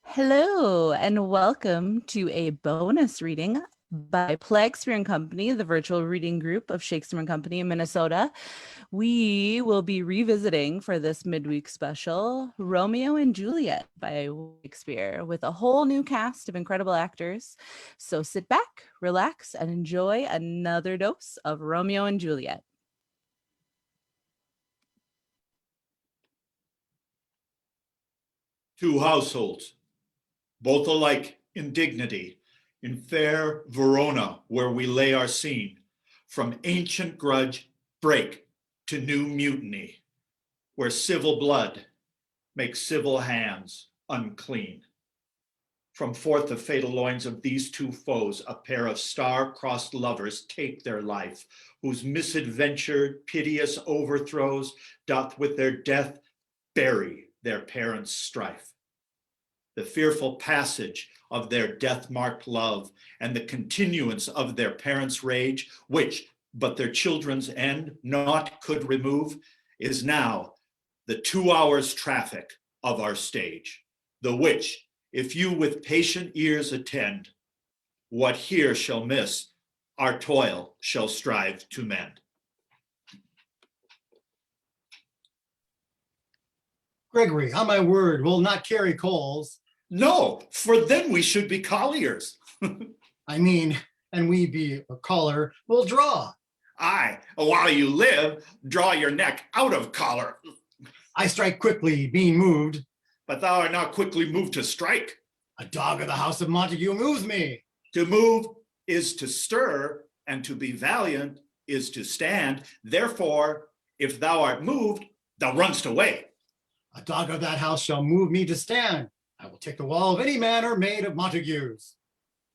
Hello, and welcome to a bonus reading by PLAGUESPEARE and Company, the virtual reading group of Shakespeare and Company in Minnesota. We will be revisiting for this midweek special Romeo and Juliet by Shakespeare with a whole new cast of incredible actors. So sit back, relax, and enjoy another dose of Romeo and Juliet. Two households, both alike in dignity, in fair Verona, where we lay our scene, from ancient grudge break to new mutiny, where civil blood makes civil hands unclean. From forth the fatal loins of these two foes, a pair of star-crossed lovers take their life, whose misadventured, piteous overthrows doth with their death bury their parents' strife. The fearful passage of their death-marked love and the continuance of their parents' rage, which but their children's end naught could remove, is now the 2 hours' traffic of our stage, the which, if you with patient ears attend, what here shall miss, our toil shall strive to mend. Gregory, on my word, will not carry coals. No, for then we should be colliers. I mean, and we be a collar, will draw. Aye, while you live, draw your neck out of collar. I strike quickly, being moved. But thou art not quickly moved to strike. A dog of the house of Montague moves me. To move is to stir, and to be valiant is to stand. Therefore, if thou art moved, thou runst away. A dog of that house shall move me to stand. I will take the wall of any man or maid of Montague's.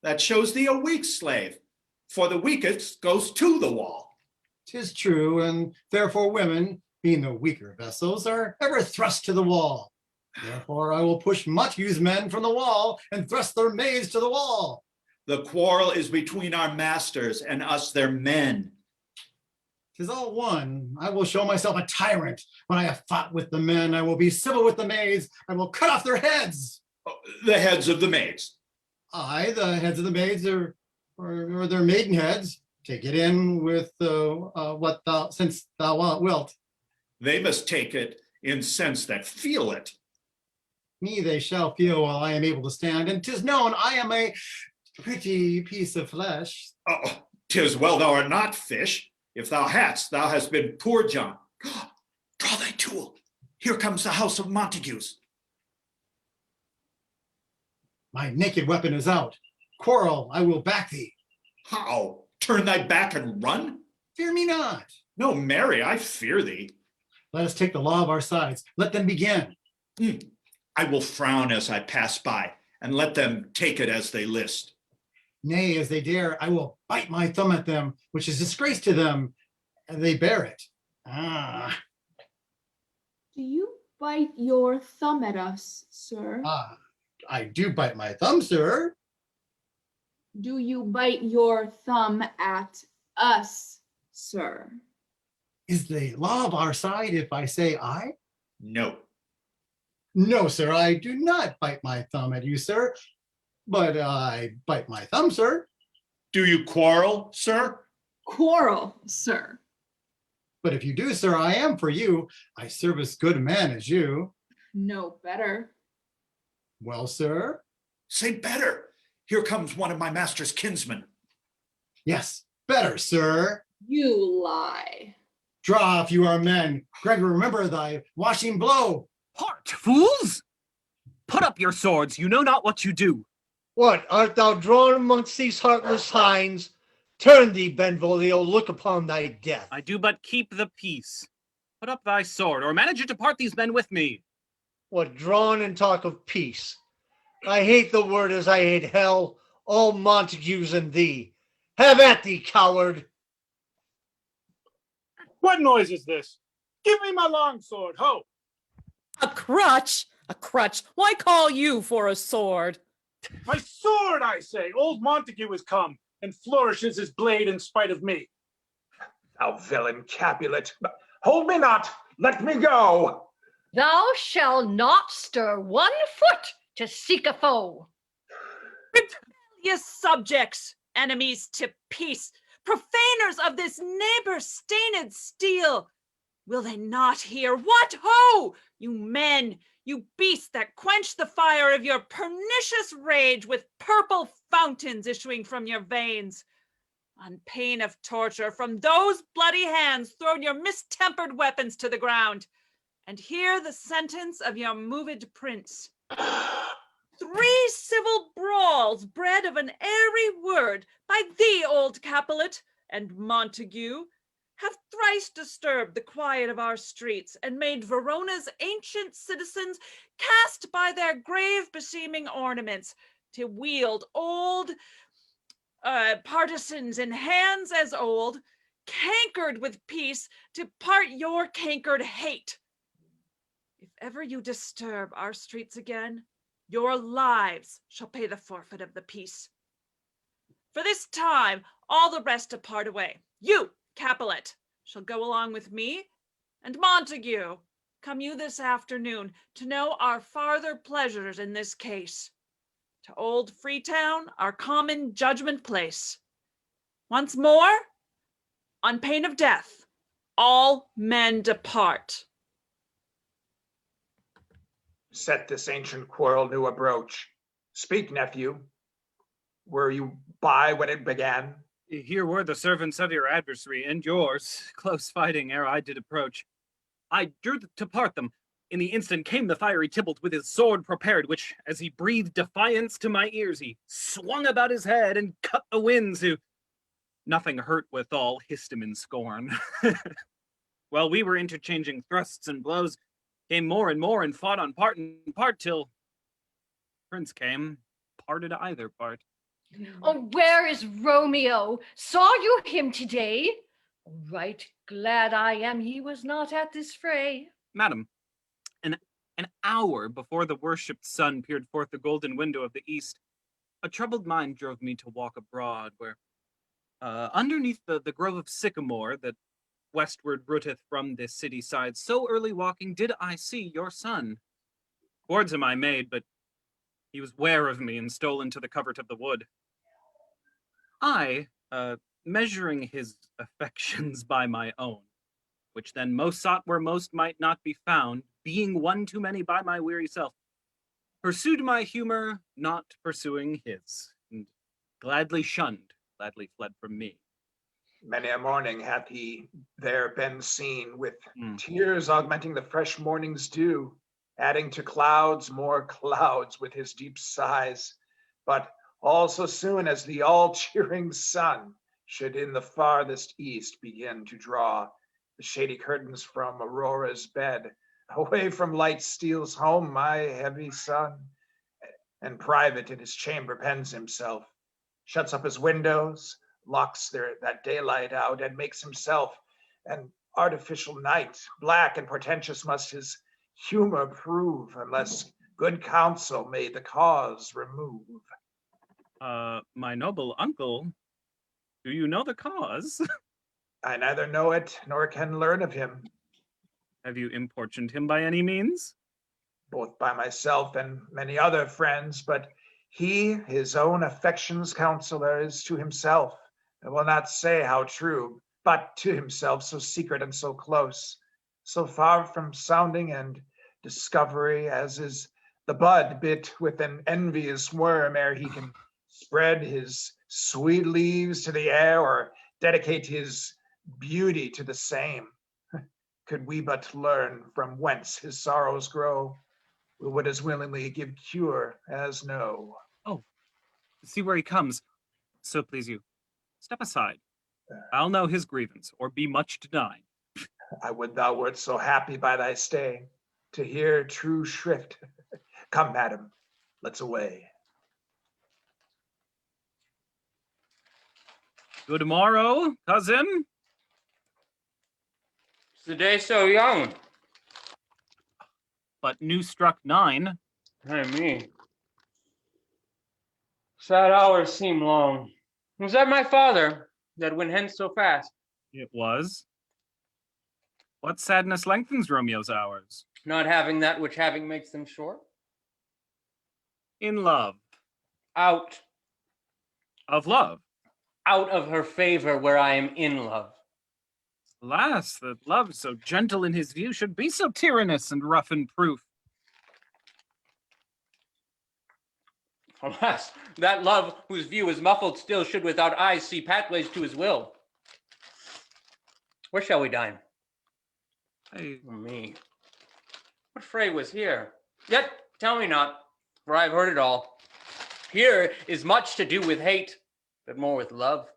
That shows thee a weak slave, for the weakest goes to the wall. 'Tis true, and therefore women, being the weaker vessels, are ever thrust to the wall. Therefore I will push Montague's men from the wall and thrust their maids to the wall. The quarrel is between our masters and us their men. 'Tis all one. I will show myself a tyrant. When I have fought with the men, I will be civil with the maids. I will cut off their heads. The heads of the maids. Aye, the heads of the maids or their maiden heads. Take it in with what thou, since thou wilt. They must take it in sense that feel it. Me they shall feel while I am able to stand, and 'tis known I am a pretty piece of flesh. Oh, 'tis well thou art not fish. If thou hadst, thou hast been poor John. Draw thy tool. Here comes the house of Montagues. My naked weapon is out. Quarrel, I will back thee. How? Turn thy back and run? Fear me not. No, marry, I fear thee. Let us take the law of our sides. Let them begin. I will frown as I pass by, and let them take it as they list. Nay, as they dare, I will bite my thumb at them, which is disgrace to them, and they bear it. Ah. Do you bite your thumb at us, sir? I do bite my thumb, sir. Do you bite your thumb at us, sir? Is the law of our side if I say aye? No. No, sir, I do not bite my thumb at you, sir. But I bite my thumb, sir. Do you quarrel, sir? Quarrel, sir. But if you do, sir, I am for you. I serve as good a man as you. No better. Well, sir? Say better. Here comes one of my master's kinsmen. Yes, better, sir. You lie. Draw if you are men. Gregory, remember thy washing blow. Part, fools! Put up your swords, you know not what you do. What, art thou drawn amongst these heartless hinds? Turn thee, Benvolio, look upon thy death. I do but keep the peace. Put up thy sword, or manage it to part these men with me. What, drawn and talk of peace? I hate the word as I hate hell, all Montagues and thee. Have at thee, coward! What noise is this? Give me my longsword, ho! A crutch? A crutch? Why call you for a sword? My sword, I say! Old Montague has come and flourishes his blade in spite of me. Thou villain Capulet, hold me not, let me go. Thou shalt not stir 1 foot to seek a foe. Rebellious subjects, enemies to peace, profaners of this neighbor-stained steel, will they not hear? What ho, you men, you beasts that quench the fire of your pernicious rage with purple fountains issuing from your veins. On pain of torture, from those bloody hands throw your mistempered weapons to the ground, and hear the sentence of your moved prince. 3 civil brawls bred of an airy word by thee, old Capulet, and Montague, have thrice disturbed the quiet of our streets, and made Verona's ancient citizens cast by their grave beseeming ornaments to wield old partisans in hands as old, cankered with peace, to part your cankered hate. If ever you disturb our streets again, your lives shall pay the forfeit of the peace. For this time, all the rest depart away. You, Capulet, shall go along with me, and Montague, come you this afternoon to know our farther pleasures in this case. To old Freetown, our common judgment place. Once more, on pain of death, all men depart. Set this ancient quarrel new approach. Speak, nephew. Were you by when it began? Here were the servants of your adversary and yours, close fighting ere I did approach. I drew to part them. In the instant came the fiery Tybalt with his sword prepared, which, as he breathed defiance to my ears, he swung about his head and cut the winds, who nothing hurt withal hissed him in scorn. While we were interchanging thrusts and blows, came more and fought on part and part, till Prince came, parted either part. Oh, where is Romeo? Saw you him today? Right glad I am he was not at this fray. Madam, an hour before the worshipped sun peered forth the golden window of the east, a troubled mind drove me to walk abroad, where, underneath the grove of sycamore that westward rooteth from this city side, so early walking did I see your son. Towards him I made, but he was ware of me and stole into the covert of the wood. I, measuring his affections by my own, which then most sought where most might not be found, being one too many by my weary self, pursued my humor, not pursuing his, and gladly fled from me. Many a morning hath he there been seen, with tears augmenting the fresh morning's dew, adding to clouds more clouds with his deep sighs. But all so soon as the all-cheering sun should in the farthest east begin to draw the shady curtains from Aurora's bed, away from light steals home my heavy son, and private in his chamber pens himself, shuts up his windows, locks that daylight out, and makes himself an artificial night. Black and portentous must his humor prove, unless good counsel may the cause remove. My noble uncle, do you know the cause? I neither know it, nor can learn of him. Have you importuned him by any means? Both by myself and many other friends, but he, his own affections' counselor, is to himself. I will not say how true, but to himself so secret and so close, so far from sounding and discovery, as is the bud bit with an envious worm ere he can spread his sweet leaves to the air or dedicate his beauty to the same. Could we but learn from whence his sorrows grow, we would as willingly give cure as know. Oh, see where he comes. So please you, step aside. I'll know his grievance, or be much denied. I would thou wert so happy by thy stay, to hear true shrift. Come, madam, let's away. Good morrow, cousin. Is the day so young? But new struck 9. I mean, Sad hours seem long. Was that my father that went hence so fast? It was. What sadness lengthens Romeo's hours? Not having that which having makes them short? In love. Out. Of love. Out of her favor where I am in love. Alas, that love so gentle in his view should be so tyrannous and rough in proof. Alas, that love whose view is muffled still should without eyes see pathways to his will. Where shall we dine? Me. What fray was here? Yet tell me not, for I have heard it all. Here is much to do with hate, but more with love.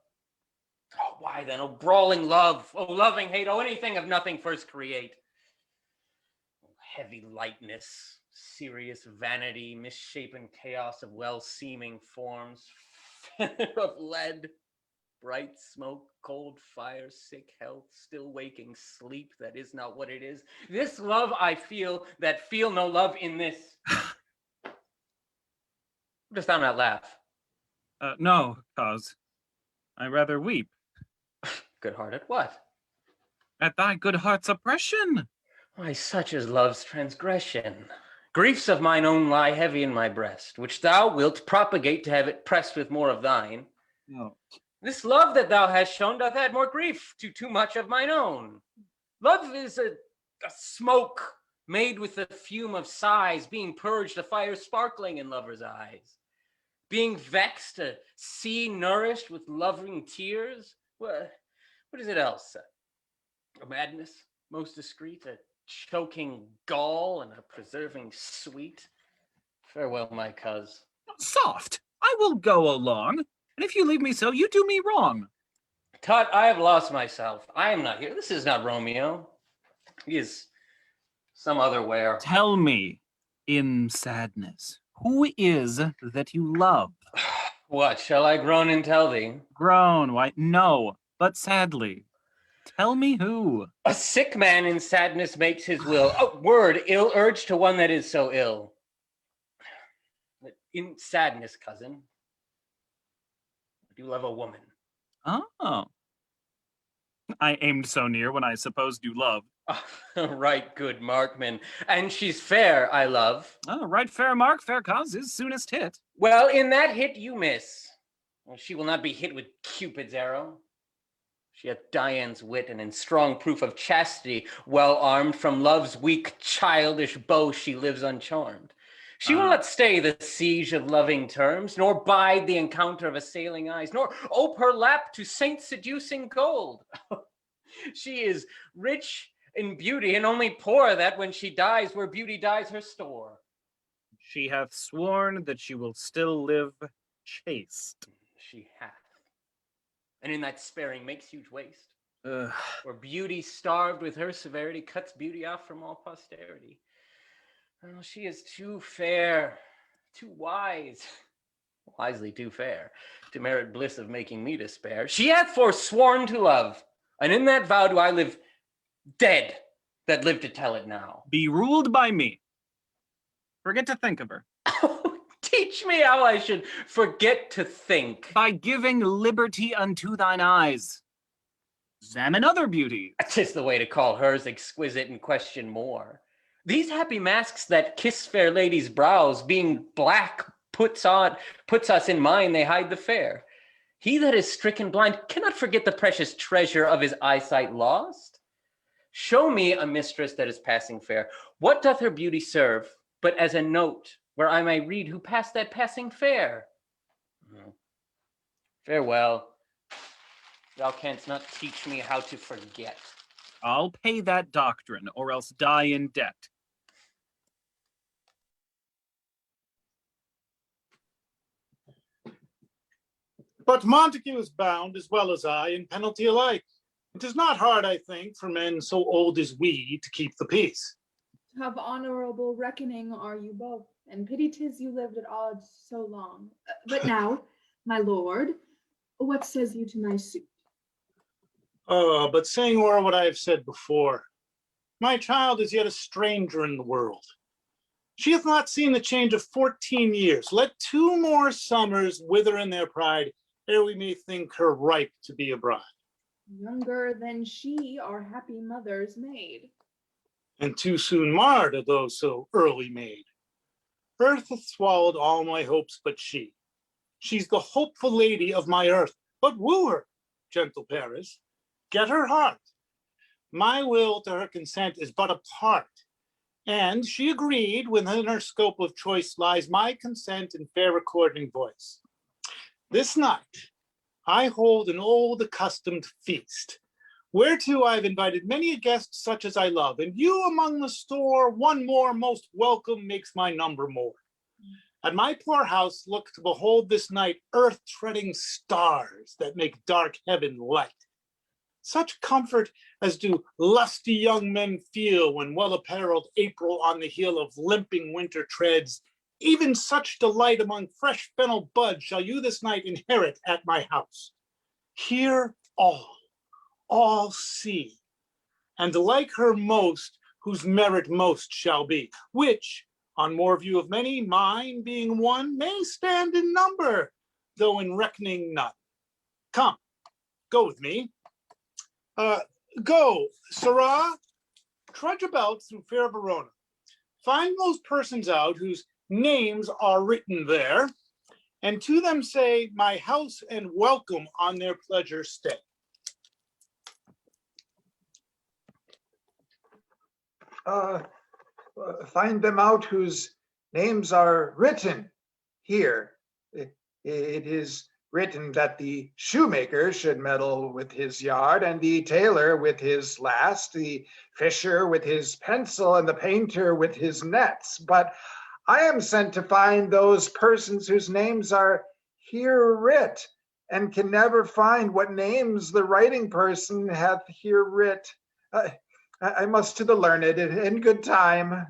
Oh, why then, oh brawling love, oh loving hate, oh anything of nothing first create. Oh, heavy lightness, serious vanity, misshapen chaos of well-seeming forms, of lead, bright smoke, cold fire, sick health, still waking sleep that is not what it is. This love I feel that feel no love in this. Dost thou not laugh? No, cause I rather weep. Good-hearted what? At thy good heart's oppression. Why, such is love's transgression. Griefs of mine own lie heavy in my breast, which thou wilt propagate to have it pressed with more of thine. No. This love that thou hast shown doth add more grief to too much of mine own. Love is a smoke made with the fume of sighs, being purged, a fire sparkling in lovers' eyes. Being vexed, a sea nourished with loving tears. What is it else? A madness, most discreet, a choking gall and a preserving sweet. Farewell, my coz. Soft, I will go along, and if you leave me so, you do me wrong. Tut, I have lost myself. I am not here. This is not Romeo. He is some other where. Tell me, in sadness, who is that you love? What, shall I groan and tell thee? Groan, why, no, but sadly. Tell me who. A sick man in sadness makes his will. A word ill urged to one that is so ill. In sadness, cousin, I do love a woman. Oh. I aimed so near when I supposed you loved. Right good markman. And she's fair, I love. Oh, right fair mark, fair cause is soonest hit. Well, in that hit you miss. Well, she will not be hit with Cupid's arrow. She hath Dian's wit, and in strong proof of chastity, well armed, from love's weak, childish bow she lives uncharmed. She will not stay the siege of loving terms, nor bide the encounter of assailing eyes, nor ope her lap to saint-seducing gold. She is rich in beauty, and only poor that when she dies, where beauty dies her store. She hath sworn that she will still live chaste. She hath. And in that sparing makes huge waste. Where beauty starved with her severity cuts beauty off from all posterity. Oh, she is too fair, too wise, wisely too fair, to merit bliss of making me despair. She hath forsworn to love, and in that vow do I live dead that live to tell it now. Be ruled by me. Forget to think of her. Teach me how I should forget to think. By giving liberty unto thine eyes. Examine other beauties. 'Tis the way to call hers exquisite and question more. These happy masks that kiss fair ladies' brows, being black, puts us in mind they hide the fair. He that is stricken blind cannot forget the precious treasure of his eyesight lost. Show me a mistress that is passing fair. What doth her beauty serve, but as a note where I may read who passed that passing fair? Farewell. Thou canst not teach me how to forget. I'll pay that doctrine, or else die in debt. But Montague is bound, as well as I, in penalty alike. It is not hard, I think, for men so old as we to keep the peace. Of honorable reckoning are you both, and pity 'tis you lived at odds so long. But now, my lord, what says you to my suit? But saying o'er what I have said before, my child is yet a stranger in the world. She hath not seen the change of 14 years. Let 2 more summers wither in their pride, ere we may think her ripe to be a bride. Younger than she are happy mothers made. And too soon marred are those so early made. Earth hath swallowed all my hopes but she. She's the hopeful lady of my earth, but woo her, gentle Paris. Get her heart. My will to her consent is but a part. And she agreed, within her scope of choice lies my consent and fair recording voice. This night, I hold an old accustomed feast, whereto I've invited many a guest such as I love, and you among the store, one more most welcome makes my number more. At my poor house look to behold this night earth-treading stars that make dark heaven light. Such comfort as do lusty young men feel when well-apparelled April on the heel of limping winter treads. Even such delight among fresh fennel buds shall you this night inherit at my house. Hear all see, and like her most, whose merit most shall be, which, on more view of many, mine being one, may stand in number, though in reckoning none. Come, go with me. Go, Sirrah, trudge about through fair Verona. Find those persons out whose names are written there, and to them say, my house and welcome on their pleasure stay. Find them out whose names are written here. It is written that the shoemaker should meddle with his yard, and the tailor with his last, the fisher with his pencil, and the painter with his nets. But I am sent to find those persons whose names are here writ, and can never find what names the writing person hath here writ. I must to the learned in good time.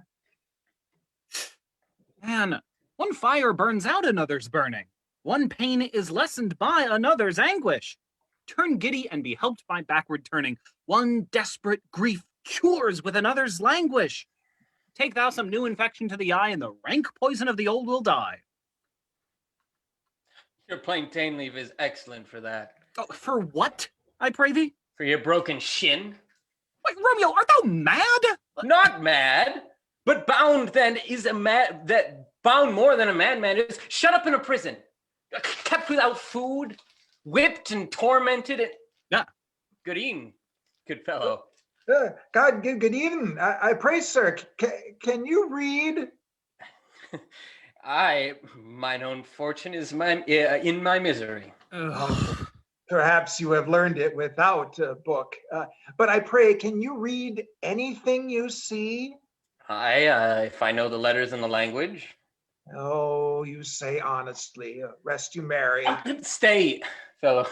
Man, one fire burns out another's burning. One pain is lessened by another's anguish. Turn giddy and be helped by backward turning. One desperate grief cures with another's languish. Take thou some new infection to the eye, and the rank poison of the old will die. Your plantain leaf is excellent for that. Oh, for what, I pray thee? For your broken shin. Wait, Romeo, art thou mad? Not mad, but bound then is a mad, that bound more than a madman is, shut up in a prison, kept without food, whipped and tormented, and... Yeah. Good evening, good fellow. God, good evening. I pray, sir, can you read? Mine own fortune is in my misery. Perhaps you have learned it without a book. But I pray, can you read anything you see? If I know the letters and the language. Oh, you say honestly. Rest you merry. Stay, fellow.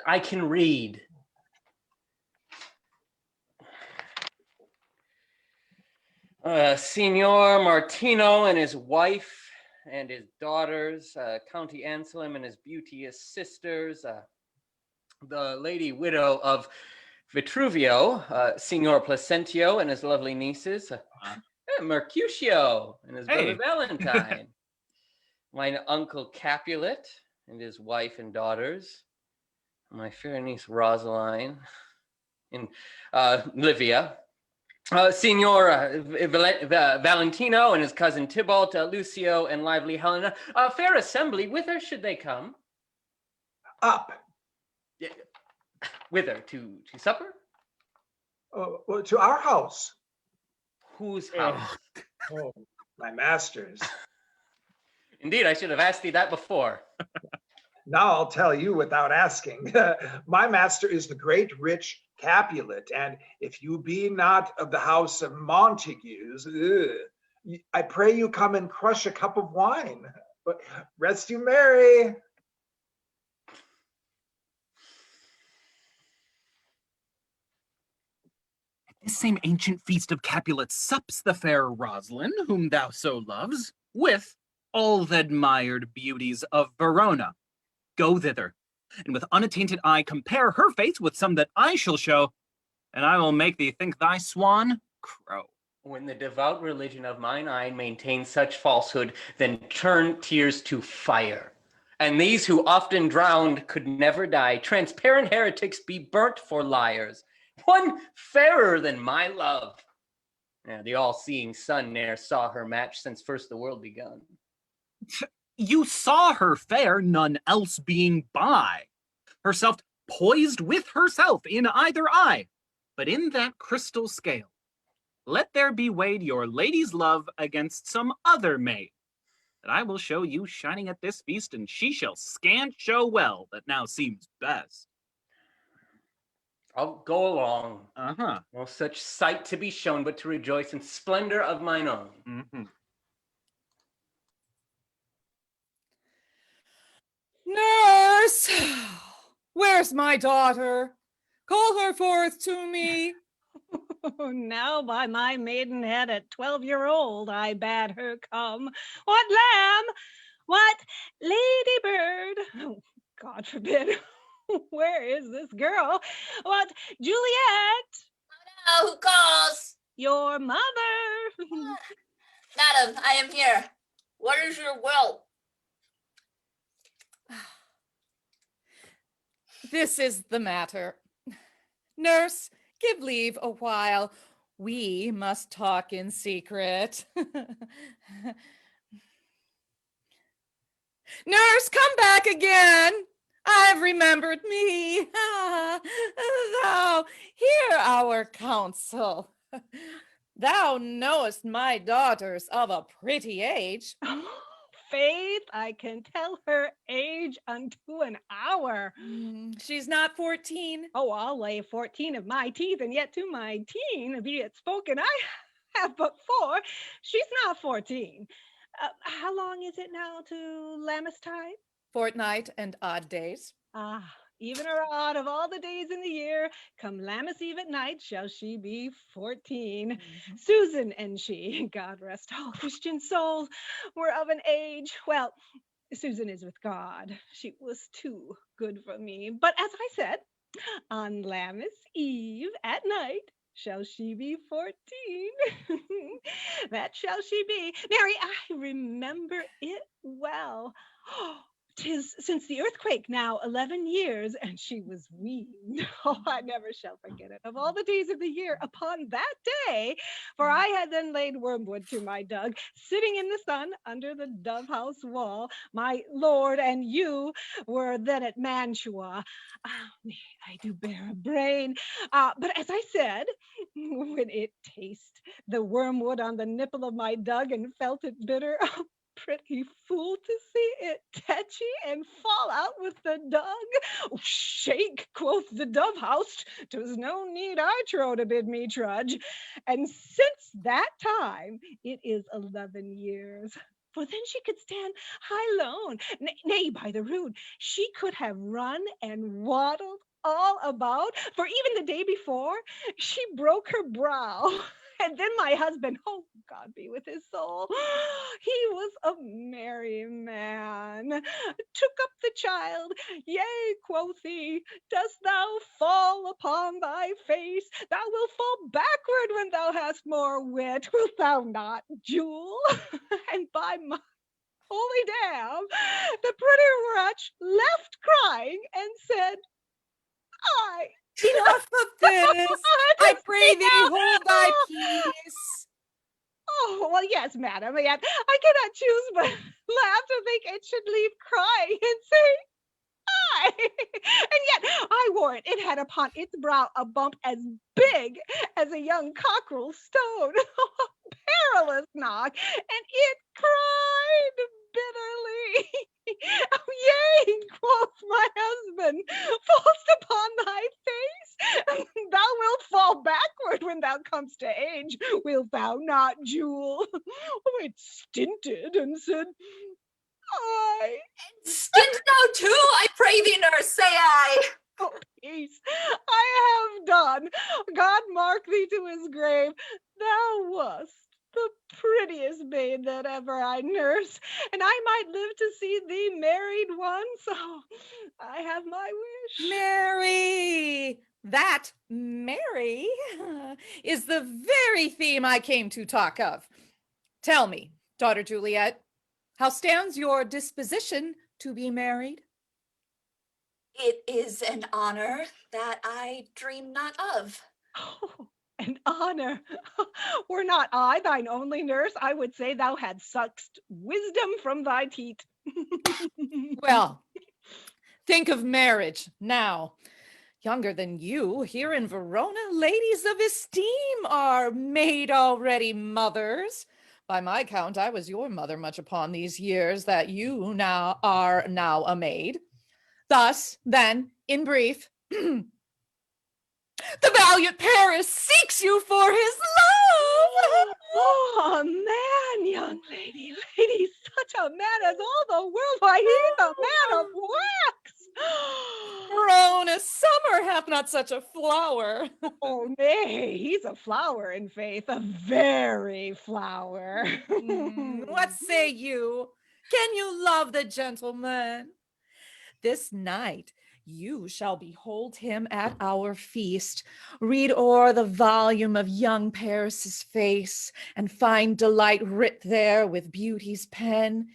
I can read. Signor Martino and his wife and his daughters, County Anselm and his beauteous sisters, the lady widow of Vitruvio, Signor Placentio and his lovely nieces, Mercutio and his brother Valentine, my uncle Capulet and his wife and daughters, my fair niece Rosaline, and Livia, Signor Valentino and his cousin Tybalt, Lucio and lively Helena. Fair assembly, whither should they come? Up. Whither? To supper? To our house. Whose house? Oh, my master's. Indeed, I should have asked thee that before. Now I'll tell you without asking. My master is the great rich Capulet, and if you be not of the house of Montagues, I pray you come and crush a cup of wine. But rest you merry. This same ancient feast of Capulet sups the fair Rosalind, whom thou so loves, with all the admired beauties of Verona. Go thither, and with unattainted eye compare her face with some that I shall show, and I will make thee think thy swan crow. When the devout religion of mine eye maintains such falsehood, then turn tears to fire. And these who often drowned could never die. Transparent heretics be burnt for liars. One fairer than my love. The all-seeing sun ne'er saw her match since first the world begun. You saw her fair, none else being by. Herself poised with herself in either eye. But in that crystal scale, let there be weighed your lady's love against some other maid, that I will show you shining at this feast, and she shall scant show well that now seems best. I'll go along. No such sight to be shown, but to rejoice in splendor of mine own. Nurse, where's my daughter? Call her forth to me. Now by my maidenhead at 12-year-old I bade her come. What lamb? What ladybird? Oh, God forbid. Where is this girl? What Juliet? Oh, who calls? Your mother. Madam, I am here. What is your will? This is the matter. Nurse, give leave a while. We must talk in secret. Nurse, come back again. I've remembered me. Thou, hear our counsel. Thou knowest my daughter's of a pretty age. Faith, I can tell her age unto an hour. She's not 14. Oh, I'll lay 14 of my teeth, and yet to my teen, be it spoken, I have but 4. She's not 14. How long is it now to Lammastide? Fortnight and odd days. Even or odd of all the days in the year, come Lammas Eve at night shall she be 14. Susan and she, God rest all Christian souls, were of an age. Well, Susan is with God. She was too good for me. But as I said, on Lammas Eve at night shall she be 14. That shall she be. Mary, I remember it well. 'Tis since the earthquake now 11 years, and she was weaned. Oh, I never shall forget it. Of all the days of the year, upon that day, for I had then laid wormwood to my dug, sitting in the sun under the dove house wall. My lord and you were then at Mantua. I do bear a brain. But as I said, when it tasted the wormwood on the nipple of my dug and felt it bitter, pretty fool to see it tetchy and fall out with the dug. Shake, quoth the dove house, 'twas no need I trow to bid me trudge. And since that time, it is 11 years. For then she could stand high lone. Nay, by the rood, she could have run and waddled all about. For even the day before, she broke her brow. And then my husband, oh God be with his soul, he was a merry man, took up the child. Yea, quoth he, dost thou fall upon thy face? Thou wilt fall backward when thou hast more wit, wilt thou not, Jewel? And by my holy damn, the pretty wretch left crying and said, Enough of this. I pray thee, hold thy peace. Oh, well, yes, madam, yet I cannot choose but laugh to think it should leave crying and say, I. And yet I warrant it had upon its brow a bump as big as a young cockerel stone. Perilous knock, and it cried bitterly. Oh, yea, quoth my husband, fallst upon thy face, thou wilt fall backward when thou comest to age, wilt thou not, Jewel? Oh, it stinted and said, I. Stint thou too, I pray thee, nurse, say I. Oh, peace, I have done. God mark thee to his grave. Thou wast the prettiest maid that ever I nursed, and I might live to see thee married once. So I have my wish. Mary! That Mary is the very theme I came to talk of. Tell me, daughter Juliet, how stands your disposition to be married? It is an honor that I dream not of. Oh, an honor. Were not I thine only nurse, I would say thou had sucked wisdom from thy teat. Well, think of marriage now. Younger than you, here in Verona, ladies of esteem are made already mothers. By my count, I was your mother much upon these years that you now are a maid. Thus, then, in brief, the valiant Paris seeks you for his love. Oh, man, young lady, such a man as all the world, why he's a man of wax. Verona, summer hath not such a flower. Oh, nay, he's a flower in faith, a very flower. What say you? Can you love the gentleman? This night you shall behold him at our feast, read o'er the volume of young Paris's face, and find delight writ there with beauty's pen.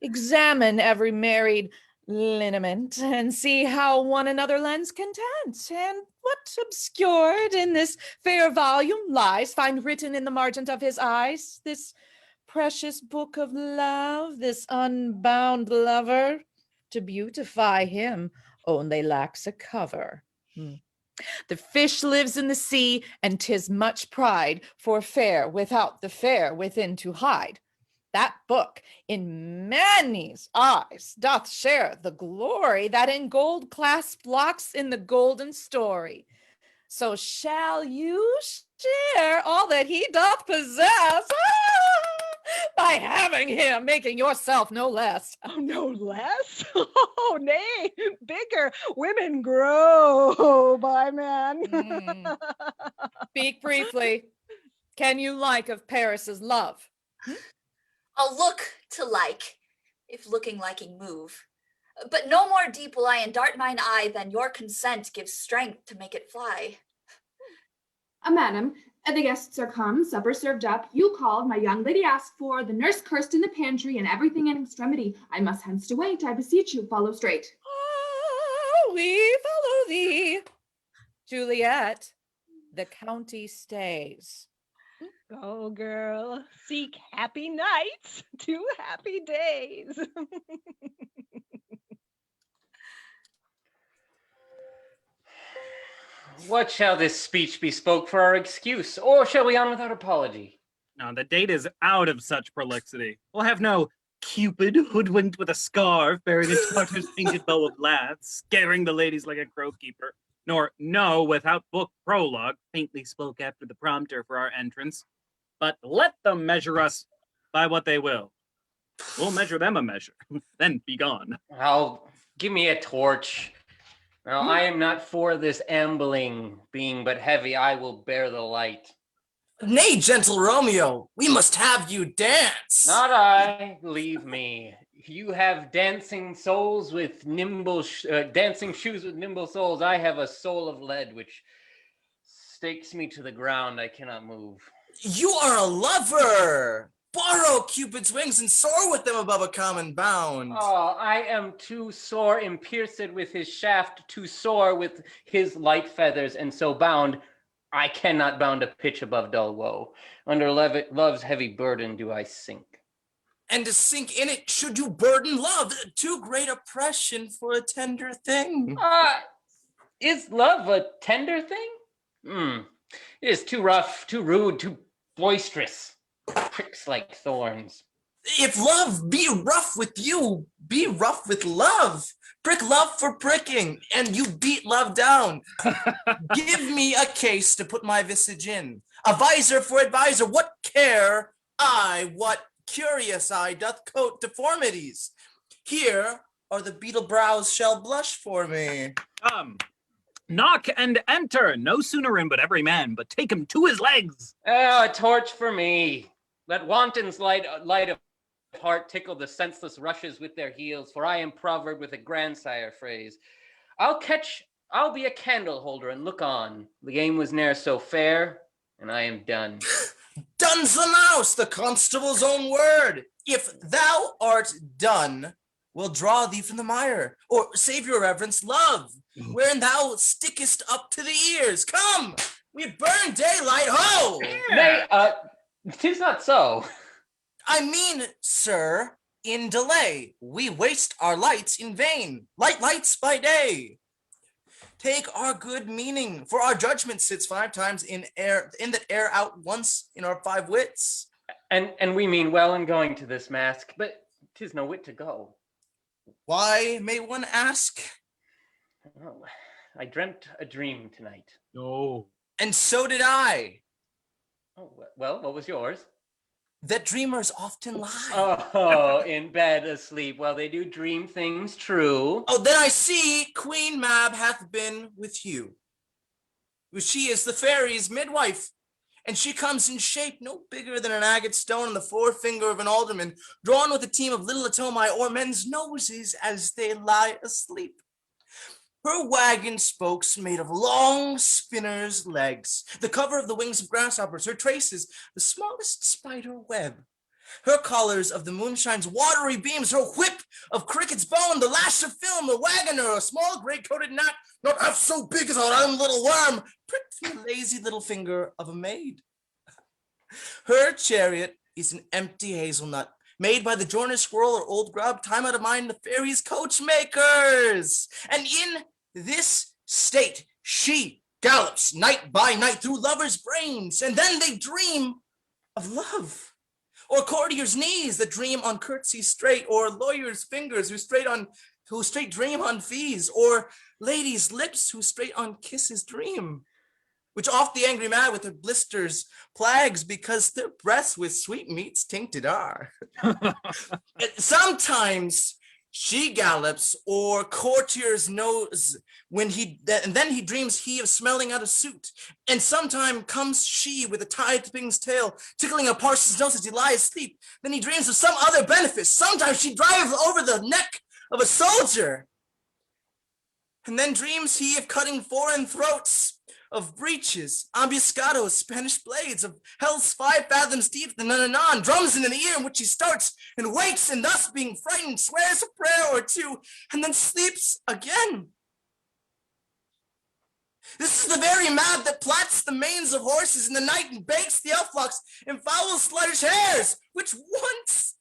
Examine every married lineament, and see how one another lends content, and what obscured in this fair volume lies, find written in the margent of his eyes, this precious book of love, this unbound lover. To beautify him only lacks a cover. The fish lives in the sea, and 'tis much pride for fair without the fair within to hide. That book in many's eyes doth share the glory that in gold clasped locks in the golden story. So shall you share all that he doth possess, by having him, making yourself no less. Oh, no less? Oh, nay, bigger. Women grow by men. Speak briefly. Can you like of Paris's love? I'll look to like, if looking liking move. But no more deep will I endart mine eye than your consent gives strength to make it fly. Madam, the guests are come, supper served up. You called, my young lady asked for, the nurse cursed in the pantry, and everything in extremity. I must hence to wait, I beseech you, follow straight. Oh, we follow thee. Juliet, the county stays. Go, girl, seek happy nights to happy days. What shall this speech be spoke for our excuse, or shall we on without apology? No, the date is out of such prolixity. We'll have no Cupid hoodwinked with a scarf bearing a Tartar's painted bow of laths, scaring the ladies like a crow keeper, nor no without book prologue, faintly spoke after the prompter for our entrance. But let them measure us by what they will. We'll measure them a measure, then be gone. Give me a torch. Now, I am not for this ambling, being but heavy, I will bear the light. Nay, gentle Romeo, we must have you dance. Not I, leave me. You have dancing souls with dancing shoes with nimble soles. I have a soul of lead, which stakes me to the ground. I cannot move. You are a lover. Borrow Cupid's wings and soar with them above a common bound. Oh, I am too sore impierced with his shaft to soar with his light feathers, and so bound, I cannot bound a pitch above dull woe. Under love's heavy burden do I sink. And to sink in it should you burden love, too great oppression for a tender thing. Is love a tender thing? It is too rough, too rude, too boisterous. Pricks like thorns. If love be rough with you, be rough with love. Prick love for pricking, and you beat love down. Give me a case to put my visage in, a visor for advisor. What care I, what curious eye doth coat deformities? Here or the beetle brows shall blush for me. Knock and enter. No sooner in but every man, but take him to his legs. A torch for me. Let wantons light of heart tickle the senseless rushes with their heels, for I am proverb with a grandsire phrase. I'll be a candle holder and look on. The game was ne'er so fair, and I am done. Done's the mouse, the constable's own word. If thou art done, we'll draw thee from the mire, or save your reverence love, wherein thou stickest up to the ears. Come, we burn daylight, ho! Nay, 'tis not so. I mean, sir, in delay, we waste our lights in vain. Lights by day. Take our good meaning, for our judgment sits 5 times in that air out once in our 5 wits. And we mean well in going to this mask, but 'tis no wit to go. Why, may one ask? Oh, I dreamt a dream tonight. Oh. And so did I. Oh, well, what was yours? That dreamers often lie. Oh, in bed asleep. Well, they do dream things true. Oh, then I see Queen Mab hath been with you. She is the fairy's midwife, and she comes in shape no bigger than an agate stone on the forefinger of an alderman, drawn with a team of little atomi o'er men's noses as they lie asleep. Her wagon spokes made of long spinner's legs, the cover of the wings of grasshoppers, her traces, the smallest spider web. Her collars of the moonshine's watery beams, her whip of cricket's bone, the lash of film, the wagoner, a small gray-coated gnat, not half so big as our own little worm, pricked the lazy little finger of a maid. Her chariot is an empty hazelnut, made by the joiner squirrel or old grub, time out of mind the fairies' coachmakers. And in this state, she gallops night by night through lovers' brains, and then they dream of love. Or courtiers' knees that dream on curtsies straight, or lawyers' fingers who straight dream on fees, or ladies' lips who straight on kisses dream, which oft the angry mad with their blisters plagues, because their breaths with sweetmeats tainted are. Sometimes she gallops, or courtiers knows and then he dreams he of smelling out a suit. And sometime comes she with a tied pig's tail, tickling a parson's nose as he lies asleep. Then he dreams of some other benefice. Sometimes she drives over the neck of a soldier. And then dreams he of cutting foreign throats, of breeches, ambuscados, Spanish blades, of hell's 5 fathoms deep, and then anon drums in an ear in which he starts and wakes, and thus being frightened swears a prayer or two, and then sleeps again. This is the very mab that plats the manes of horses in the night and bakes the elf-locks and foul sluttish hairs, which once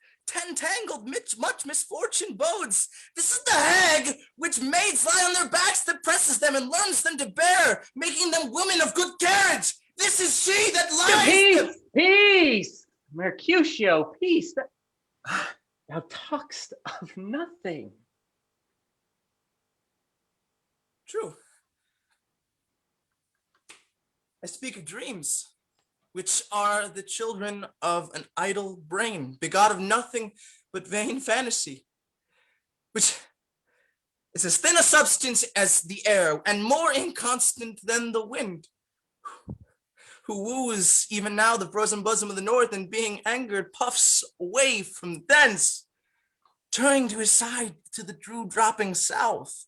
tangled much misfortune bodes. This is the hag which maids lie on their backs that presses them and learns them to bear, making them women of good carriage. This is she that lies. Peace, Mercutio, peace. Thou talkst of nothing. True. I speak of dreams, which are the children of an idle brain, begot of nothing but vain fantasy, which is as thin a substance as the air, and more inconstant than the wind, who woos even now the frozen bosom of the north, and being angered puffs away from thence, turning to his side to the dew-dropping south.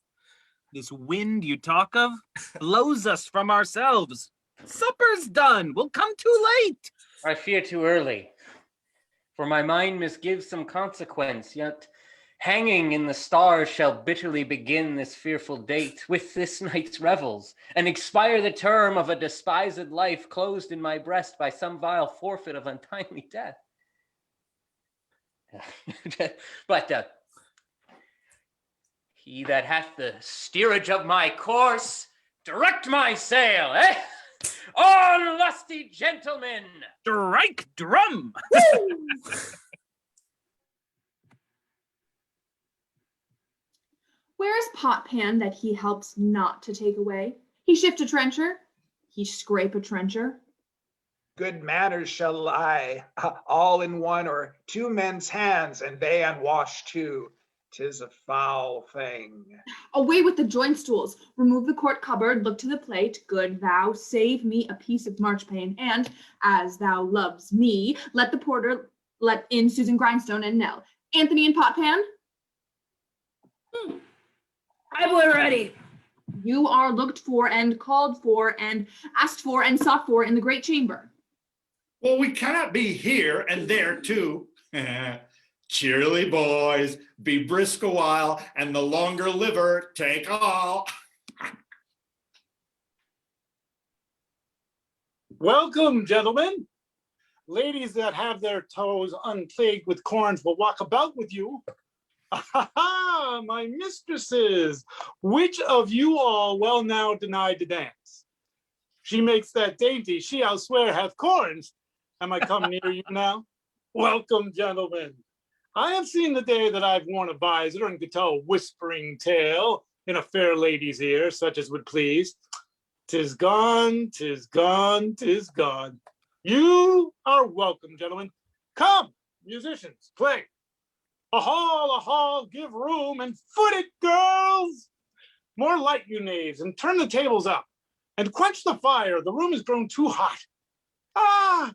This wind you talk of blows us from ourselves. Supper's done. We'll come too late. I fear too early, for my mind misgives some consequence, yet hanging in the stars shall bitterly begin this fearful date with this night's revels, and expire the term of a despised life closed in my breast by some vile forfeit of untimely death. But he that hath the steerage of my course, direct my sail, eh? On, lusty gentlemen! Strike drum! Where is Potpan that he helps not to take away? He shift a trencher, he scrape a trencher. Good manners shall lie all in one or 2 men's hands, and they unwashed too. 'Tis a foul thing. Away with the joint stools. Remove the court cupboard, look to the plate. Good thou, save me a piece of marchpane, and, as thou loves me, let the porter let in Susan Grindstone and Nell. Anthony and Potpan? I were ready. You are looked for and called for and asked for and sought for in the great chamber. Well, we cannot be here and there too. Cheerily, boys, be brisk a while, and the longer liver take all. Welcome, gentlemen. Ladies that have their toes unplagued with corns will walk about with you. Ah, my mistresses, which of you all well now denied to dance? She makes that dainty, she I'll swear hath corns. Am I come near you now? Welcome, gentlemen. I have seen the day that I've worn a visor and could tell a whispering tale in a fair lady's ear, such as would please. 'Tis gone, 'tis gone, 'tis gone. You are welcome, gentlemen. Come, musicians, play. A hall, give room, and foot it, girls! More light, you knaves, and turn the tables up, and quench the fire. The room has grown too hot. Ah,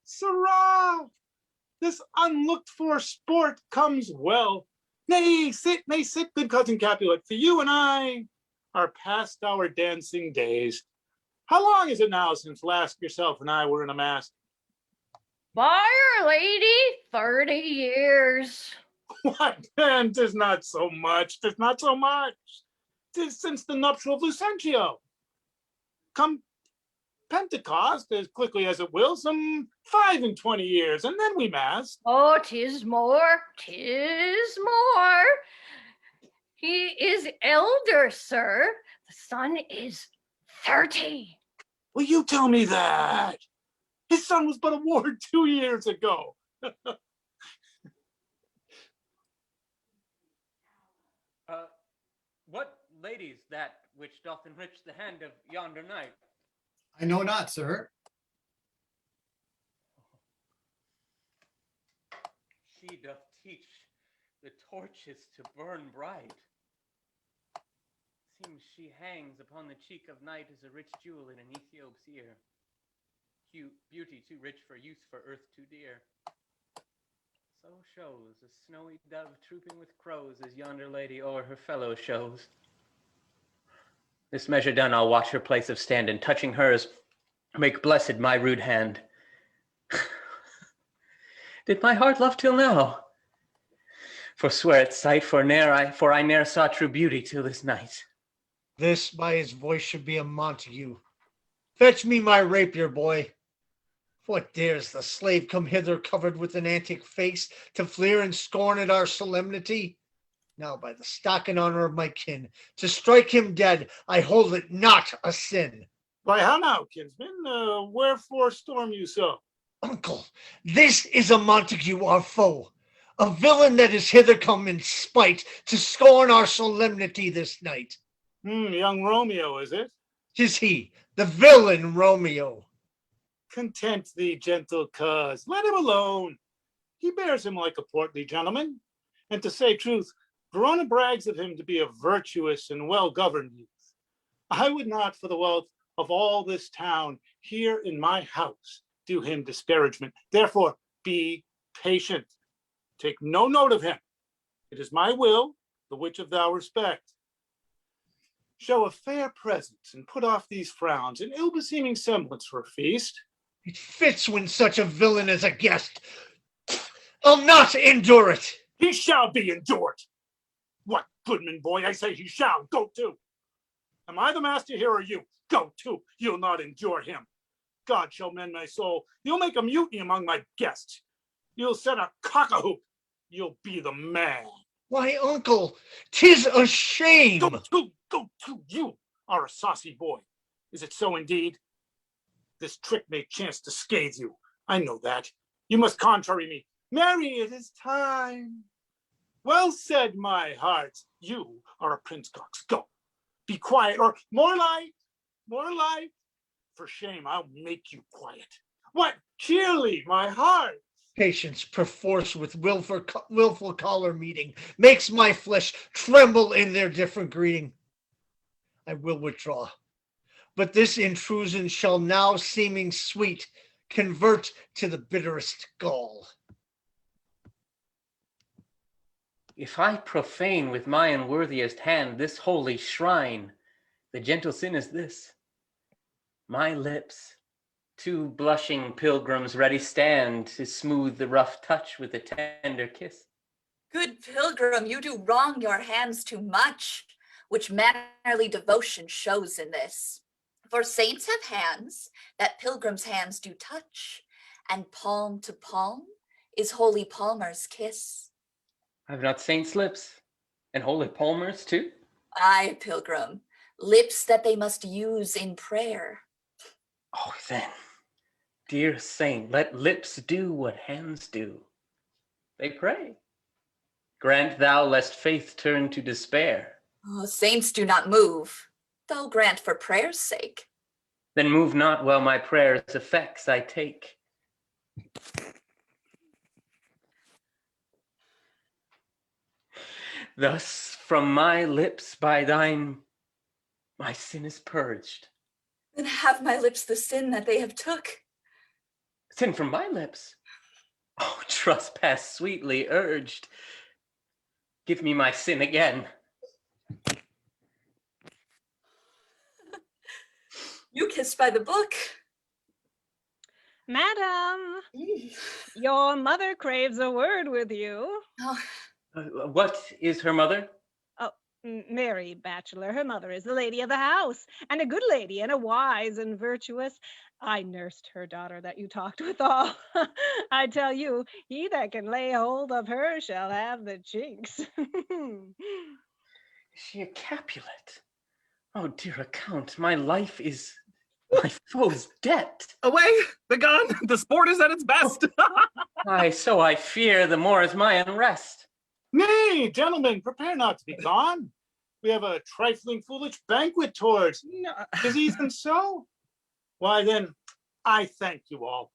sirrah! This unlooked-for sport comes well. Nay, sit, good cousin Capulet, for you and I are past our dancing days. How long is it now since last yourself and I were in a mask? Fire, lady, 30 years. What, man, 'tis not so much, 'tis not so much. 'Tis since the nuptial of Lucentio. Come Pentecost, as quickly as it will, some 25 years, and then we masked. Oh, 'tis more, 'tis more. He is elder, sir. The son is 30. Will you tell me that? His son was but a ward 2 years ago. What lady's that which doth enrich the hand of yonder knight? I know not, sir. She doth teach the torches to burn bright. Seems she hangs upon the cheek of night as a rich jewel in an Ethiop's ear. Beauty too rich for use, for earth too dear. So shows a snowy dove trooping with crows as yonder lady o'er her fellow shows. This measure done, I'll watch her place of stand, and touching hers, make blessed my rude hand. Did my heart love till now? Forswear its sight, for I ne'er saw true beauty till this night. This by his voice should be a Montague. Fetch me my rapier, boy. What dares the slave come hither covered with an antic face to fleer and scorn at our solemnity? Now by the stock and honor of my kin, to strike him dead, I hold it not a sin. Why, how now, kinsman? Wherefore storm you so? Uncle, this is a Montague, our foe, a villain that is hither come in spite to scorn our solemnity this night. Young Romeo, is it? 'Tis he, the villain Romeo. Content thee, gentle coz, let him alone. He bears him like a portly gentleman, and to say truth, Verona brags of him to be a virtuous and well-governed youth. I would not, for the wealth of all this town, here in my house, do him disparagement. Therefore, be patient. Take no note of him. It is my will, the which of thou respect. Show a fair presence, and put off these frowns, an ill-beseeming semblance for a feast. It fits when such a villain is a guest. I'll not endure it. He shall be endured. What, goodman boy, I say he shall. Go to. Am I the master here or you? Go to. You'll not endure him. God shall mend my soul. You'll make a mutiny among my guests. You'll set a cock-a-hoop. You'll be the man. Why, uncle, 'tis a shame. Go to. You are a saucy boy. Is it so indeed? This trick may chance to scathe you. I know that. You must contrary me. Marry, it is time. Well said, my heart. You are a prince cox. Go. Be quiet, or more light. For shame, I'll make you quiet. What? Cheerly, my heart. Patience perforce with willful collar meeting makes my flesh tremble in their different greeting. I will withdraw, but this intrusion shall now seeming sweet convert to the bitterest gall. If I profane with my unworthiest hand this holy shrine, the gentle sin is this: my lips, two blushing pilgrims, ready stand to smooth the rough touch with a tender kiss. Good pilgrim, you do wrong your hands too much, which mannerly devotion shows in this. For saints have hands that pilgrims' hands do touch, and palm to palm is holy palmer's kiss. I've not saints' lips, and holy palmers too? Aye, pilgrim, lips that they must use in prayer. Oh, then, dear saint, let lips do what hands do. They pray. Grant thou lest faith turn to despair. Oh, saints do not move, though grant for prayer's sake. Then move not while my prayer's effects I take. Thus from my lips by thine, my sin is purged. Then have my lips the sin that they have took. Sin from my lips? Oh, trespass sweetly urged. Give me my sin again. You kissed by the book. Madam, your mother craves a word with you. Oh. What is her mother? Oh, Mary, bachelor. Her mother is the lady of the house, and a good lady, and a wise and virtuous. I nursed her daughter that you talked withal. I tell you, he that can lay hold of her shall have the chinks. Is she a Capulet? Oh, dear account, my life is my foe's debt. Away, begone, the sport is at its best. Aye, so I fear, the more is my unrest. Nay, gentlemen, prepare not to be gone. We have a trifling foolish banquet towards. Is even so? Why then, I thank you all.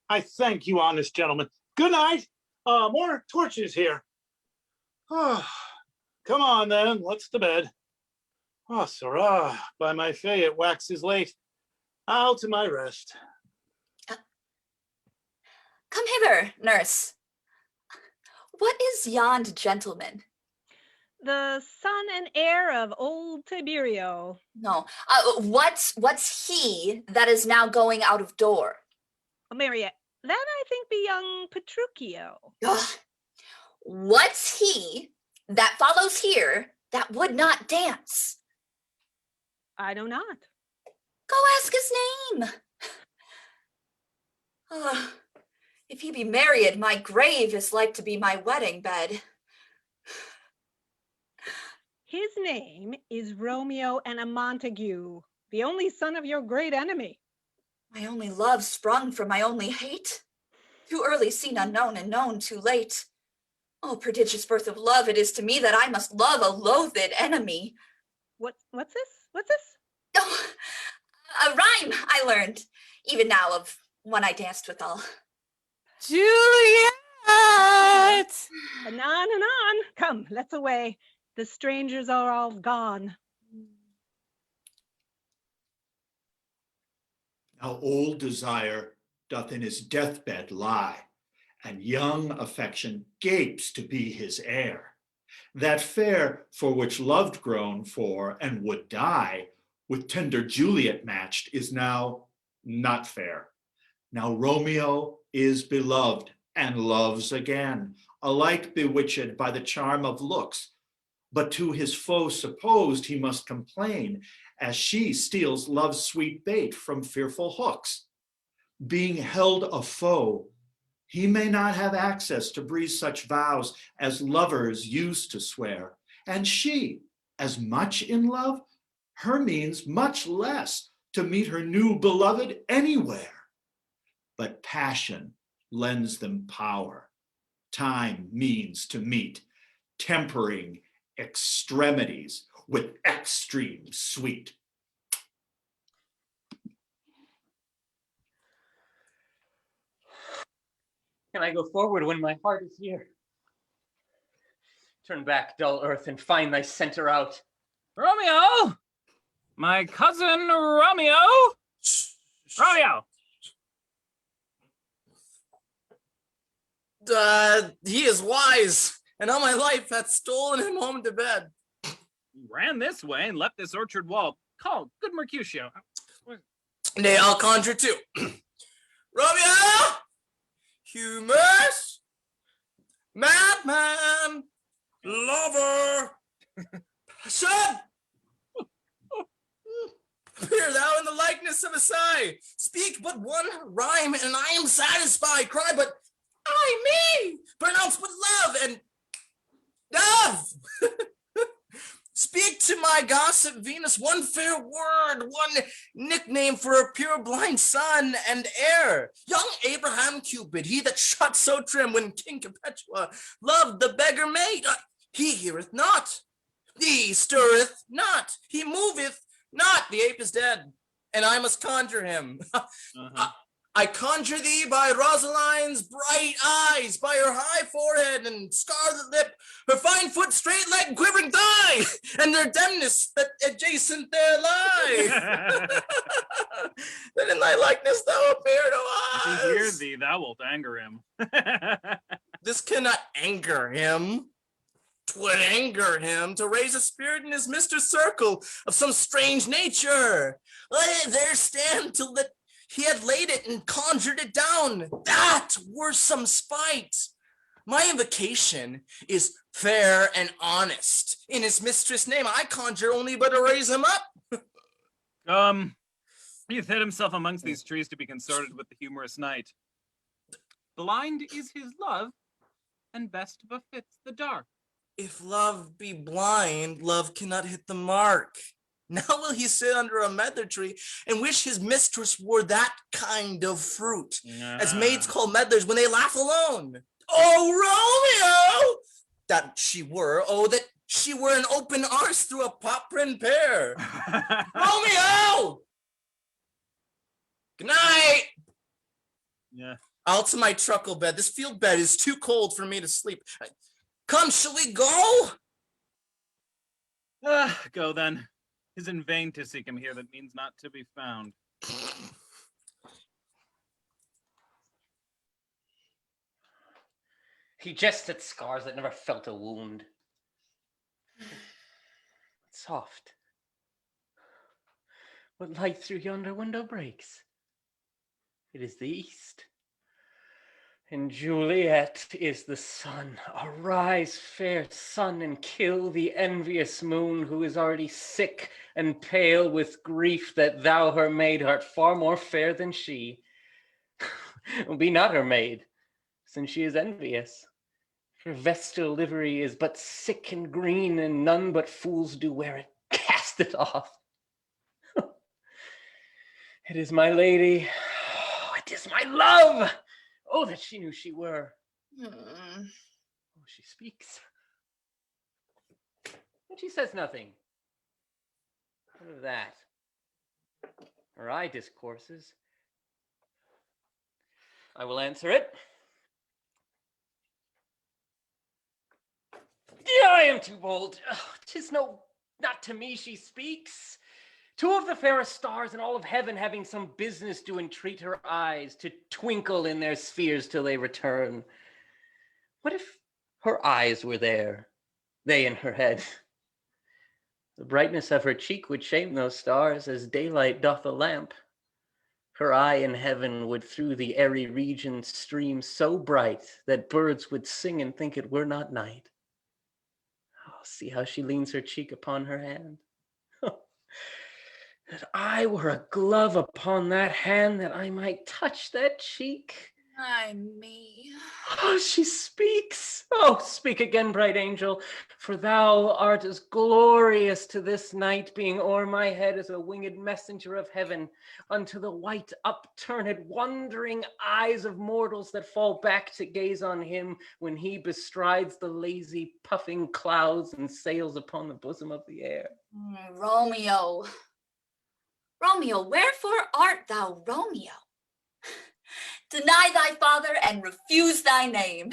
I thank you, honest gentlemen. Good night. More torches here. Oh, come on then, let's to bed. Oh, sirrah, by my fay, it waxes late. I'll to my rest. Come hither, nurse. What is yond gentleman? The son and heir of old Tiberio. No. What's he that is now going out of door? Oh, Mariette, that I think be young Petruchio. Ugh. What's he that follows here that would not dance? I know not. Go ask his name. If he be married, my grave is like to be my wedding bed. His name is Romeo and a Montague, the only son of your great enemy. My only love sprung from my only hate. Too early seen unknown and known too late. Oh, prodigious birth of love it is to me that I must love a loathed enemy. What's this? What's this? Oh, a rhyme I learned, even now of one I danced withal. Juliet! Anon, anon. Come, let's away. The strangers are all gone. Now old desire doth in his deathbed lie, and young affection gapes to be his heir. That fair for which loved grown for and would die, with tender Juliet matched, is now not fair. Now Romeo is beloved and loves again, alike bewitched by the charm of looks, but to his foe supposed he must complain, as she steals love's sweet bait from fearful hooks. Being held a foe, he may not have access to breathe such vows as lovers used to swear, and she, as much in love, her means much less to meet her new beloved anywhere. But passion lends them power, time means to meet, tempering extremities with extreme sweet. Can I go forward when my heart is here? Turn back, dull earth, and find thy center out. Romeo! My cousin Romeo! Romeo! He is wise, and all my life hath stolen him home to bed. He ran this way and left this orchard wall. Call, good Mercutio. Nay, I'll conjure too. Romeo! Humorous! Madman! Lover! Passion! Appear thou in the likeness of a sigh. Speak but one rhyme, and I am satisfied. Cry but I, me! Pronounce but love and dove! Speak to my gossip Venus one fair word, one nickname for a pure blind son and heir. Young Abraham Cupid, he that shot so trim when King Capulet loved the beggar maid. He heareth not, he stirreth not, he moveth not. The ape is dead, and I must conjure him. I conjure thee by Rosaline's bright eyes, by her high forehead and scarlet lip, her fine foot, straight leg, quivering thigh, and their demness that adjacent there lie. That in thy likeness thou appear to us. To hear thee, thou wilt anger him. This cannot anger him. 'Twould anger him to raise a spirit in his mistress' circle of some strange nature. There stand till that he had laid it and conjured it down. That were some spite. My invocation is fair and honest. In his mistress' name, I conjure only but to raise him up. He hath hid himself amongst these trees to be consorted with the humorous knight. Blind is his love, and best befits the dark. If love be blind, love cannot hit the mark. Now will he sit under a medlar tree and wish his mistress wore that kind of fruit, as maids call medlars when they laugh alone. Oh, Romeo! That she were, that she were an open arse through a poprin pear. Romeo! Good night! Yeah. Out to my truckle bed. This field bed is too cold for me to sleep. Come, shall we go? Go then. 'Tis in vain to seek him here that means not to be found. He jests at scars that never felt a wound. Soft. What light through yonder window breaks? It is the east. And Juliet is the sun. Arise, fair sun, and kill the envious moon, who is already sick and pale with grief that thou, her maid, art far more fair than she. Be not her maid, since she is envious. Her vestal livery is but sick and green, and none but fools do wear it. Cast it off. It is my lady. Oh, it is my love. Oh, that she knew she were. Oh, she speaks. And she says nothing. What of that? Her eye discourses. I will answer it. Yeah, I am too bold. Oh, 'tis not to me she speaks. Two of the fairest stars in all of heaven having some business do entreat her eyes to twinkle in their spheres till they return. What if her eyes were there, they in her head? The brightness of her cheek would shame those stars as daylight doth a lamp. Her eye in heaven would through the airy region stream so bright that birds would sing and think it were not night. Oh, see how she leans her cheek upon her hand. That I were a glove upon that hand, that I might touch that cheek. Ay me. Oh, she speaks. Oh, speak again, bright angel, for thou art as glorious to this night, being o'er my head as a winged messenger of heaven, unto the white upturned wondering eyes of mortals that fall back to gaze on him when he bestrides the lazy puffing clouds and sails upon the bosom of the air. Romeo, Romeo, wherefore art thou Romeo? Deny thy father and refuse thy name.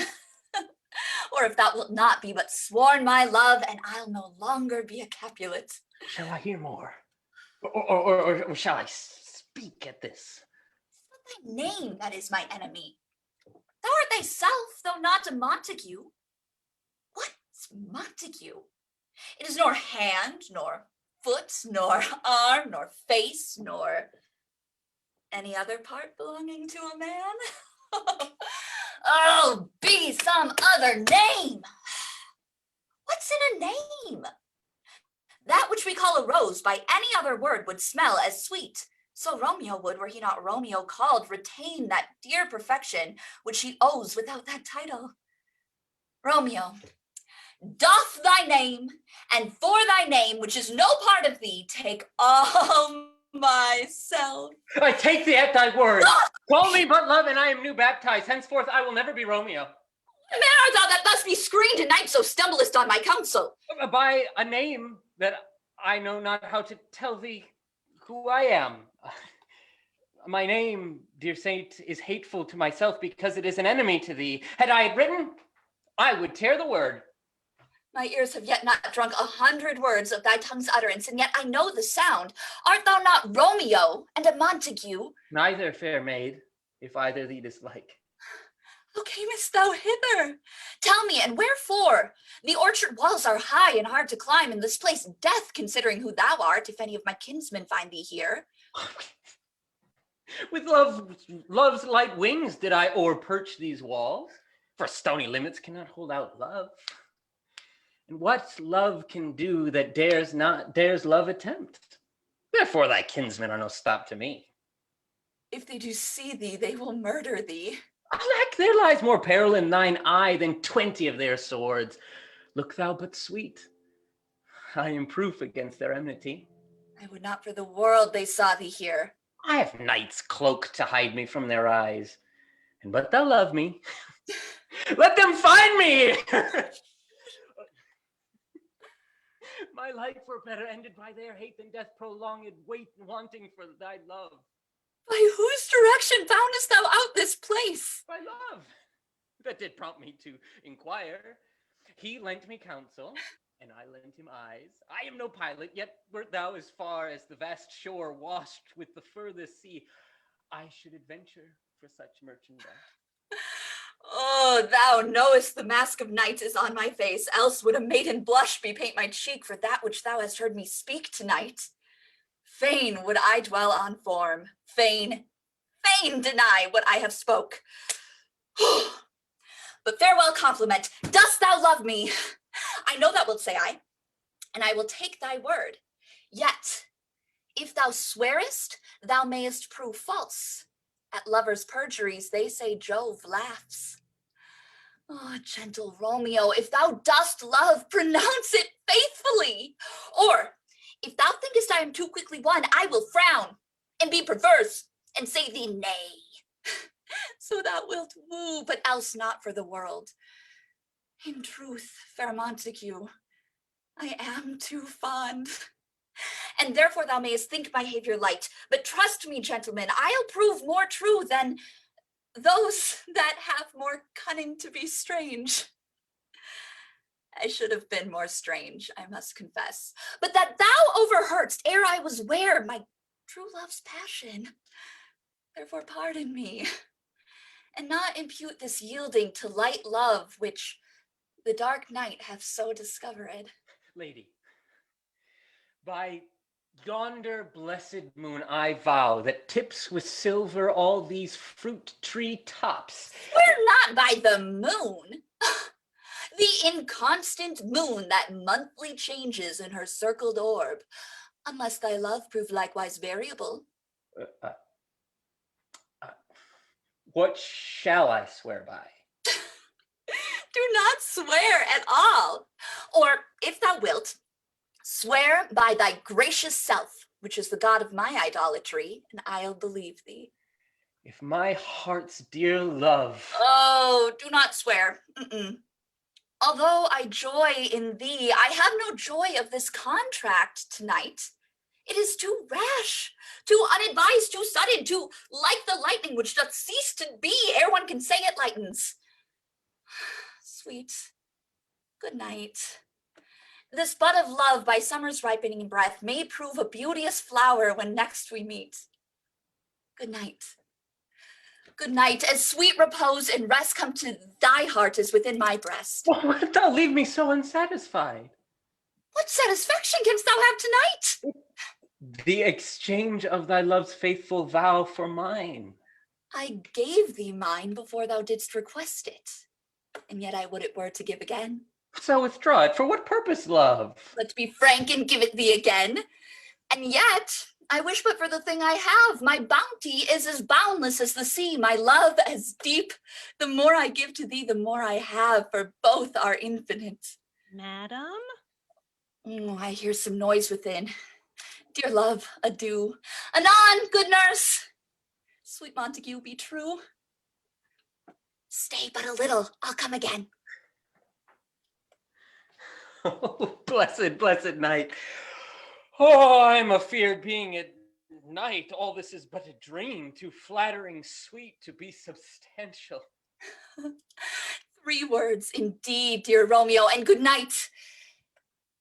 Or if thou wilt not be but sworn my love, and I'll no longer be a Capulet. Shall I hear more? Or shall I speak at this? Thy name that is my enemy. Thou art thyself, though not a Montague. What's Montague? It is nor hand, nor foot, nor arm, nor face, nor any other part belonging to a man. Oh, be some other name. What's in a name? That which we call a rose by any other word would smell as sweet. So Romeo would, were he not Romeo called, retain that dear perfection which he owes without that title. Romeo, doff thy name, and for thy name, which is no part of thee, take all myself. I take thee at thy word. Call me but love, and I am new baptized. Henceforth I will never be Romeo. Man art thou that thus be screened tonight, so stumblest on my counsel? By a name that I know not how to tell thee who I am. My name, dear saint, is hateful to myself because it is an enemy to thee. Had I it written, I would tear the word. My ears have yet not drunk 100 words of thy tongue's utterance, and yet I know the sound. Art thou not Romeo and a Montague? Neither, fair maid, if either thee dislike. How camest thou hither? Tell me, and wherefore? The orchard walls are high and hard to climb, and this place death, considering who thou art, if any of my kinsmen find thee here. With love's light wings did I o'erperch these walls, for stony limits cannot hold out love. And what love can do that dares love attempt? Therefore thy kinsmen are no stop to me. If they do see thee, they will murder thee. Alack, there lies more peril in thine eye than 20 of their swords. Look thou but sweet. I am proof against their enmity. I would not for the world they saw thee here. I have night's cloak to hide me from their eyes. And but thou love me, let them find me! My life were better ended by their hate than death prolonged, wait wanting for thy love. By whose direction foundest thou out this place? By love, that did prompt me to inquire. He lent me counsel, and I lent him eyes. I am no pilot, yet wert thou as far as the vast shore washed with the furthest sea, I should adventure for such merchandise. Oh, thou knowest the mask of night is on my face, else would a maiden blush bepaint my cheek for that which thou hast heard me speak tonight. Fain would I dwell on form, fain deny what I have spoke. But farewell compliment, dost thou love me? I know thou wilt say aye, and I will take thy word. Yet, if thou swearest, thou mayest prove false. At lovers' perjuries, they say Jove laughs. Oh, gentle Romeo, if thou dost love, pronounce it faithfully. Or, if thou thinkest I am too quickly won, I will frown and be perverse and say thee nay. So thou wilt woo, but else not for the world. In truth, fair Montague, I am too fond. And therefore thou mayest think my behavior light, but trust me, gentlemen, I'll prove more true than those that have more cunning to be strange. I should have been more strange, I must confess, but that thou overheardst ere I was ware my true love's passion. Therefore pardon me, and not impute this yielding to light love, which the dark night hath so discovered. Lady, by yonder blessed moon I vow that tips with silver all these fruit tree tops. Swear not by the moon, the inconstant moon that monthly changes in her circled orb, unless thy love prove likewise variable. What shall I swear by? Do not swear at all. Or, if thou wilt, swear by thy gracious self, which is the god of my idolatry, and I'll believe thee. If my heart's dear love... Oh, do not swear. Although I joy in thee, I have no joy of this contract tonight. It is too rash, too unadvised, too sudden, too like the lightning which doth cease to be ere one can say it lightens. Sweet, good night. This bud of love by summer's ripening breath may prove a beauteous flower when next we meet. Good night. Good night, as sweet repose and rest come to thy heart as within my breast. Oh, thou leave me so unsatisfied. What satisfaction canst thou have tonight? The exchange of thy love's faithful vow for mine. I gave thee mine before thou didst request it, and yet I would it were to give again. So withdraw it. For what purpose, love? Let's be frank and give it thee again. And yet, I wish but for the thing I have. My bounty is as boundless as the sea, my love as deep. The more I give to thee, the more I have, for both are infinite. Madam? I hear some noise within. Dear love, adieu. Anon, good nurse. Sweet Montague, be true. Stay but a little, I'll come again. Oh, blessed, blessed night. Oh, I'm afeard being at night. All this is but a dream, too flattering sweet to be substantial. 3 words indeed, dear Romeo, and good night.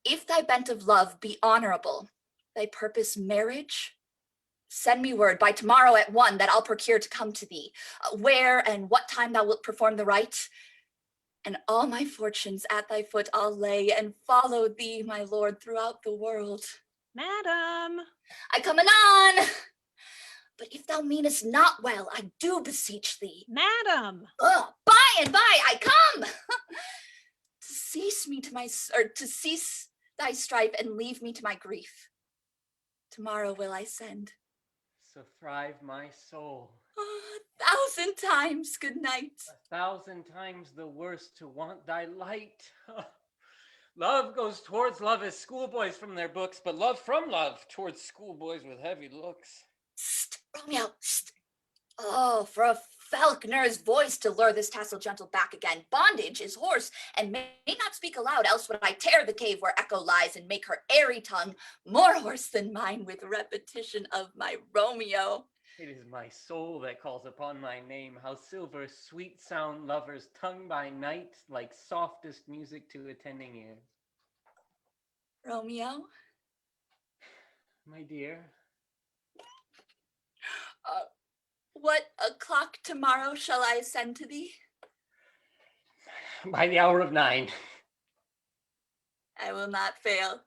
If thy bent of love be honorable, thy purpose marriage, send me word by tomorrow at 1 that I'll procure to come to thee, where and what time thou wilt perform the rite, and all my fortunes at thy foot I'll lay, and follow thee, my lord, throughout the world. Madam! I come anon. But if thou meanest not well, I do beseech thee. Madam! By and by I come. To cease thy strife and leave me to my grief. Tomorrow will I send. So thrive my soul. 1,000 times good night. 1,000 times the worse to want thy light. Love goes towards love as schoolboys from their books, but love from love towards schoolboys with heavy looks. Romeo, Oh, for a falconer's voice to lure this tassel gentle back again. Bondage is hoarse and may not speak aloud, else would I tear the cave where echo lies and make her airy tongue more hoarse than mine with repetition of my Romeo. It is my soul that calls upon my name, how silver sweet sound lovers tongue by night like softest music to attending ears. Romeo? My dear? What o'clock tomorrow shall I send to thee? By the hour of 9. I will not fail.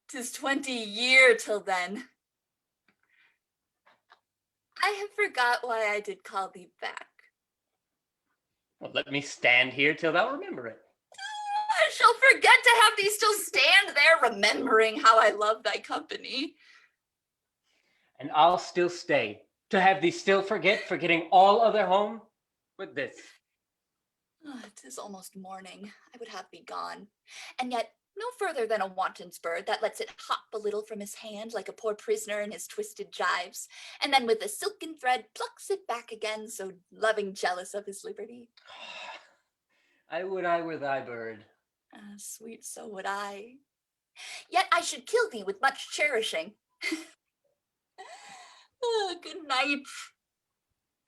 'Tis 20 year till then. I have forgot why I did call thee back. Well, let me stand here till thou remember it. I shall forget to have thee still stand there, remembering how I love thy company. And I'll still stay, to have thee still forgetting all other home but this. It is almost morning. I would have thee gone. And yet no further than a wanton's bird that lets it hop a little from his hand like a poor prisoner in his twisted gyves, and then with a silken thread plucks it back again, so loving jealous of his liberty. I would I were thy bird. Sweet, so would I. Yet I should kill thee with much cherishing. Good night.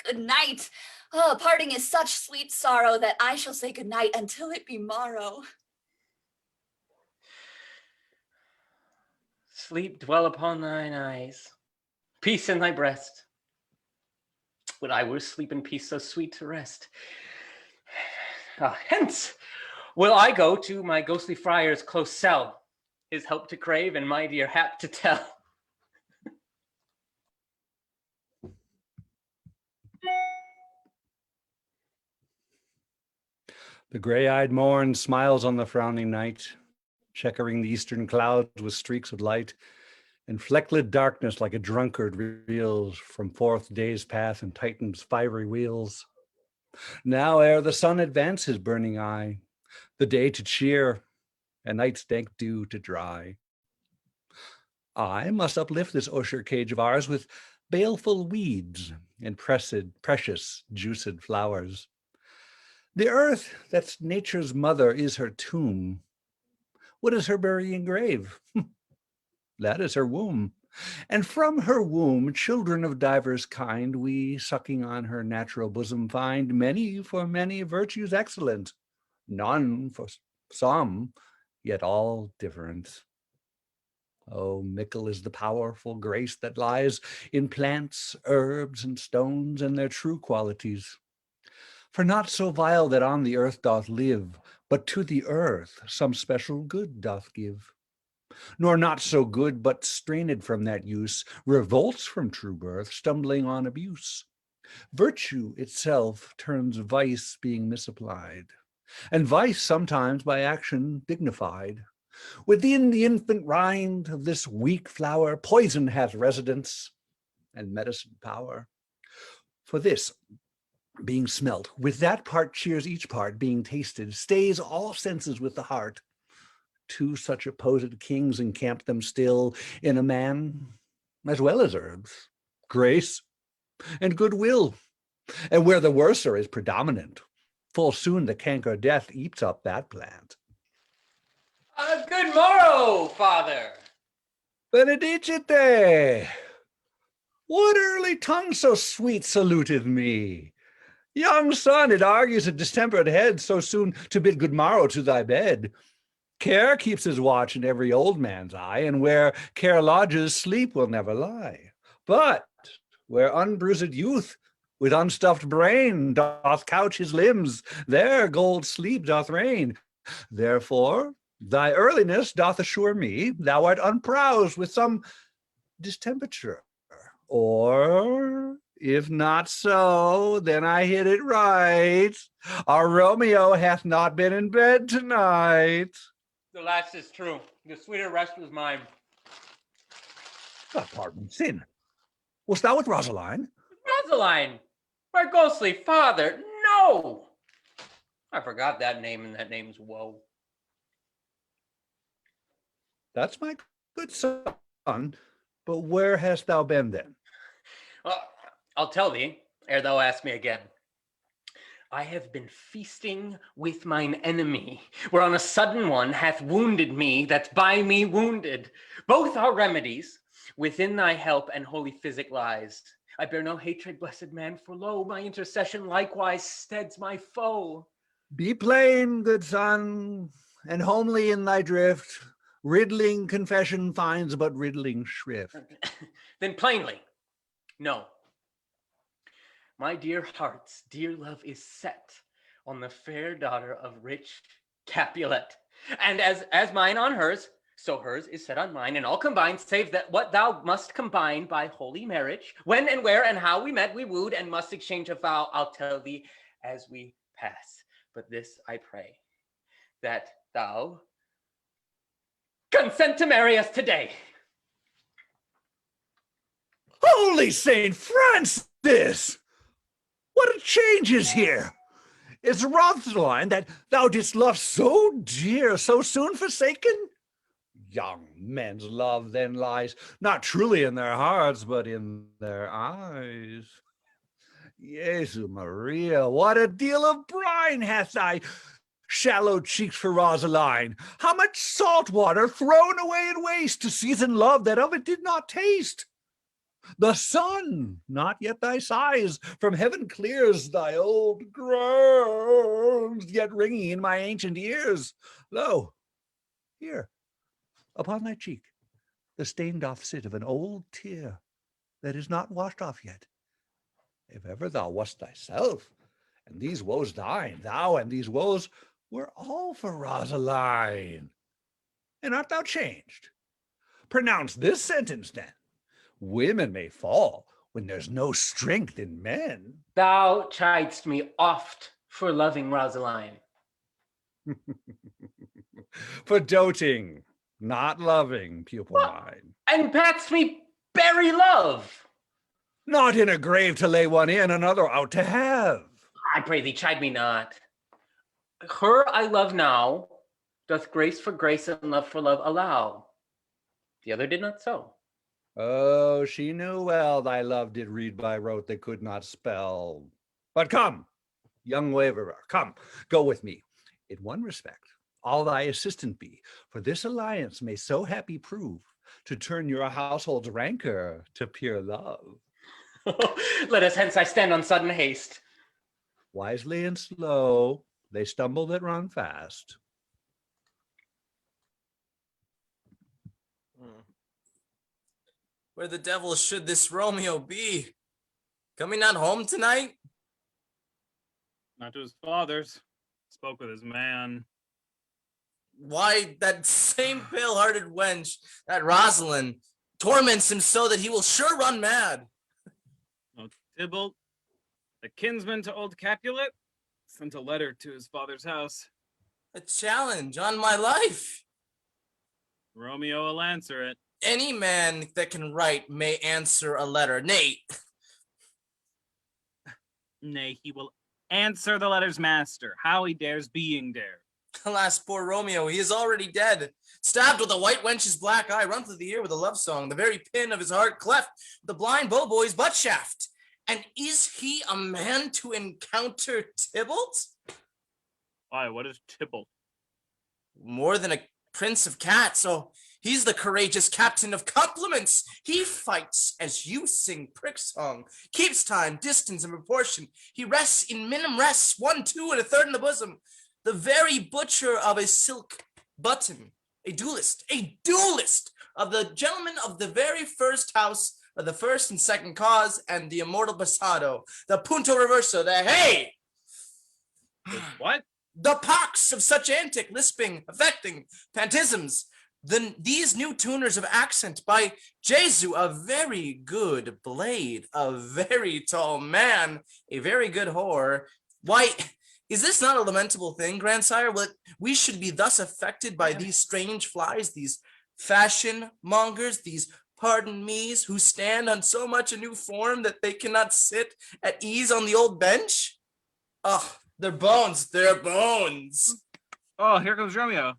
Good night. Parting is such sweet sorrow that I shall say good night until it be morrow. Sleep dwell upon thine eyes, peace in thy breast. Would I were sleep in peace so sweet to rest. Hence will I go to my ghostly friar's close cell, his help to crave and my dear hap to tell. The gray-eyed morn smiles on the frowning night, checkering the eastern clouds with streaks of light, and flecklit darkness like a drunkard reels from forth day's path and Titan's fiery wheels. Now ere the sun advance his burning eye, the day to cheer, and night's dank dew to dry, I must uplift this osier cage of ours with baleful weeds and precious juiced flowers. The earth that's nature's mother is her tomb. What is her burying grave? That is her womb. And from her womb, children of divers kind, we, sucking on her natural bosom, find many for many virtues excellent, none for some, yet all different. Oh, mickle is the powerful grace that lies in plants, herbs, and stones, and their true qualities. For not so vile that on the earth doth live, but to the earth some special good doth give. Nor not so good, but strained from that use, revolts from true birth, stumbling on abuse. Virtue itself turns vice being misapplied, and vice sometimes by action dignified. Within the infant rind of this weak flower, poison hath residence and medicine power. For this, being smelt, with that part cheers each part, being tasted, stays all senses with the heart. Two such opposed kings encamp them still in a man, as well as herbs, grace and goodwill. And where the worser is predominant, full soon the canker death eats up that plant. Good morrow, Father. Benedicite! What early tongue so sweet saluteth me? Young son, it argues a distempered head so soon to bid good morrow to thy bed. Care keeps his watch in every old man's eye, and where care lodges, sleep will never lie. But where unbruised youth with unstuffed brain doth couch his limbs, there gold sleep doth reign. Therefore thy earliness doth assure me thou art unproused with some distemperature. Or if not so, then I hit it right. Our Romeo hath not been in bed tonight. The last is true. The sweeter rest was mine. Pardon, sin. Wast thou with Rosaline? Rosaline? My ghostly father? No! I forgot that name, and that name's woe. That's my good son. But where hast thou been then? I'll tell thee, ere thou ask me again. I have been feasting with mine enemy, whereon a sudden one hath wounded me that's by me wounded. Both are remedies, within thy help and holy physic lies. I bear no hatred, blessed man, for lo, my intercession likewise steads my foe. Be plain, good son, and homely in thy drift. Riddling confession finds but riddling shrift. Then plainly, no. My dear heart's dear love is set on the fair daughter of rich Capulet. And as mine on hers, so hers is set on mine, and all combined, save that what thou must combine by holy marriage. When and where and how we met, we wooed, and must exchange a vow, I'll tell thee as we pass. But this I pray, that thou consent to marry us today. Holy Saint Francis! What a change is here! Is Rosaline that thou didst love so dear, so soon forsaken? Young men's love then lies not truly in their hearts, but in their eyes. Jesu Maria, what a deal of brine hath thy shallow cheeks for Rosaline! How much salt water thrown away in waste to season love that of it did not taste! The sun, not yet thy sighs, from heaven clears thy old groans, yet ringing in my ancient ears. Lo, here, upon thy cheek, the stain doth sit of an old tear that is not washed off yet. If ever thou wast thyself, and these woes thine, thou and these woes were all for Rosaline. And art thou changed? Pronounce this sentence then. Women may fall when there's no strength in men. Thou chidest me oft for loving Rosaline. For doting, not loving, pupil mine. And badst me bury love. Not in a grave to lay one in, another out to have. I pray thee, chide me not. Her I love now, doth grace for grace and love for love allow. The other did not so. Oh, she knew well thy love did read by rote that could not spell. But come, young waverer, come, go with me. In one respect, I'll thy assistant be, for this alliance may so happy prove to turn your household's rancor to pure love. Let us hence, I stand on sudden haste. Wisely and slow, they stumble that run fast. Where the devil should this Romeo be? Coming not home tonight? Not to his father's. Spoke with his man. Why, that same pale-hearted wench, that Rosalind, torments him so that he will sure run mad. No, Tybalt, the kinsman to old Capulet, sent a letter to his father's house. A challenge on my life. Romeo will answer it. Any man that can write may answer a letter. Nay, he will answer the letter's master. How he dares being dare. alas, poor Romeo, he is already dead. Stabbed with a white wench's black eye, run through the ear with a love song, the very pin of his heart cleft, the blind bow boy's butt shaft. And is he a man to encounter Tybalt? Why, what is Tybalt? More than a prince of cats, so he's the courageous captain of compliments. He fights as you sing prick song, keeps time, distance, and proportion. He rests in minim rests, 1, 2, and a third in the bosom. The very butcher of a silk button, a duelist of the gentleman of the very first house of the first and second cause, and the immortal Basado, the punto reverso, the hey! What? The pox of such antic, lisping, affecting, pantisms. These new tuners of accent, by Jesu, a very good blade, a very tall man, a very good whore. Why, is this not a lamentable thing, grandsire? We should be thus affected by these strange flies, these fashion mongers, these pardon me's who stand on so much a new form that they cannot sit at ease on the old bench? Oh, their bones. Oh, here comes Romeo.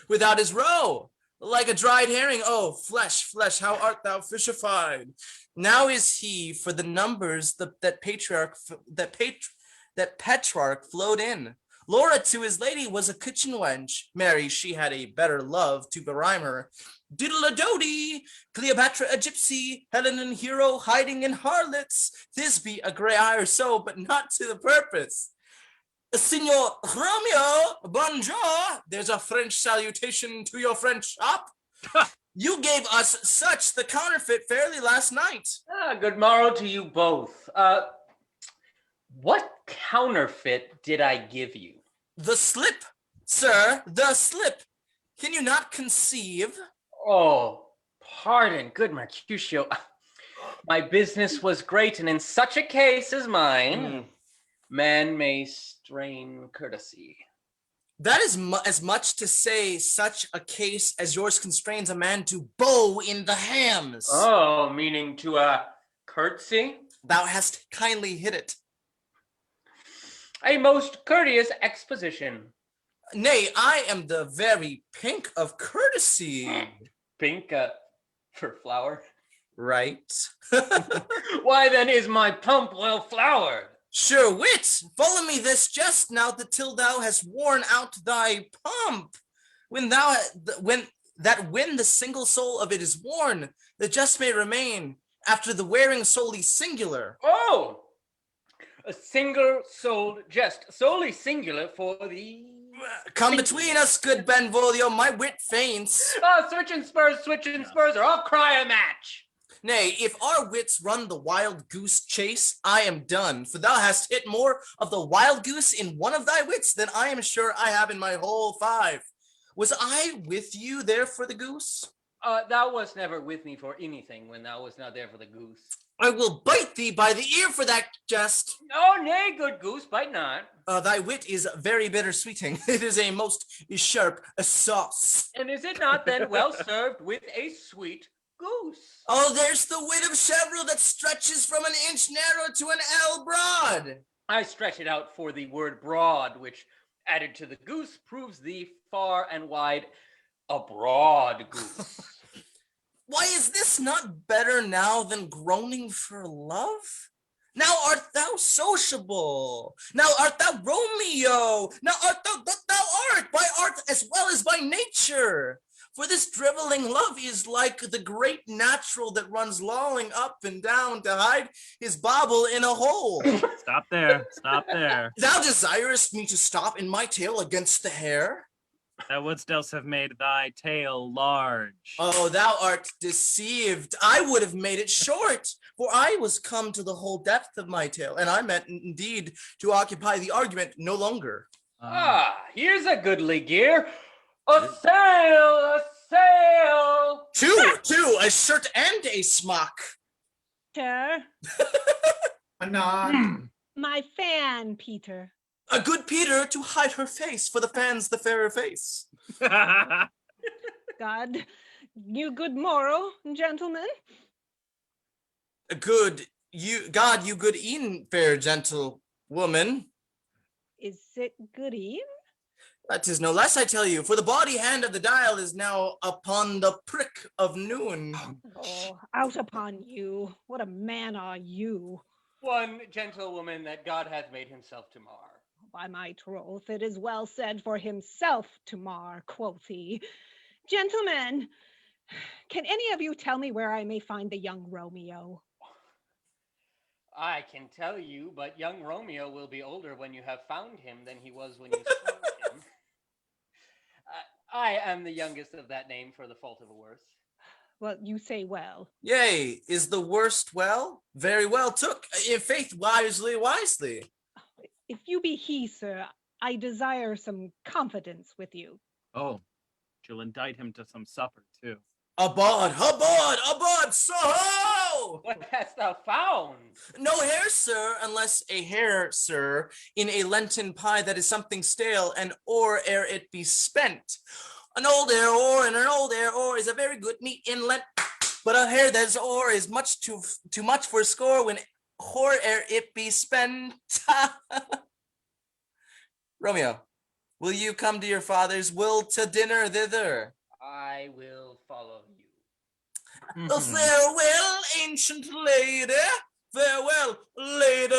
Without his roe, like a dried herring. Oh, flesh, how art thou fishified? Now is he for the numbers that Petrarch flowed in. Laura to his lady was a kitchen wench. Mary, she had a better love to berhyme her. Diddle-a-dody, Cleopatra a gypsy, Helen and Hero hiding in harlots, Thisbe a grey eye or so, but not to the purpose. Signor Romeo, bonjour, there's a French salutation to your French shop. You gave us such the counterfeit fairly last night. Good morrow to you both. What counterfeit did I give you? The slip, sir, the slip. Can you not conceive? Oh, pardon, good Mercutio. My business was great, and in such a case as mine, man may strain courtesy. That is as much to say such a case as yours constrains a man to bow in the hams. Oh, meaning to curtsy? Thou hast kindly hit it. A most courteous exposition. Nay, I am the very pink of courtesy. Pink for flower? Right. Why then is my pump well flowered? Sure wit, follow me this just now till thou hast worn out thy pump. When the single soul of it is worn, the just may remain after the wearing solely singular. Oh, a single-souled jest, solely singular for the... Come between us, good Benvolio, my wit faints. Oh, switching spurs, or I'll cry a match. Nay, if our wits run the wild goose chase, I am done, for thou hast hit more of the wild goose in one of thy wits than I am sure I have in my whole 5. Was I with you there for the goose? Thou wast never with me for anything when thou was not there for the goose. I will bite thee by the ear for that jest. Oh, nay, good goose, bite not. Thy wit is very bitter-sweeting. It is a most sharp sauce. And is it not then well served with a sweet goose? Oh, there's the wit of Chevreul that stretches from an inch narrow to an ell broad. I stretch it out for the word broad, which added to the goose proves the far and wide a broad goose. Why is this not better now than groaning for love? Now art thou sociable. Now art thou Romeo. Now art thou that thou art, by art as well as by nature. For this driveling love is like the great natural that runs lolling up and down to hide his bauble in a hole. Stop there. Stop there. Thou desirest me to stop in my tale against the hair? Thou wouldst else have made thy tail large. Oh, thou art deceived. I would have made it short, for I was come to the whole depth of my tale, and I meant indeed to occupy the argument no longer. Here's a goodly gear. A sail, a sail. Two, a shirt and a smock. Peter, Anon. my fan, Peter. A good Peter to hide her face, for the fan's the fairer face. God, you good morrow, gentlemen. God, you good e'en, fair gentle woman. Is it good e'en? That is no less, I tell you, for the body hand of the dial is now upon the prick of noon. Oh, out upon you. What a man are you. One gentlewoman that God hath made himself to mar. By my troth, it is well said for himself to mar, quoth he. Gentlemen, can any of you tell me where I may find the young Romeo? I can tell you, but young Romeo will be older when you have found him than he was when you found him. I am the youngest of that name for the fault of a worse. Well, you say well. Yea, is the worst well? Very well took, in faith, wisely. If you be he, sir, I desire some confidence with you. Oh, she'll indict him to some supper, too. Abod, so! What hast thou found? No hair, sir, unless a hair, sir, in a Lenten pie that is something stale, and or ere it be spent. An old hair or and an old hair or is a very good meat in Lent, but a hair that's or is much too much for a score when or ere it be spent. Romeo, will you come to your father's will to dinner thither? I will follow you. Farewell, ancient lady. Farewell, lady.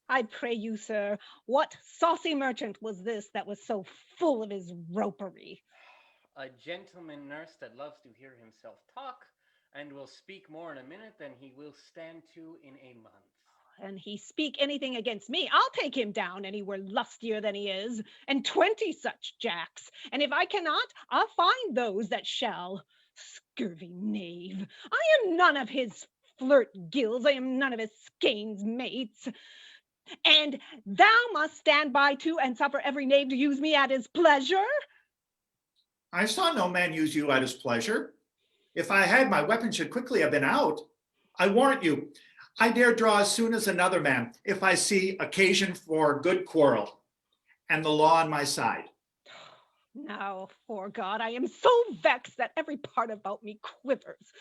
I pray you, sir, what saucy merchant was this that was so full of his ropery? A gentleman nurse that loves to hear himself talk, and will speak more in a minute than he will stand to in a month. And he speak anything against me, I'll take him down anywhere lustier than he is, and 20 such jacks. And if I cannot, I'll find those that shall. Scurvy knave, I am none of his flirt gills, I am none of his skeins mates. And thou must stand by too and suffer every knave to use me at his pleasure? I saw no man use you at his pleasure. If I had, my weapon should quickly have been out. I warrant you, I dare draw as soon as another man, if I see occasion for good quarrel, and the law on my side. Now, fore God, I am so vexed that every part about me quivers.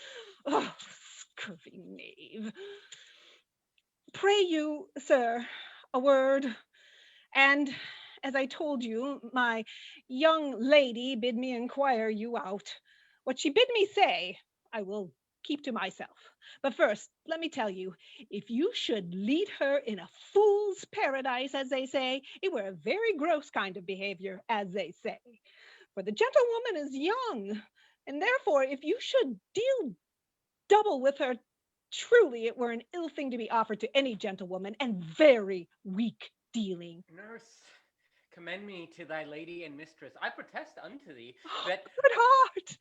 Oh, scurvy knave. Pray you, sir, a word. And as I told you, my young lady bid me inquire you out. What she bid me say, I will keep to myself. But first, let me tell you, if you should lead her in a fool's paradise, as they say, it were a very gross kind of behavior, as they say. For the gentlewoman is young, and therefore, if you should deal double with her, truly it were an ill thing to be offered to any gentlewoman, and very weak dealing. Nurse, commend me to thy lady and mistress. I protest unto thee that... Good heart!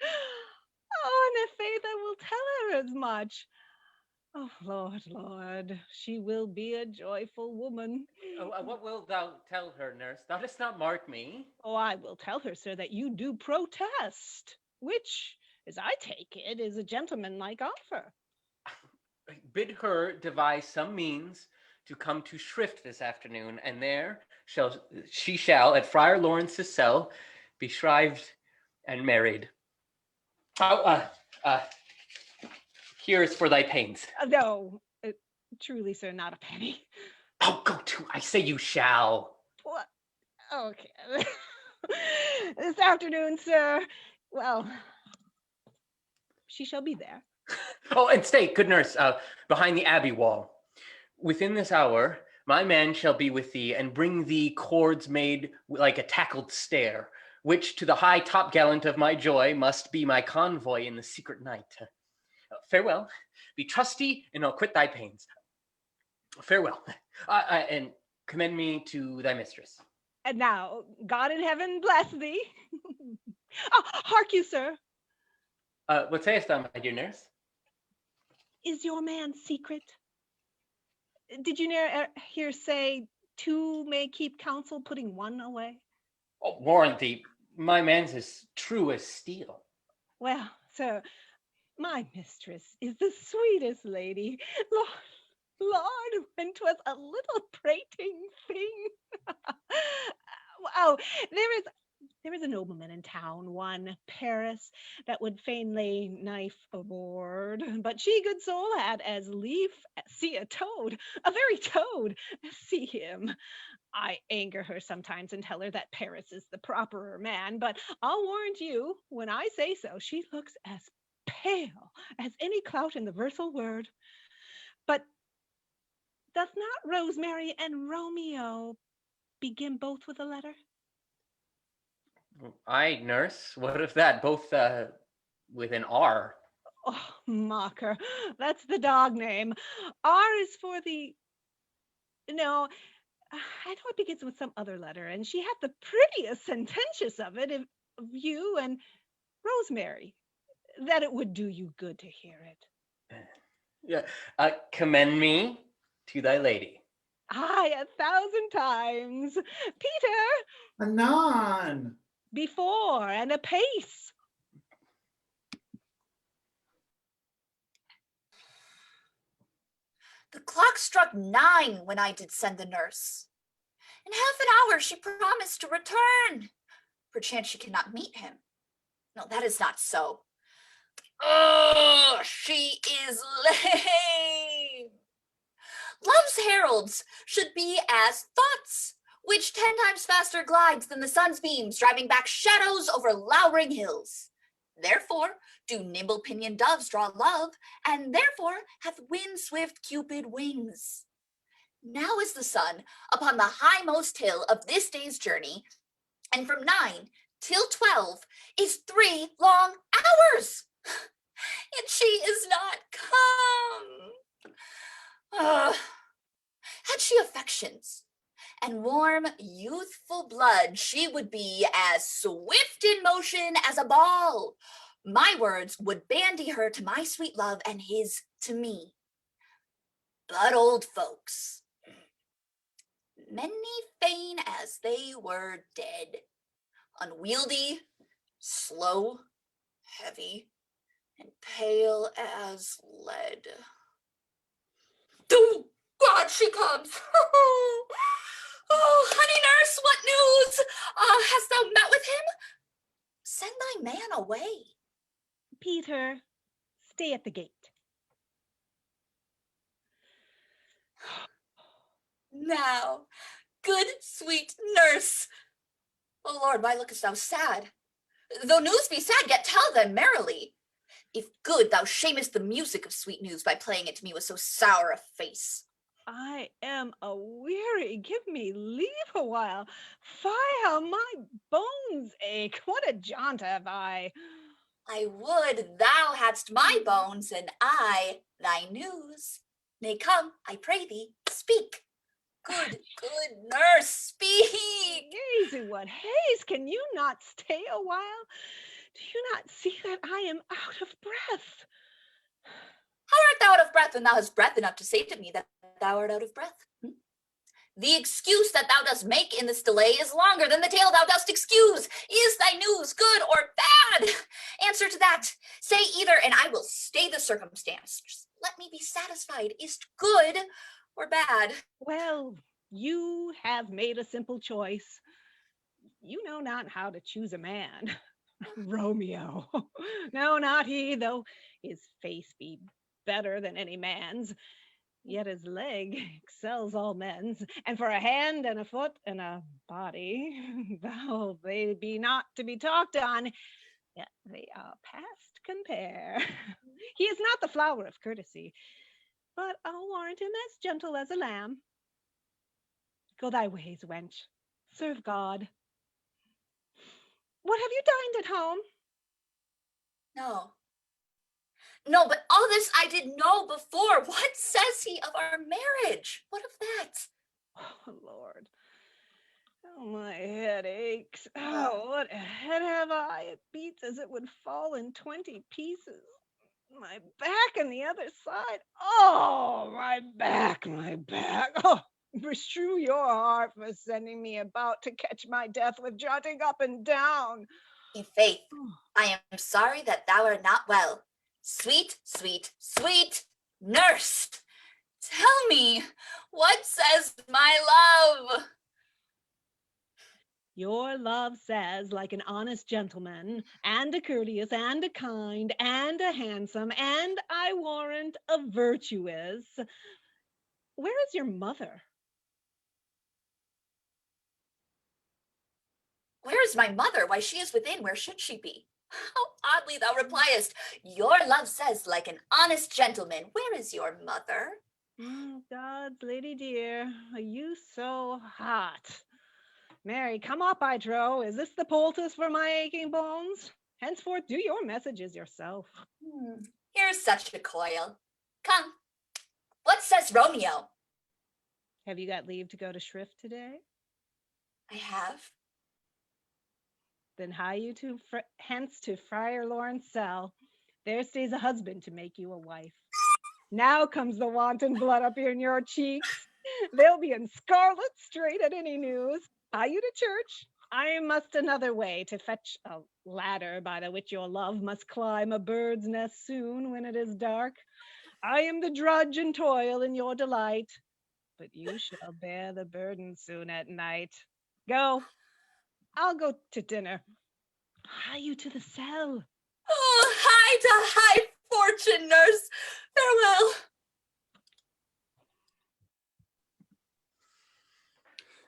Oh, and i' faith I will tell her as much. Oh, Lord, she will be a joyful woman. What wilt thou tell her, nurse? Thou dost not mark me. Oh, I will tell her, sir, that you do protest, which, as I take it, is a gentlemanlike offer. Bid her devise some means to come to Shrift this afternoon, and there she shall, at Friar Laurence's cell, be shrived and married. Here's for thy pains. No, truly, sir, not a penny. Oh, go to, I say you shall. What? Okay. This afternoon, sir, well, she shall be there. Oh, and stay, good nurse, behind the abbey wall. Within this hour, My man shall be with thee, and bring thee cords made like a tackled stair, which to the high topgallant of my joy must be my convoy in the secret night. Farewell. Be trusty, and I'll quit thy pains. Farewell. And commend me to thy mistress. And now, God in heaven bless thee. Oh, hark you, sir. What sayest thou, my dear nurse? Is your man secret? Did you ne'er hear say, two may keep counsel, putting one away? Oh, warrant thee, my man's as true as steel. Well, sir, my mistress is the sweetest lady. Lord, when 'twas a little prating thing. Oh, there is a nobleman in town, one Paris, that would fain lay knife aboard, but she, good soul, had as lief see a toad, a very toad, see him. I anger her sometimes and tell her that Paris is the properer man, but I'll warrant you, when I say so, she looks as pale as any clout in the versal word. But doth not Rosemary and Romeo begin both with a letter? Aye, nurse. What of that? Both with an R. Oh, mocker. That's the dog name. R is for the... No, I know it begins with some other letter, and she hath the prettiest sententious of it, of you and Rosemary, that it would do you good to hear it. Yeah. Commend me to thy lady. Aye, 1,000 times. Peter! Anon! Before and apace. The clock struck 9 when I did send the nurse. In half an hour she promised to return. Perchance she cannot meet him. No, that is not so. Oh, she is lame. Love's heralds should be as thoughts, which 10 times faster glides than the sun's beams, driving back shadows over lowering hills. Therefore do nimble pinioned doves draw love, and therefore hath wind-swift Cupid wings. Now is the sun upon the highmost hill of this day's journey, and from 9 till 12 is 3 long hours, and she is not come. Had she affections and warm, youthful blood, she would be as swift in motion as a ball. My words would bandy her to my sweet love, and his to me. But old folks, many fain as they were dead, unwieldy, slow, heavy, and pale as lead. Oh, God, she comes. Oh, honey nurse, what news? Hast thou met with him? Send thy man away. Peter, stay at the gate. Now, good sweet nurse. Oh Lord, why lookest thou sad? Though news be sad, yet tell them merrily. If good, thou shamest the music of sweet news by playing it to me with so sour a face. I am a-weary. Give me leave a while. Fie, how my bones ache. What a jaunt have I. I would thou hadst my bones, and I thy news. Nay, come, I pray thee, speak. Good nurse, speak. Jesu, what haste! Can you not stay a while? Do you not see that I am out of breath? How art thou out of breath when thou hast breath enough to say to me that thou art out of breath? The excuse that thou dost make in this delay is longer than the tale thou dost excuse. Is thy news good or bad? Answer to that. Say either, and I will stay the circumstance. Just let me be satisfied. Is't good or bad? Well, you have made a simple choice. You know not how to choose a man. Romeo. No, not he, though his face be better than any man's. Yet his leg excels all men's, and for a hand and a foot and a body, though they be not to be talked on, yet they are past compare. He is not the flower of courtesy, but I'll warrant him as gentle as a lamb. Go thy ways, wench. Serve God. What, have you dined at home? No. No, but all this I did know before. What says he of our marriage? What of that? Oh, Lord. Oh, my head aches. Oh, what a head have I. It beats as it would fall in 20 pieces. My back and the other side. Oh, my back, my back. Oh, beshrew your heart for sending me about to catch my death with jotting up and down. In faith, I am sorry that thou art not well. Sweet, sweet, sweet nurse, tell me, what says my love? Your love says, like an honest gentleman, and a courteous, and a kind, and a handsome, and I warrant a virtuous. Where is your mother? Where is my mother? Why, she is within. Where should she be? How oddly thou repliest. Your love says, like an honest gentleman. Where is your mother? God's lady dear, are you so hot? Mary, come up, I trow. Is this the poultice for my aching bones? Henceforth, do your messages yourself. Here's such a coil. Come, what says Romeo? Have you got leave to go to shrift today? I have. Then hie you hence to Friar Laurence cell. There stays a husband to make you a wife. Now comes the wanton blood up in your cheeks. They'll be in scarlet straight at any news. Hie you to church. I must another way to fetch a ladder by the which your love must climb a bird's nest soon when it is dark. I am the drudge and toil in your delight, but you shall bear the burden soon at night. Go. I'll go to dinner. Hie you to the cell. Oh, hie to high fortune, nurse. Farewell.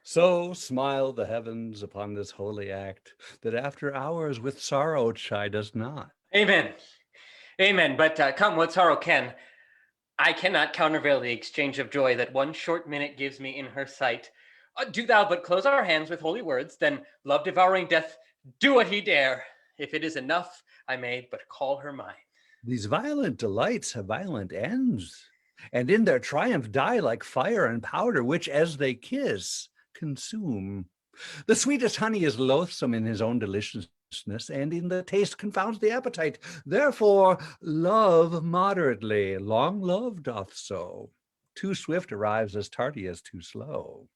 So smile the heavens upon this holy act, that after hours with sorrow chide us not. Amen. Amen. But come what sorrow can, I cannot countervail the exchange of joy that one short minute gives me in her sight. Do thou but close our hands with holy words, then love-devouring death, do what he dare. If it is enough, I may but call her mine. These violent delights have violent ends, and in their triumph die like fire and powder, which as they kiss, consume. The sweetest honey is loathsome in his own deliciousness, and in the taste confounds the appetite. Therefore, love moderately. Long love doth so. Too swift arrives as tardy as too slow.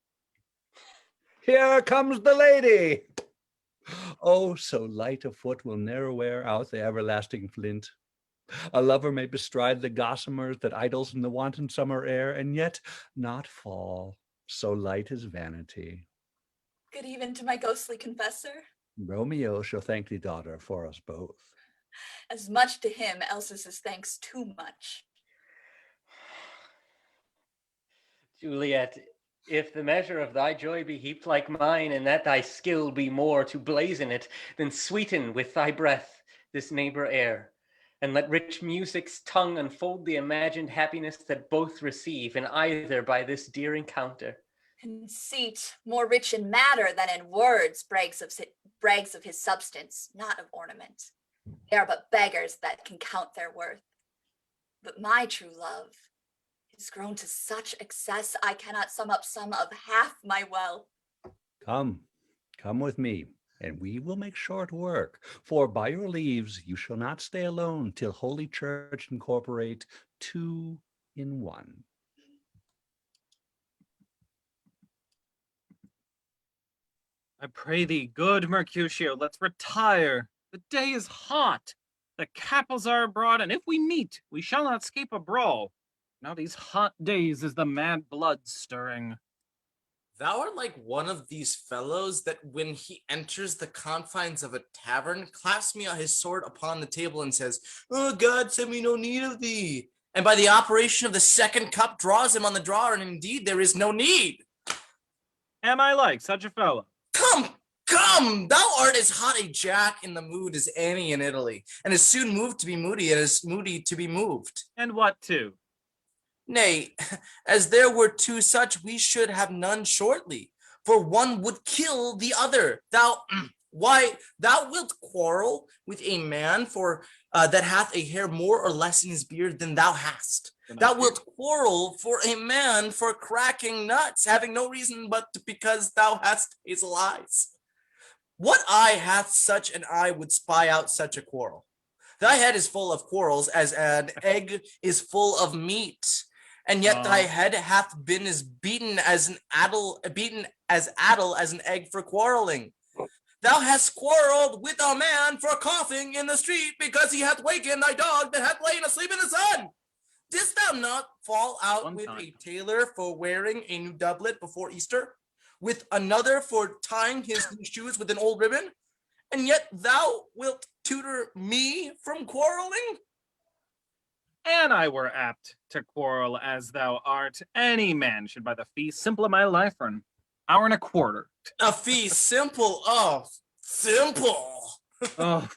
Here comes the lady. Oh, so light of foot will ne'er wear out the everlasting flint. A lover may bestride the gossamers that idles in the wanton summer air, and yet not fall. So light is vanity. Good even to my ghostly confessor. Romeo shall thank thee, daughter, for us both. As much to him, else is his thanks too much. Juliet, if the measure of thy joy be heaped like mine, and that thy skill be more to blazon it, then sweeten with thy breath this neighbor air, and let rich music's tongue unfold the imagined happiness that both receive in either by this dear encounter. Conceit, more rich in matter than in words, brags of his substance, not of ornament. They are but beggars that can count their worth. But my true love is grown to such excess, I cannot sum up some of half my wealth. Come with me, and we will make short work. For by your leaves, you shall not stay alone till Holy Church incorporate two in one. I pray thee, good Mercutio, let's retire. The day is hot. The capels are abroad, and if we meet, we shall not escape a brawl. Now these hot days is the mad blood stirring. Thou art like one of these fellows that when he enters the confines of a tavern, clasps me his sword upon the table and says, "Oh, God send me no need of thee." And by the operation of the second cup draws him on the drawer, and indeed there is no need. Am I like such a fellow? Come, thou art as hot a jack in the mood as any in Italy, and as soon moved to be moody and as moody to be moved. And what too? Nay, as there were two such, we should have none shortly, for one would kill the other. Why, thou wilt quarrel with a man for that hath a hair more or less in his beard than thou hast. Thou wilt quarrel for a man for cracking nuts, having no reason but because thou hast hazel eyes. What eye hath such an eye would spy out such a quarrel? Thy head is full of quarrels as an egg is full of meat, and yet thy head hath been as beaten as addle as an egg for quarreling. Thou hast quarreled with a man for coughing in the street because he hath wakened thy dog that hath lain asleep in the sun. Didst thou not fall out with a tailor for wearing a new doublet before Easter, with another for tying his new shoes with an old ribbon? And yet thou wilt tutor me from quarreling? An I were apt to quarrel as thou art, any man should by the fee simple of my life for an hour and a quarter. A fee simple? Oh, simple. Oh,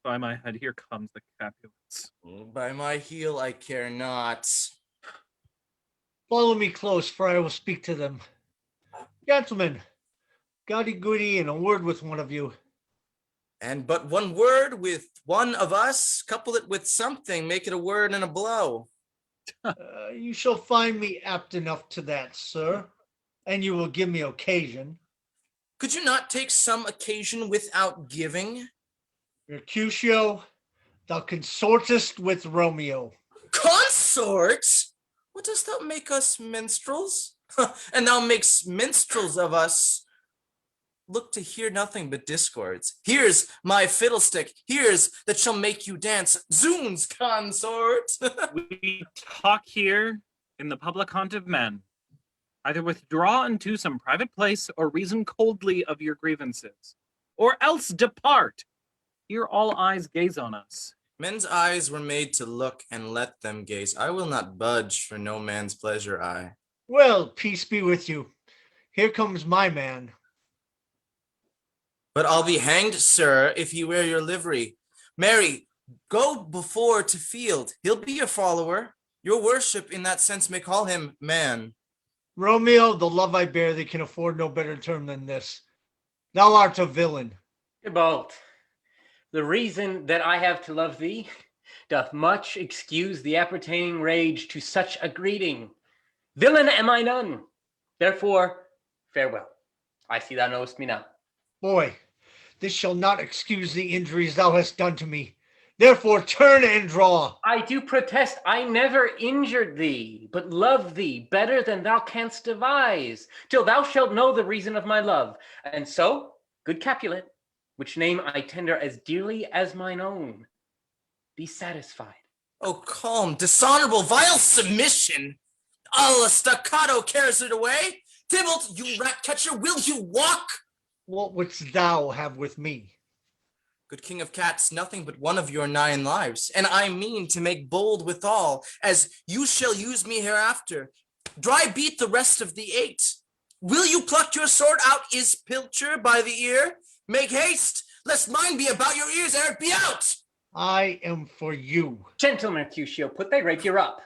by my head, here comes the Capulets. By my heel, I care not. Follow me close, for I will speak to them. Gentlemen, goody goody and a word with one of you. And but one word with one of us, couple it with something, make it a word and a blow. You shall find me apt enough to that, sir, and you will give me occasion. Could you not take some occasion without giving? Mercutio, thou consortest with Romeo. Consort? What dost thou make us minstrels? And thou makes minstrels of us. Look to hear nothing but discords. Here's my fiddlestick. Here's that shall make you dance. Zoons, consort. We talk here in the public haunt of men. Either withdraw into some private place or reason coldly of your grievances, or else depart. Here all eyes gaze on us. Men's eyes were made to look, and let them gaze. I will not budge for no man's pleasure eye. Well, peace be with you. Here comes my man. But I'll be hanged, sir, if you wear your livery. Mary, go before to field. He'll be your follower. Your worship in that sense may call him man. Romeo, the love I bear thee can afford no better term than this. Thou art a villain. Tybalt, the reason that I have to love thee doth much excuse the appertaining rage to such a greeting. Villain am I none. Therefore, farewell. I see thou knowest me now. Boy, this shall not excuse the injuries thou hast done to me. Therefore, turn and draw. I do protest I never injured thee, but love thee better than thou canst devise, till thou shalt know the reason of my love. And so, good Capulet, which name I tender as dearly as mine own, be satisfied. Oh, calm, dishonorable, vile submission. Allah staccato carries it away. Tybalt, you rat catcher, will you walk? What wouldst thou have with me? Good king of cats, nothing but one of your 9 lives, and I mean to make bold withal, as you shall use me hereafter. Dry beat the rest of the 8. Will you pluck your sword out his pilcher by the ear? Make haste, lest mine be about your ears ere it be out. I am for you. Gentle Mercutio, put thy rapier up.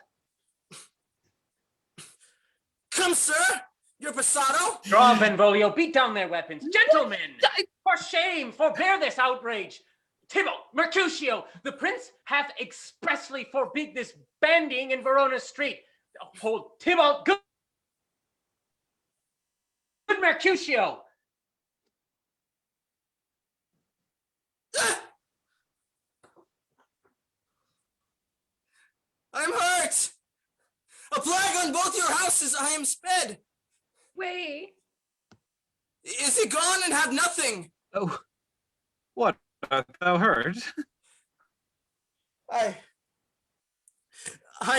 Come, sir, your passado. Draw, Benvolio, beat down their weapons. Gentlemen, for shame, forbear this outrage. Tybalt, Mercutio, the prince hath expressly forbid this bandying in Verona street. Hold, Tybalt, good Mercutio. I'm hurt. A plague on both your houses, I am sped. Wait. Is he gone and have nothing? Oh, what art thou hurt? I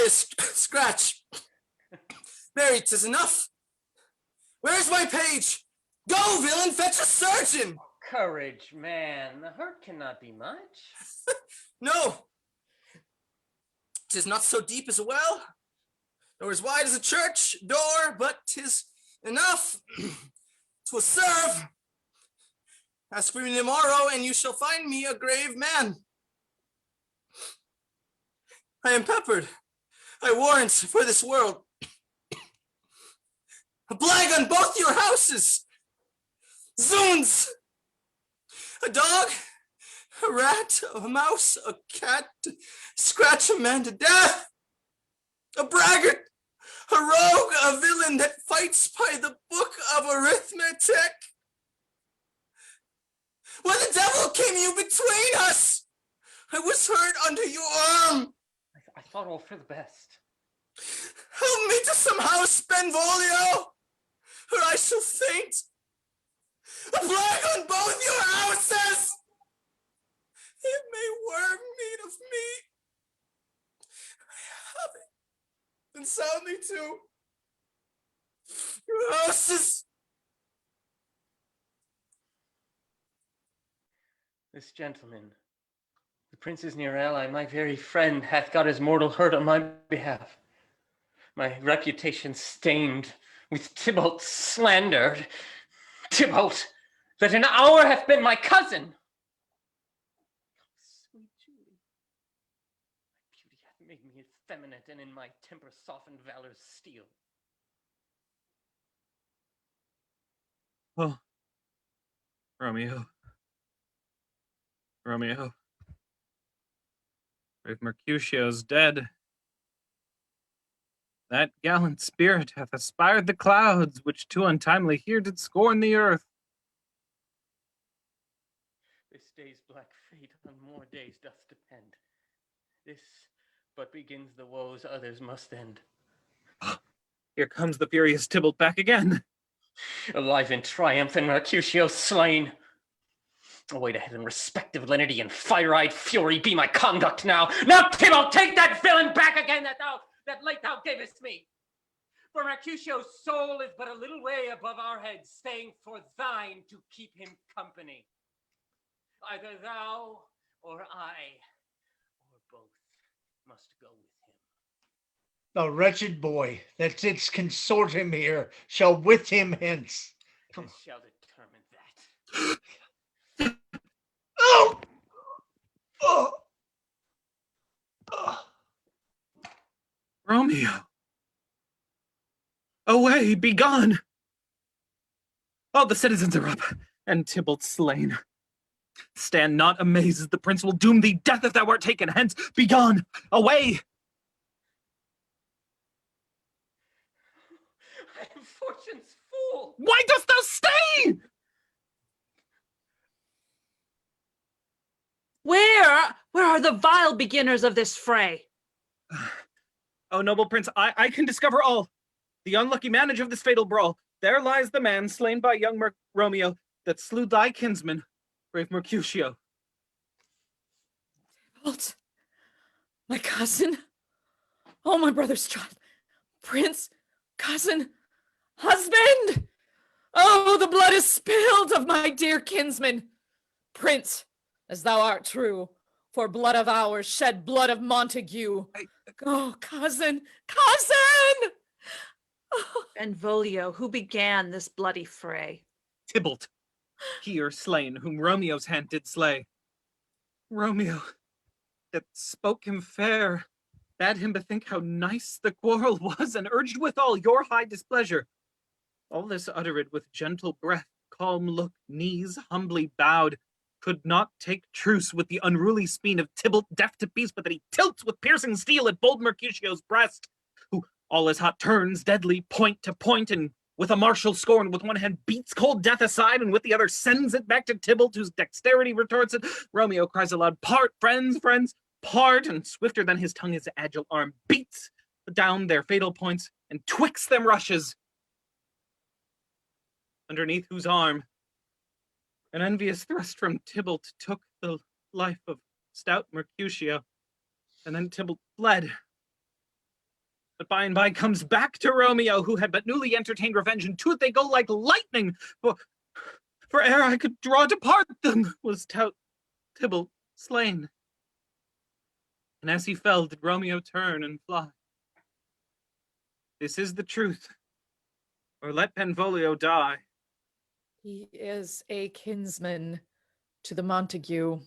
scratch. Mary, 'tis enough. Where's my page? Go, villain, fetch a surgeon. Courage, man. The hurt cannot be much. No. 'Tis not so deep as a well, nor as wide as a church door, but 'tis enough. 'Twill serve. Ask for me tomorrow, and you shall find me a grave man. I am peppered. I warrant for this world. A plague on both your houses! Zoons! A dog, a rat, a mouse, a cat, scratch a man to death! A braggart, a rogue, a villain that fights by the book of arithmetic! When the devil came you between us, I was hurt under your arm. I thought all for the best. Help me to some house, Benvolio, or I shall faint. A plague on both your houses! It may worm meat of me. I have it, and soundly too. Your houses. This gentleman, the prince's near ally, my very friend, hath got his mortal hurt on my behalf. My reputation stained with Tybalt's slander. Tybalt, that an hour hath been my cousin. Sweet Julie, my beauty hath made me effeminate, and in my temper softened valor's steel. Oh, Romeo. Romeo. Brave Mercutio's dead. That gallant spirit hath aspired the clouds, which too untimely here did scorn the earth. This day's black fate on more days doth depend. This but begins the woes others must end. Here comes the furious Tybalt back again. Alive in triumph and Mercutio slain. Await ahead in respective lenity and fire-eyed fury be my conduct now. Now, Tybalt, take that villain back again that late thou gavest me. For Mercutio's soul is but a little way above our heads, staying for thine to keep him company. Either thou or I, or both, must go with him. The wretched boy that didst consort him here shall with him hence. This shall determine that. Oh! Oh! Oh! Romeo. Away, be gone. All the citizens are up, and Tybalt slain. Stand not amazed, as the prince will doom thee death if thou art taken hence. Be gone, away. I am fortune's fool. Why dost thou stay? Where are the vile beginners of this fray? O noble prince, I can discover all. The unlucky manage of this fatal brawl. There lies the man slain by young Romeo that slew thy kinsman, brave Mercutio. Holt, my cousin. Oh, my brother's child. Prince, cousin, husband. Oh, the blood is spilled of my dear kinsman. Prince, as thou art true, for blood of ours shed blood of Montague. Oh, cousin, cousin! Oh. Benvolio, who began this bloody fray? Tybalt, here slain, whom Romeo's hand did slay. Romeo, that spoke him fair, bade him bethink how nice the quarrel was, and urged withal your high displeasure. All this uttered with gentle breath, calm look, knees humbly bowed, could not take truce with the unruly speen of Tybalt, deaf to peace, but that he tilts with piercing steel at bold Mercutio's breast, who all his hot turns deadly point to point, and with a martial scorn, with one hand beats cold death aside, and with the other sends it back to Tybalt, whose dexterity retorts it. Romeo cries aloud, "Part, friends, friends, part!" And swifter than his tongue his agile arm beats down their fatal points, and twixt them rushes, underneath whose arm an envious thrust from Tybalt took the life of stout Mercutio, and then Tybalt fled. But by and by comes back to Romeo, who had but newly entertained revenge, and to it they go like lightning, for ere I could draw to part them, was Tybalt slain. And as he fell, did Romeo turn and fly. This is the truth, or let Benvolio die. He is a kinsman to the Montague.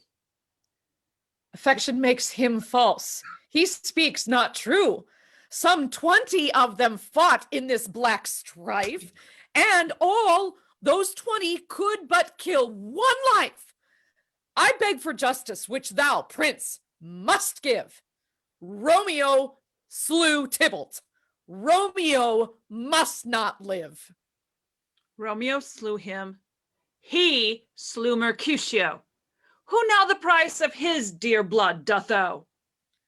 Affection makes him false. He speaks not true. Some 20 of them fought in this black strife, and all those 20 could but kill one life. I beg for justice, which thou, prince, must give. Romeo slew Tybalt. Romeo must not live. Romeo slew him. He slew Mercutio. Who now the price of his dear blood doth owe?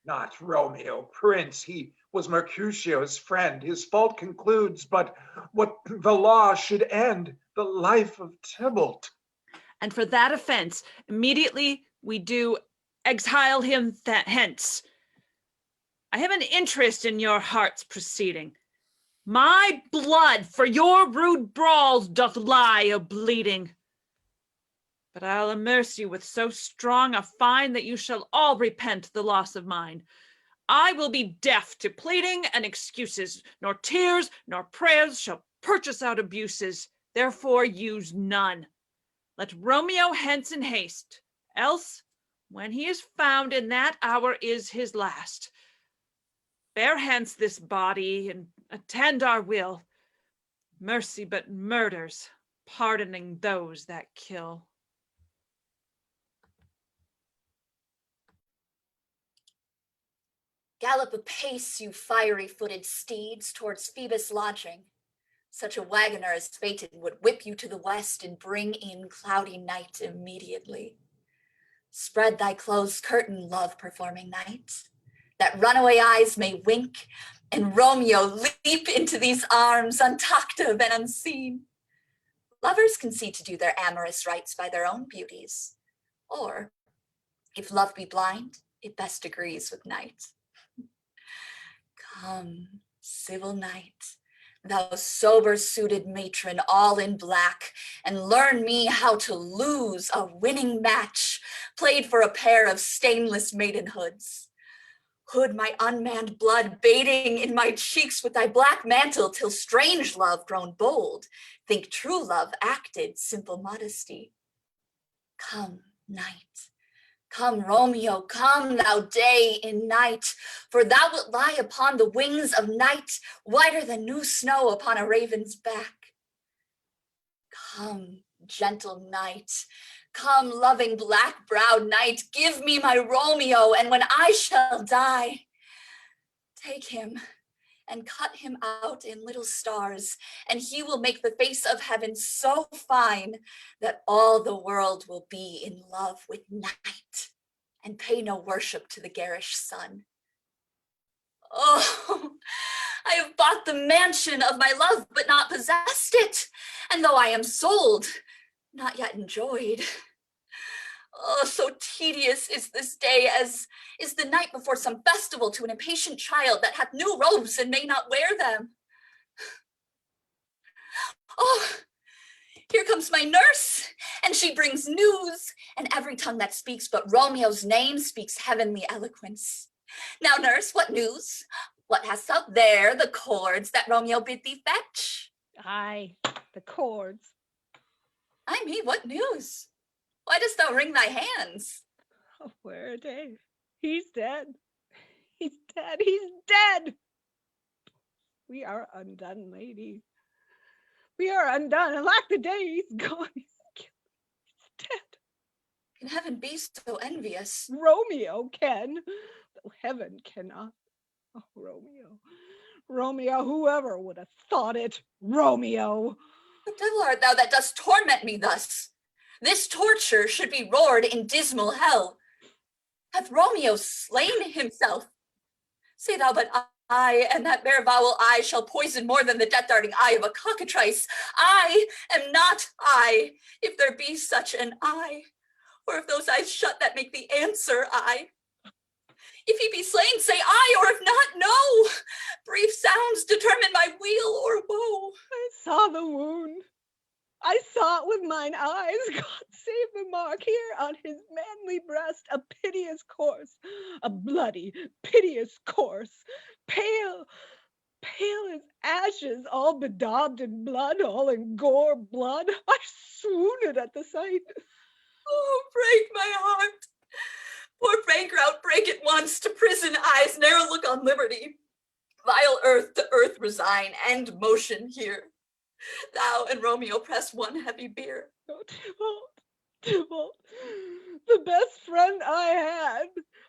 Not Romeo, prince. He was Mercutio's friend. His fault concludes, but what the law should end, the life of Tybalt. And for that offense, immediately we do exile him hence. I have an interest in your heart's proceeding. My blood for your rude brawls doth lie a-bleeding. But I'll immerse you with so strong a fine that you shall all repent the loss of mine. I will be deaf to pleading and excuses, nor tears nor prayers shall purchase out abuses. Therefore use none. Let Romeo hence in haste, else when he is found in that hour is his last. Bear hence this body and attend our will. Mercy but murders, pardoning those that kill. Gallop apace, you fiery-footed steeds, towards Phoebus' lodging. Such a wagoner as Phaeton would whip you to the west and bring in cloudy night immediately. Spread thy closed curtain, love-performing night, that runaway eyes may wink, and Romeo leap into these arms, untalked of and unseen. Lovers can see to do their amorous rites by their own beauties, or, if love be blind, it best agrees with night. Come, civil night, thou sober-suited matron, all in black, and learn me how to lose a winning match, played for a pair of stainless maidenhoods. Hood my unmanned blood bathing in my cheeks with thy black mantle, till strange love grown bold, think true love acted simple modesty. Come, night. Come, Romeo, come, thou day in night, for thou wilt lie upon the wings of night, whiter than new snow upon a raven's back. Come, gentle night, come, loving black-browed night, give me my Romeo, and when I shall die, take him and cut him out in little stars, and he will make the face of heaven so fine that all the world will be in love with night and pay no worship to the garish sun. Oh, I have bought the mansion of my love, but not possessed it, and though I am sold, not yet enjoyed. Oh, so tedious is this day as is the night before some festival to an impatient child that hath new robes and may not wear them. Oh, here comes my nurse, and she brings news, and every tongue that speaks but Romeo's name speaks heavenly eloquence. Now, nurse, what news? What hast thou there, the cords that Romeo bid thee fetch? Aye, the cords. Ay me, what news? Why dost thou wring thy hands? Oh, where are they? He's dead. He's dead. He's dead. We are undone, lady. We are undone. And like the day, he's gone. He's dead. Can heaven be so envious? Romeo can, though heaven cannot. Oh, Romeo. Romeo, whoever would have thought it? Romeo. What devil art thou that dost torment me thus? This torture should be roared in dismal hell. Hath Romeo slain himself? Say thou but I, and that bare vowel I shall poison more than the death-darting eye of a cockatrice. I am not I, if there be such an I, or if those eyes shut that make the answer I. If he be slain, say I, or if not, no. Brief sounds determine my weal or woe. I saw the wound. I saw it with mine eyes. God save the mark here on his manly breast, a piteous course, a bloody, piteous course, pale as ashes, all bedaubed in blood, all in gore blood. I swooned at the sight. Oh, break my heart. Poor bankrout, break it once to prison eyes, ne'er look on liberty. Vile earth to earth resign, and motion here. Thou and Romeo press one heavy bier. Oh, Tybalt, the best friend I had.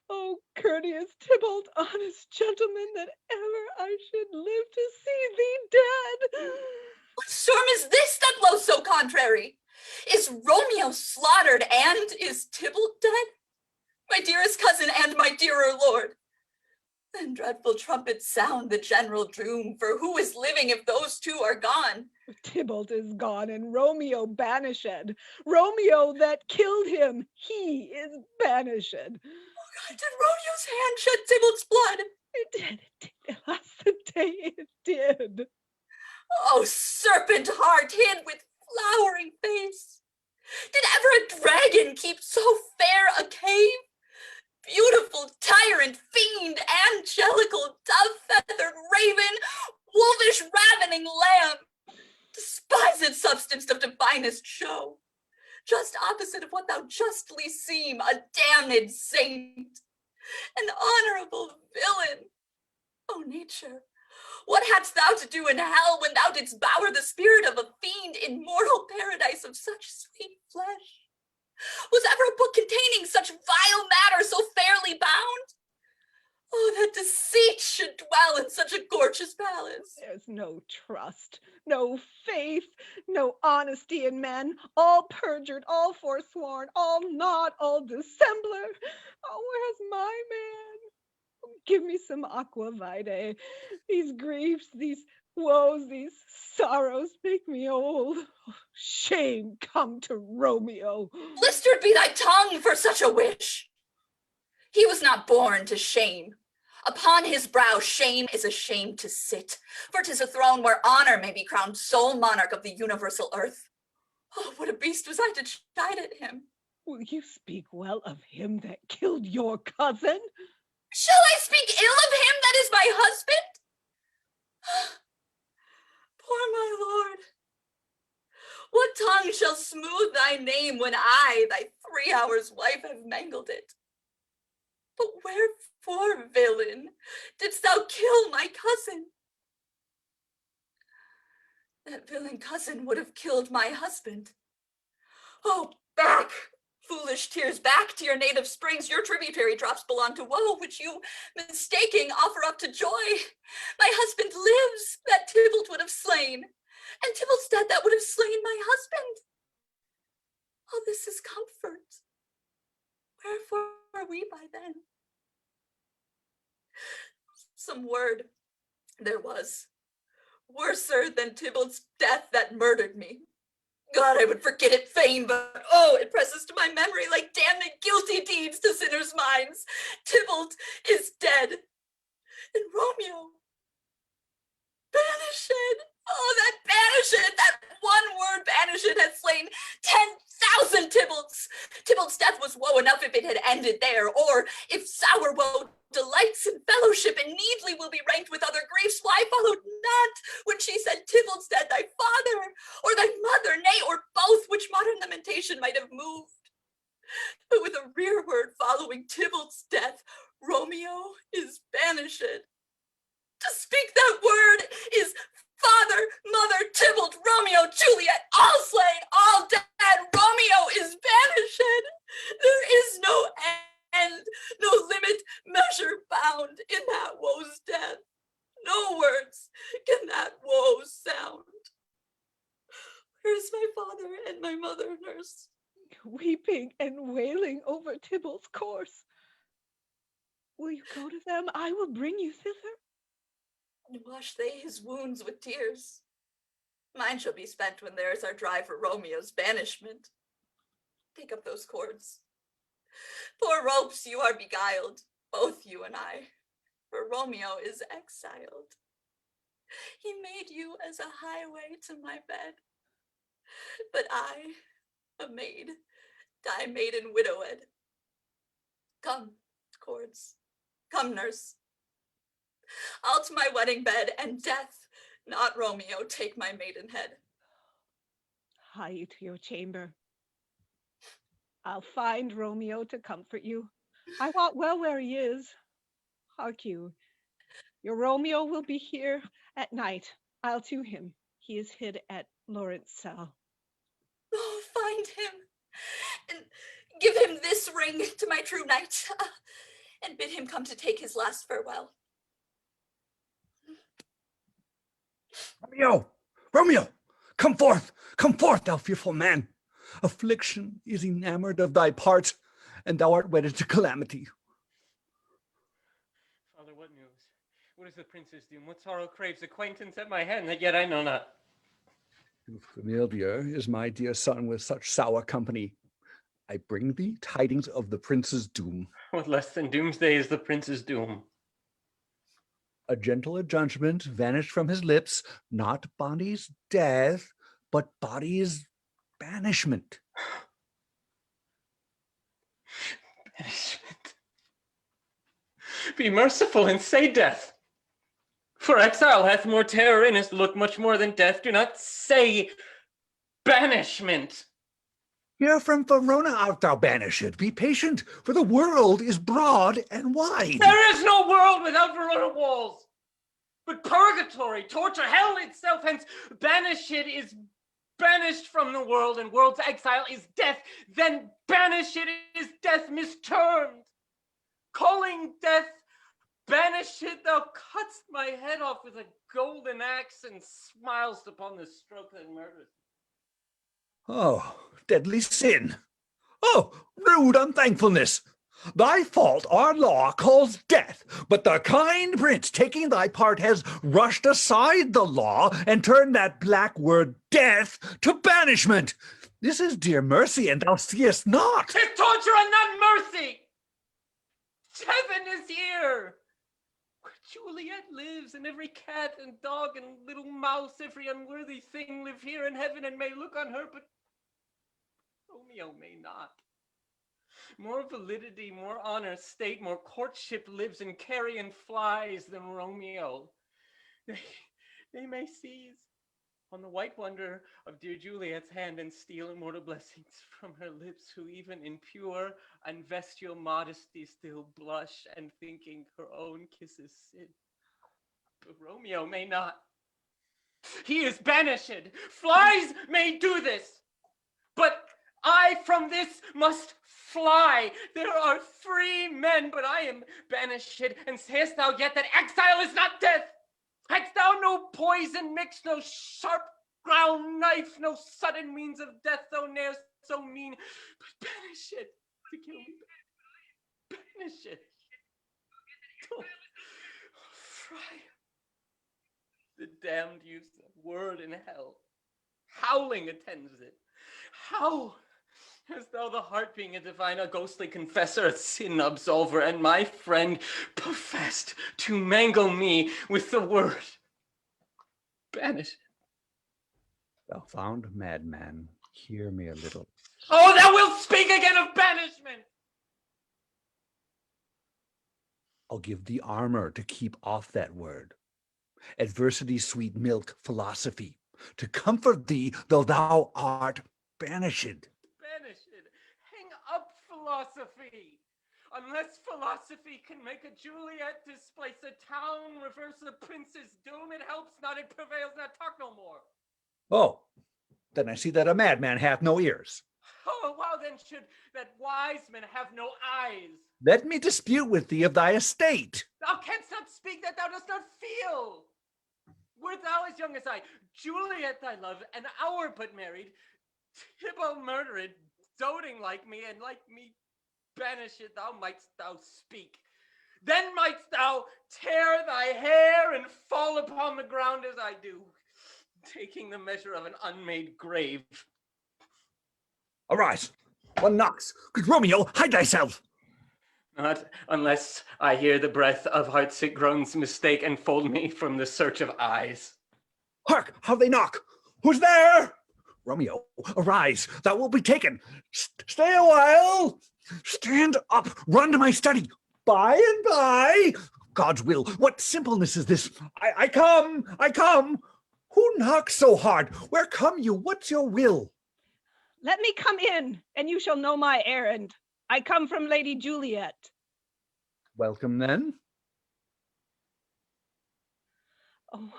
Oh, courteous Tybalt, honest gentleman, that ever I should live to see thee dead. What storm is this that blows so contrary? Is Romeo slaughtered, and is Tybalt dead? My dearest cousin and my dearer lord. Then dreadful trumpets sound the general doom, for who is living if those two are gone? Tybalt is gone, and Romeo banished. Romeo that killed him, he is banished. Oh God, did Romeo's hand shed Tybalt's blood? It did, alas, the day it did. Oh, serpent heart hid with flowering face. Did ever a dragon keep so fair a cave? Beautiful tyrant, fiend, angelical, dove-feathered raven, wolfish ravening lamb, despised substance of divinest show, just opposite of what thou justly seem, a damned saint, an honorable villain. O nature, what hadst thou to do in hell when thou didst bower the spirit of a fiend in mortal paradise of such sweet flesh? Was ever a book containing such vile matter so fairly bound? Oh, that deceit should dwell in such a gorgeous palace. There's no trust, no faith, no honesty in men, all perjured, all forsworn, all naught, all dissembler. Oh, where's my man? Give me some aqua vitae. These griefs, these woes, these sorrows make me old. Shame come to Romeo. Blistered be thy tongue for such a wish. He was not born to shame. Upon his brow shame is ashamed to sit, for 'tis a throne where honor may be crowned sole monarch of the universal earth. Oh, what a beast was I to chide at him. Will you speak well of him that killed your cousin? Shall I speak ill of him that is my husband? Poor my lord. What tongue shall smooth thy name when I, thy 3 hours wife, have mangled it? But wherefore, villain, didst thou kill my cousin? That villain cousin would have killed my husband. Oh, back, foolish tears, back to your native springs. Your tributary drops belong to woe, which you, mistaking, offer up to joy. My husband lives, that Tybalt would have slain, and Tybalt's dead that would have slain my husband. Oh, this is comfort. Wherefore are we by then? Some word there was, worser than Tybalt's death that murdered me. God, I would forget it fain, but oh, it presses to my memory like damned guilty deeds to sinners' minds. Tybalt is dead, and Romeo banished. Oh, that banished, that one word banished had slain 10,000 Tybalts. Tybalt's death was woe enough if it had ended there, or if sour woe delights in fellowship and needly will be ranked with other griefs, why followed not when she said Tybalt's dead thy father, or thy mother, nay, or both, which modern lamentation might have moved. But with a rearward following Tybalt's death, Romeo is banished. To speak that word is father, mother, Tybalt, Romeo, Juliet, all slain, all dead. Romeo is banished. There is no end, no limit, measure bound in that woe's death. No words can that woe sound. Where's my father and my mother, nurse? Weeping and wailing over Tybalt's corse. Will you go to them? I will bring you thither. And wash they his wounds with tears. Mine shall be spent when theirs are dry for Romeo's banishment. Take up those cords. Poor ropes, you are beguiled, both you and I, for Romeo is exiled. He made you as a highway to my bed, but I, a maid, die maiden widowed. Come, cords, come, nurse. I'll to my wedding bed, and death, not Romeo, take my maidenhead. Hie you to your chamber. I'll find Romeo to comfort you. I wot well where he is. Hark you, Your Romeo will be here at night. I'll to him. He is hid at Laurence's cell. Oh, find him and give him this ring to my true knight, and bid him come to take his last farewell. Romeo! Romeo! Come forth, thou fearful man! Affliction is enamored of thy part, and thou art wedded to calamity. Father, what news? What is the prince's doom? What sorrow craves acquaintance at my hand that yet I know not? Familiar is my dear son with such sour company. I bring thee tidings of the prince's doom. What less than doomsday is the prince's doom? A gentle adjudgment vanished from his lips, not body's death, but body's banishment. Banishment. Be merciful and say death. For exile hath more terror in his look, much more than death. Do not say banishment. Here from Verona art thou banished. Be patient, for the world is broad and wide. There is no world without Verona walls, but purgatory, torture, hell itself. Hence, banished is banished from the world, and world's exile is death. Then banished is death misturned. Calling death banished, thou cutt'st my head off with a golden axe and smilest upon the stroke that murders. Oh, deadly sin. Oh, rude unthankfulness. Thy fault our law calls death, but the kind prince taking thy part has rushed aside the law and turned that black word death to banishment. This is dear mercy, and thou seest not. 'Tis torture and not mercy. Heaven is here, where Juliet lives, and every cat and dog and little mouse, every unworthy thing live here in heaven and may look on her, but Romeo may not. More validity, more honor, state, more courtship lives in carrion flies than Romeo. They may seize on the white wonder of dear Juliet's hand and steal immortal blessings from her lips, who even in pure and vestal modesty still blush and thinking her own kisses sin. But Romeo may not. He is banished. Flies may do this, but I from this must fly. There are free men, but I am banished. And sayest thou yet that exile is not death? Hadst thou no poison mixed, no sharp ground knife, no sudden means of death, though ne'er so mean, but banish it to kill me. Banish it. Oh, Friar, the damned use of word in hell. Howling attends it. How? As though the heart being a divine, a ghostly confessor, a sin absolver, and my friend professed to mangle me with the word. Banish. Thou found madman, hear me a little. Oh, thou wilt speak again of banishment! I'll give thee armor to keep off that word. Adversity's sweet milk, philosophy, to comfort thee, though thou art banished. Hang up philosophy. Unless philosophy can make a Juliet displace a town, reverse a prince's doom, it helps not, it prevails not. Talk no more. Oh, then I see that a madman hath no ears. Oh, wow, then should that wise man have no eyes? Let me dispute with thee of thy estate. Thou canst not speak that thou dost not feel. Wert thou as young as I, Juliet thy love, an hour but married, Tybalt murdered, doting like me, and like me banished, thou mightst thou speak. Then mightst thou tear thy hair and fall upon the ground as I do, taking the measure of an unmade grave. Arise, one knocks. Good Romeo, hide thyself. Not unless I hear the breath of heartsick groans mistake and fold me from the search of eyes. Hark, how they knock. Who's there? Romeo, arise, thou wilt be taken. Stay a while. Stand up, run to my study. By and by. God's will, what simpleness is this? I come. Who knocks so hard? Where come you? What's your will? Let me come in, and you shall know my errand. I come from Lady Juliet. Welcome then. Oh,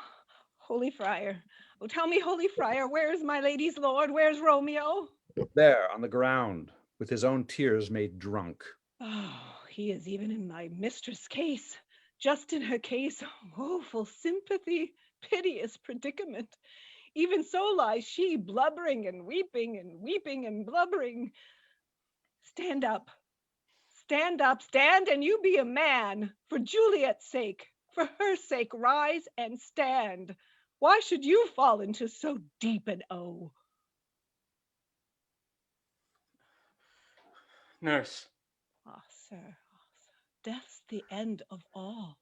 holy friar. Oh, tell me, holy friar, where's my lady's lord? Where's Romeo? There on the ground, with his own tears made drunk. Oh, he is even in my mistress' case, just in her case. Woeful sympathy, piteous predicament. Even so lies she, blubbering and weeping and weeping and blubbering. Stand up, stand up, stand, and you be a man. For Juliet's sake, for her sake, rise and stand. Why should you fall into so deep an O? Nurse. Ah, sir, death's the end of all.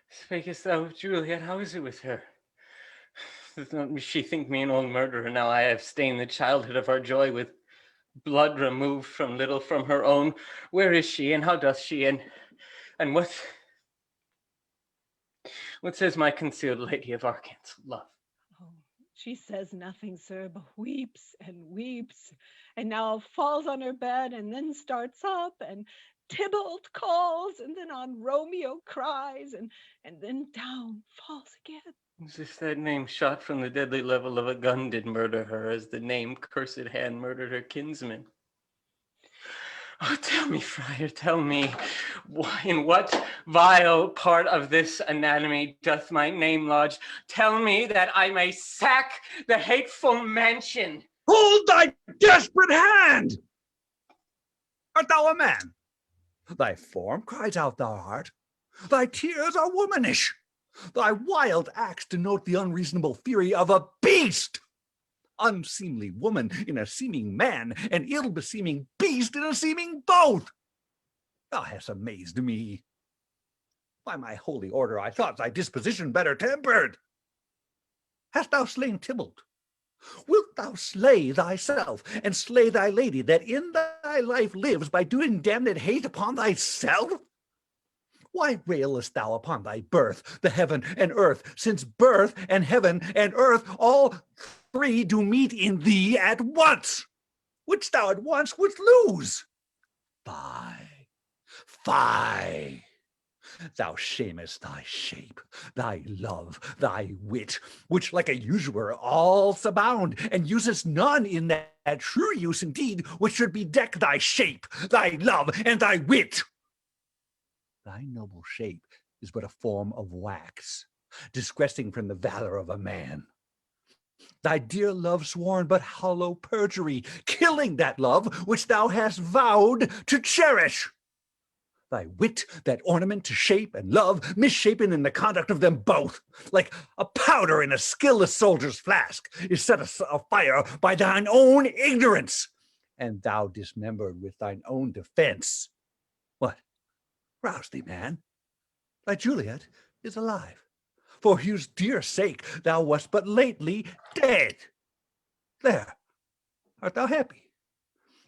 Speakest thou of Juliet? How is it with her? Does not she think me an old murderer? Now I have stained the childhood of our joy with blood removed from little from her own. Where is she, and how doth she, and what says my concealed lady of Arkansas love? Oh, she says nothing, sir, but weeps and weeps, and now falls on her bed, and then starts up, and Tybalt calls, and then on Romeo cries, and then down falls again. As if that name shot from the deadly level of a gun did murder her, as the name cursed hand murdered her kinsman. Oh, tell me, friar, tell me, in what vile part of this anatomy doth my name lodge? Tell me that I may sack the hateful mansion. Hold thy desperate hand! Art thou a man? Thy form cries out thou art. Thy tears are womanish. Thy wild acts denote the unreasonable fury of a beast. Unseemly woman in a seeming man, and ill-beseeming beast in a seeming both. Thou hast amazed me. By my holy order, I thought thy disposition better tempered. Hast thou slain Tybalt? Wilt thou slay thyself, and slay thy lady, that in thy life lives by doing damned hate upon thyself? Why railest thou upon thy birth, the heaven and earth, since birth and heaven and earth all three do meet in thee at once, which thou at once wouldst lose? Fie, fie! Thou shamest thy shape, thy love, thy wit, which like a usurer all abound, and usest none in that true use indeed, which should bedeck thy shape, thy love, and thy wit. Thy noble shape is but a form of wax, disgressing from the valor of a man. Thy dear love sworn but hollow perjury, killing that love which thou hast vowed to cherish. Thy wit, that ornament to shape and love, misshapen in the conduct of them both, like a powder in a skilless soldier's flask, is set afire by thine own ignorance, and thou dismembered with thine own defense. What? Rouse thee, man. Thy Juliet is alive, for whose dear sake thou wast but lately dead. There, art thou happy?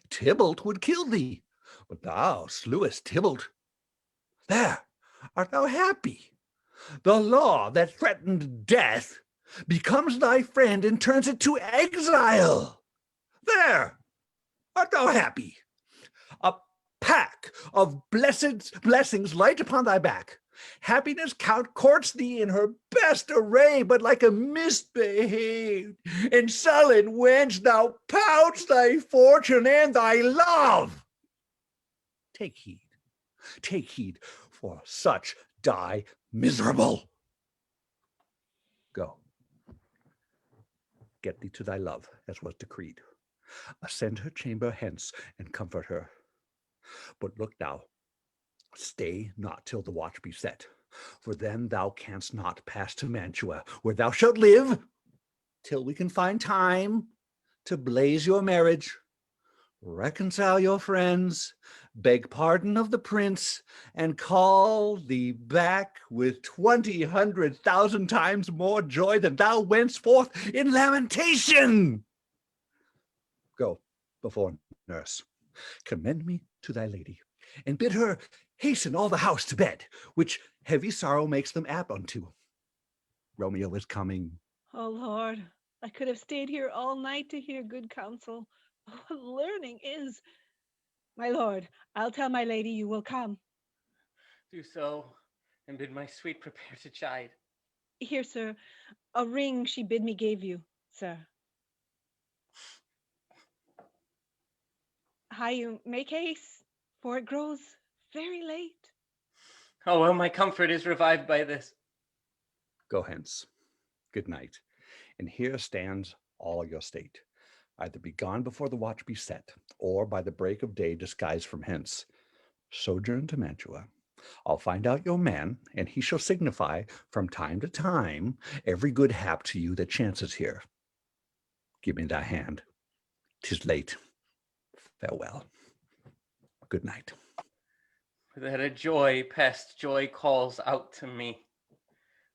Tybalt would kill thee, but thou slewest Tybalt. There, art thou happy? The law that threatened death becomes thy friend and turns it to exile. There, art thou happy? A pack of blessings light upon thy back. Happiness courts thee in her best array, but like a misbehaved and sullen wench, thou pouts thy fortune and thy love. Take heed, for such die miserable. Go, get thee to thy love, as was decreed. Ascend her chamber hence, and comfort her. But look thou, stay not till the watch be set, for then thou canst not pass to Mantua, where thou shalt live, till we can find time to blaze your marriage, reconcile your friends, beg pardon of the prince, and call thee back with 200,000 times more joy than thou wentst forth in lamentation. Go before nurse, commend me to thy lady, and bid her hasten all the house to bed, which heavy sorrow makes them apt unto. Romeo is coming. Oh, Lord, I could have stayed here all night to hear good counsel. What learning is. My lord, I'll tell my lady you will come. Do so, and bid my sweet prepare to chide. Here, sir, a ring she bid me gave you, sir. How you make haste, for it grows very late. Oh, well, my comfort is revived by this. Go hence. Good night. And here stands all your state. Either be gone before the watch be set, or by the break of day disguised from hence. Sojourn to Mantua. I'll find out your man, and he shall signify from time to time every good hap to you that chances here. Give me thy hand. 'Tis late. Farewell. Good night. That a joy past joy calls out to me.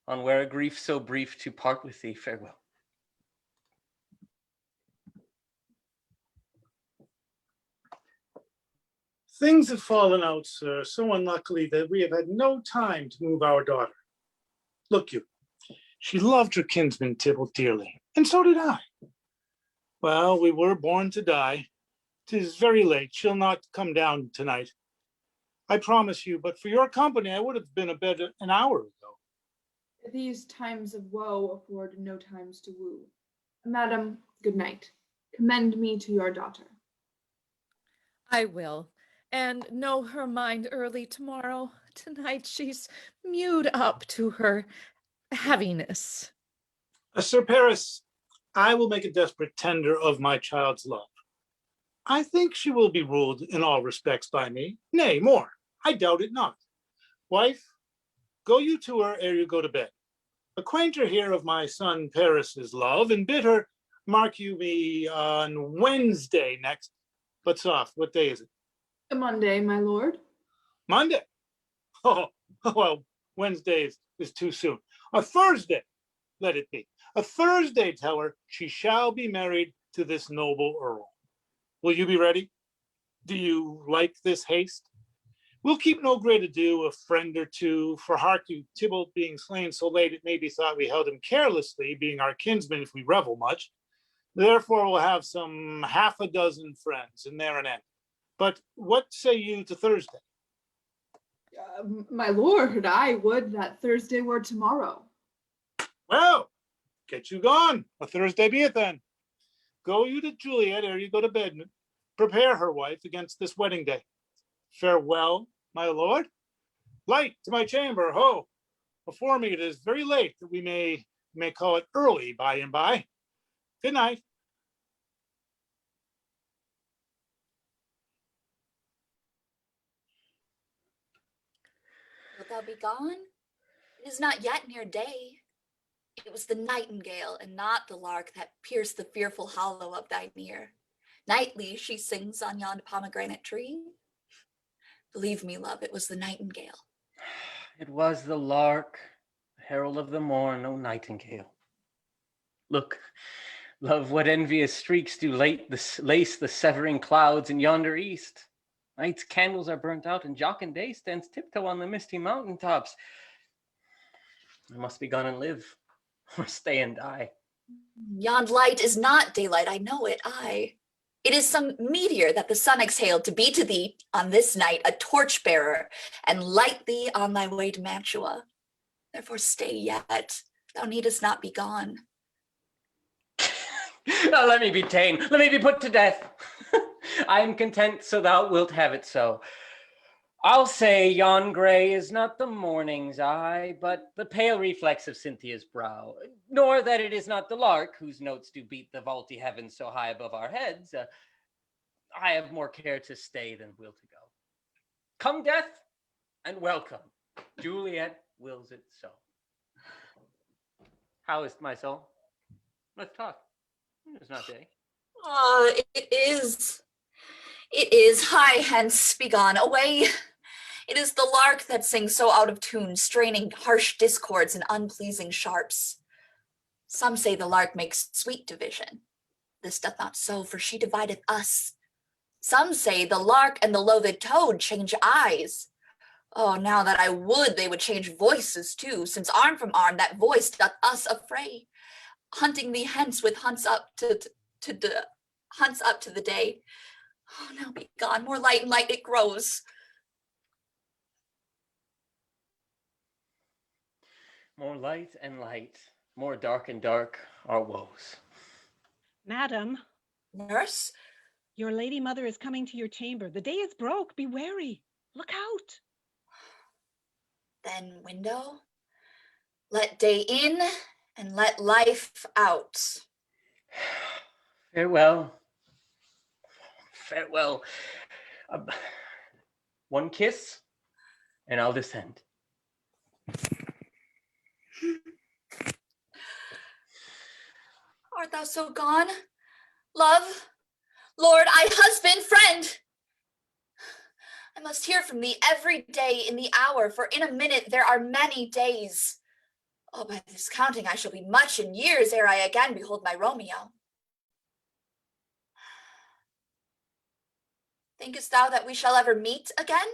On where a grief so brief to part with thee, farewell. Things have fallen out, sir, so unluckily that we have had no time to move our daughter. Look you, she loved her kinsman Tybalt dearly, and so did I. Well, we were born to die. 'Tis very late, she'll not come down tonight. I promise you, but for your company, I would have been abed an hour ago. These times of woe afford no times to woo. Madam, good night. Commend me to your daughter. I will, and know her mind early tomorrow. Tonight she's mewed up to her heaviness. Sir Paris, I will make a desperate tender of my child's love. I think she will be ruled in all respects by me. Nay, more, I doubt it not. Wife, go you to her ere you go to bed. Acquaint her here of my son Paris's love, and bid her mark you me on Wednesday next. But soft, what day is it? A Monday, my lord. Monday? Oh, well, Wednesday is too soon. A Thursday, let it be. A Thursday, tell her she shall be married to this noble earl. Will you be ready? Do you like this haste? We'll keep no great ado, a friend or two, for hark you, Tybalt being slain so late, it may be thought we held him carelessly, being our kinsman if we revel much. Therefore we'll have some half a dozen friends, and there an end. But what say you to Thursday? My lord, I would that Thursday were tomorrow. Well, get you gone. A Thursday be it then. Go you to Juliet ere you go to bed. Prepare her, wife, against this wedding day. Farewell, my lord. Light to my chamber, ho! Before me it is very late, that we may call it early by and by. Good night. Wilt thou be gone? It is not yet near day. It was the nightingale and not the lark that pierced the fearful hollow of thine ear. Nightly she sings on yon pomegranate tree. Believe me, love, it was the nightingale. It was the lark, the herald of the morn, no nightingale. Look, love, what envious streaks do lace the severing clouds in yonder east. Night's candles are burnt out, and jocund day stands tiptoe on the misty mountain tops. I must be gone and live, or stay and die. Yond light is not daylight, I know it, aye. It is some meteor that the sun exhaled to be to thee on this night a torchbearer, and light thee on thy way to Mantua. Therefore stay yet, thou needest not be gone. Now let me be ta'en, let me be put to death. I am content, so thou wilt have it so. I'll say yon gray is not the morning's eye, but the pale reflex of Cynthia's brow, nor that it is not the lark whose notes do beat the vaulty heavens so high above our heads. I have more care to stay than will to go. Come death, and welcome. Juliet wills it so. How is my soul? Let's talk. It's not day. It is. Hie hence, be gone, away. It is the lark that sings so out of tune, straining harsh discords and unpleasing sharps. Some say the lark makes sweet division. This doth not so, for she divideth us. Some say the lark and the loathed toad change eyes. Oh, now that I would they would change voices too, since arm from arm that voice doth us affray, hunting thee hence with hunts up to the day. Oh, now be gone, more light and light it grows. More light and light, more dark and dark our woes. Madam. Nurse? Your lady mother is coming to your chamber. The day is broke. Be wary. Look out. Then window? Let day in and let life out. Farewell. Farewell. One kiss, and I'll descend. Art thou so gone? Love, Lord, I husband, friend. I must hear from thee every day in the hour, for in a minute there are many days. Oh, by this counting, I shall be much in years ere I again behold my Romeo. Thinkest thou that we shall ever meet again?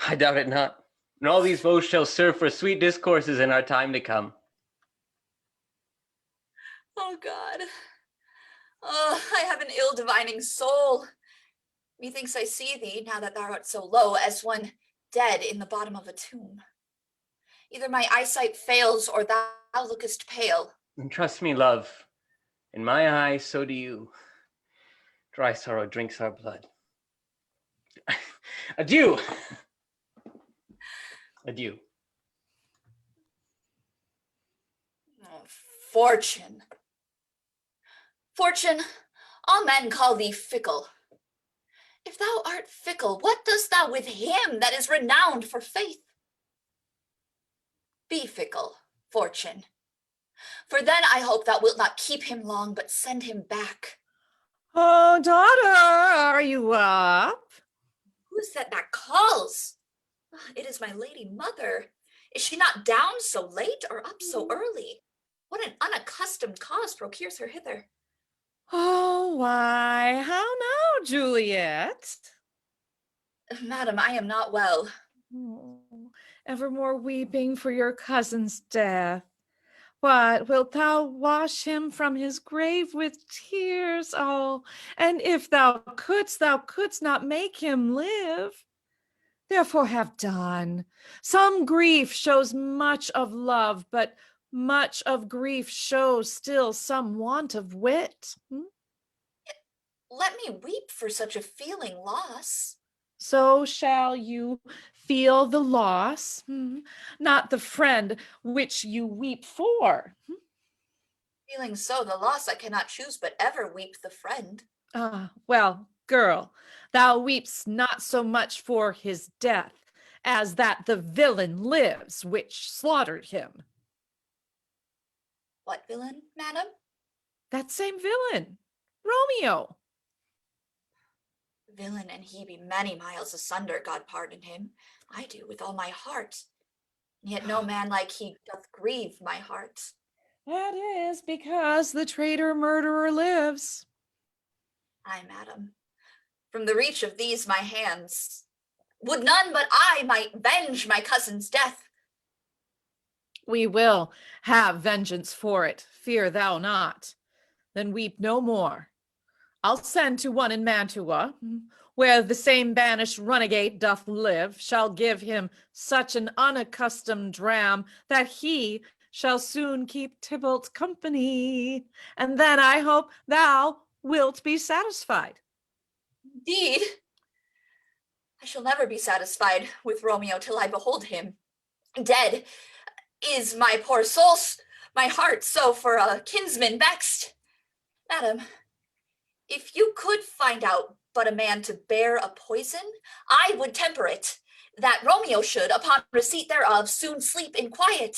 I doubt it not. And all these woes shall serve for sweet discourses in our time to come. Oh God. Oh, I have an ill divining soul. Methinks I see thee, now that thou art so low, as one dead in the bottom of a tomb. Either my eyesight fails, or thou lookest pale. And trust me, love, in my eyes, so do you. Dry sorrow drinks our blood. Adieu. Adieu. Oh, Fortune. Fortune, all men call thee fickle. If thou art fickle, what dost thou with him that is renowned for faith? Be fickle, Fortune. For then I hope thou wilt not keep him long, but send him back. Oh, daughter, are you up? Who is that calls? It is my lady mother. Is she not down so late or up so early? What an unaccustomed cause procures her hither. Oh, why, how now, Juliet? Madam, I am not well. Oh, evermore weeping for your cousin's death. What, wilt thou wash him from his grave with tears? Oh, and if thou couldst not make him live. Therefore have done. Some grief shows much of love, but much of grief shows still some want of wit. Let me weep for such a feeling loss. So shall you feel the loss, not the friend which you weep for. Feeling so the loss, I cannot choose but ever weep the friend. Well, girl, thou weepst not so much for his death as that the villain lives which slaughtered him. What villain, madam? That same villain, Romeo. Villain and he be many miles asunder, God pardon him. I do with all my heart. Yet no man like he doth grieve my heart. That is because the traitor murderer lives. Ay, madam, from the reach of these my hands, would none but I might venge my cousin's death. We will have vengeance for it, fear thou not. Then weep no more. I'll send to one in Mantua, where the same banished runagate doth live, shall give him such an unaccustomed dram that he shall soon keep Tybalt company. And then I hope thou wilt be satisfied. Indeed, I shall never be satisfied with Romeo till I behold him. Dead is my poor soul, my heart so for a kinsman vexed. Madam, if you could find out but a man to bear a poison, I would temper it, that Romeo should, upon receipt thereof, soon sleep in quiet.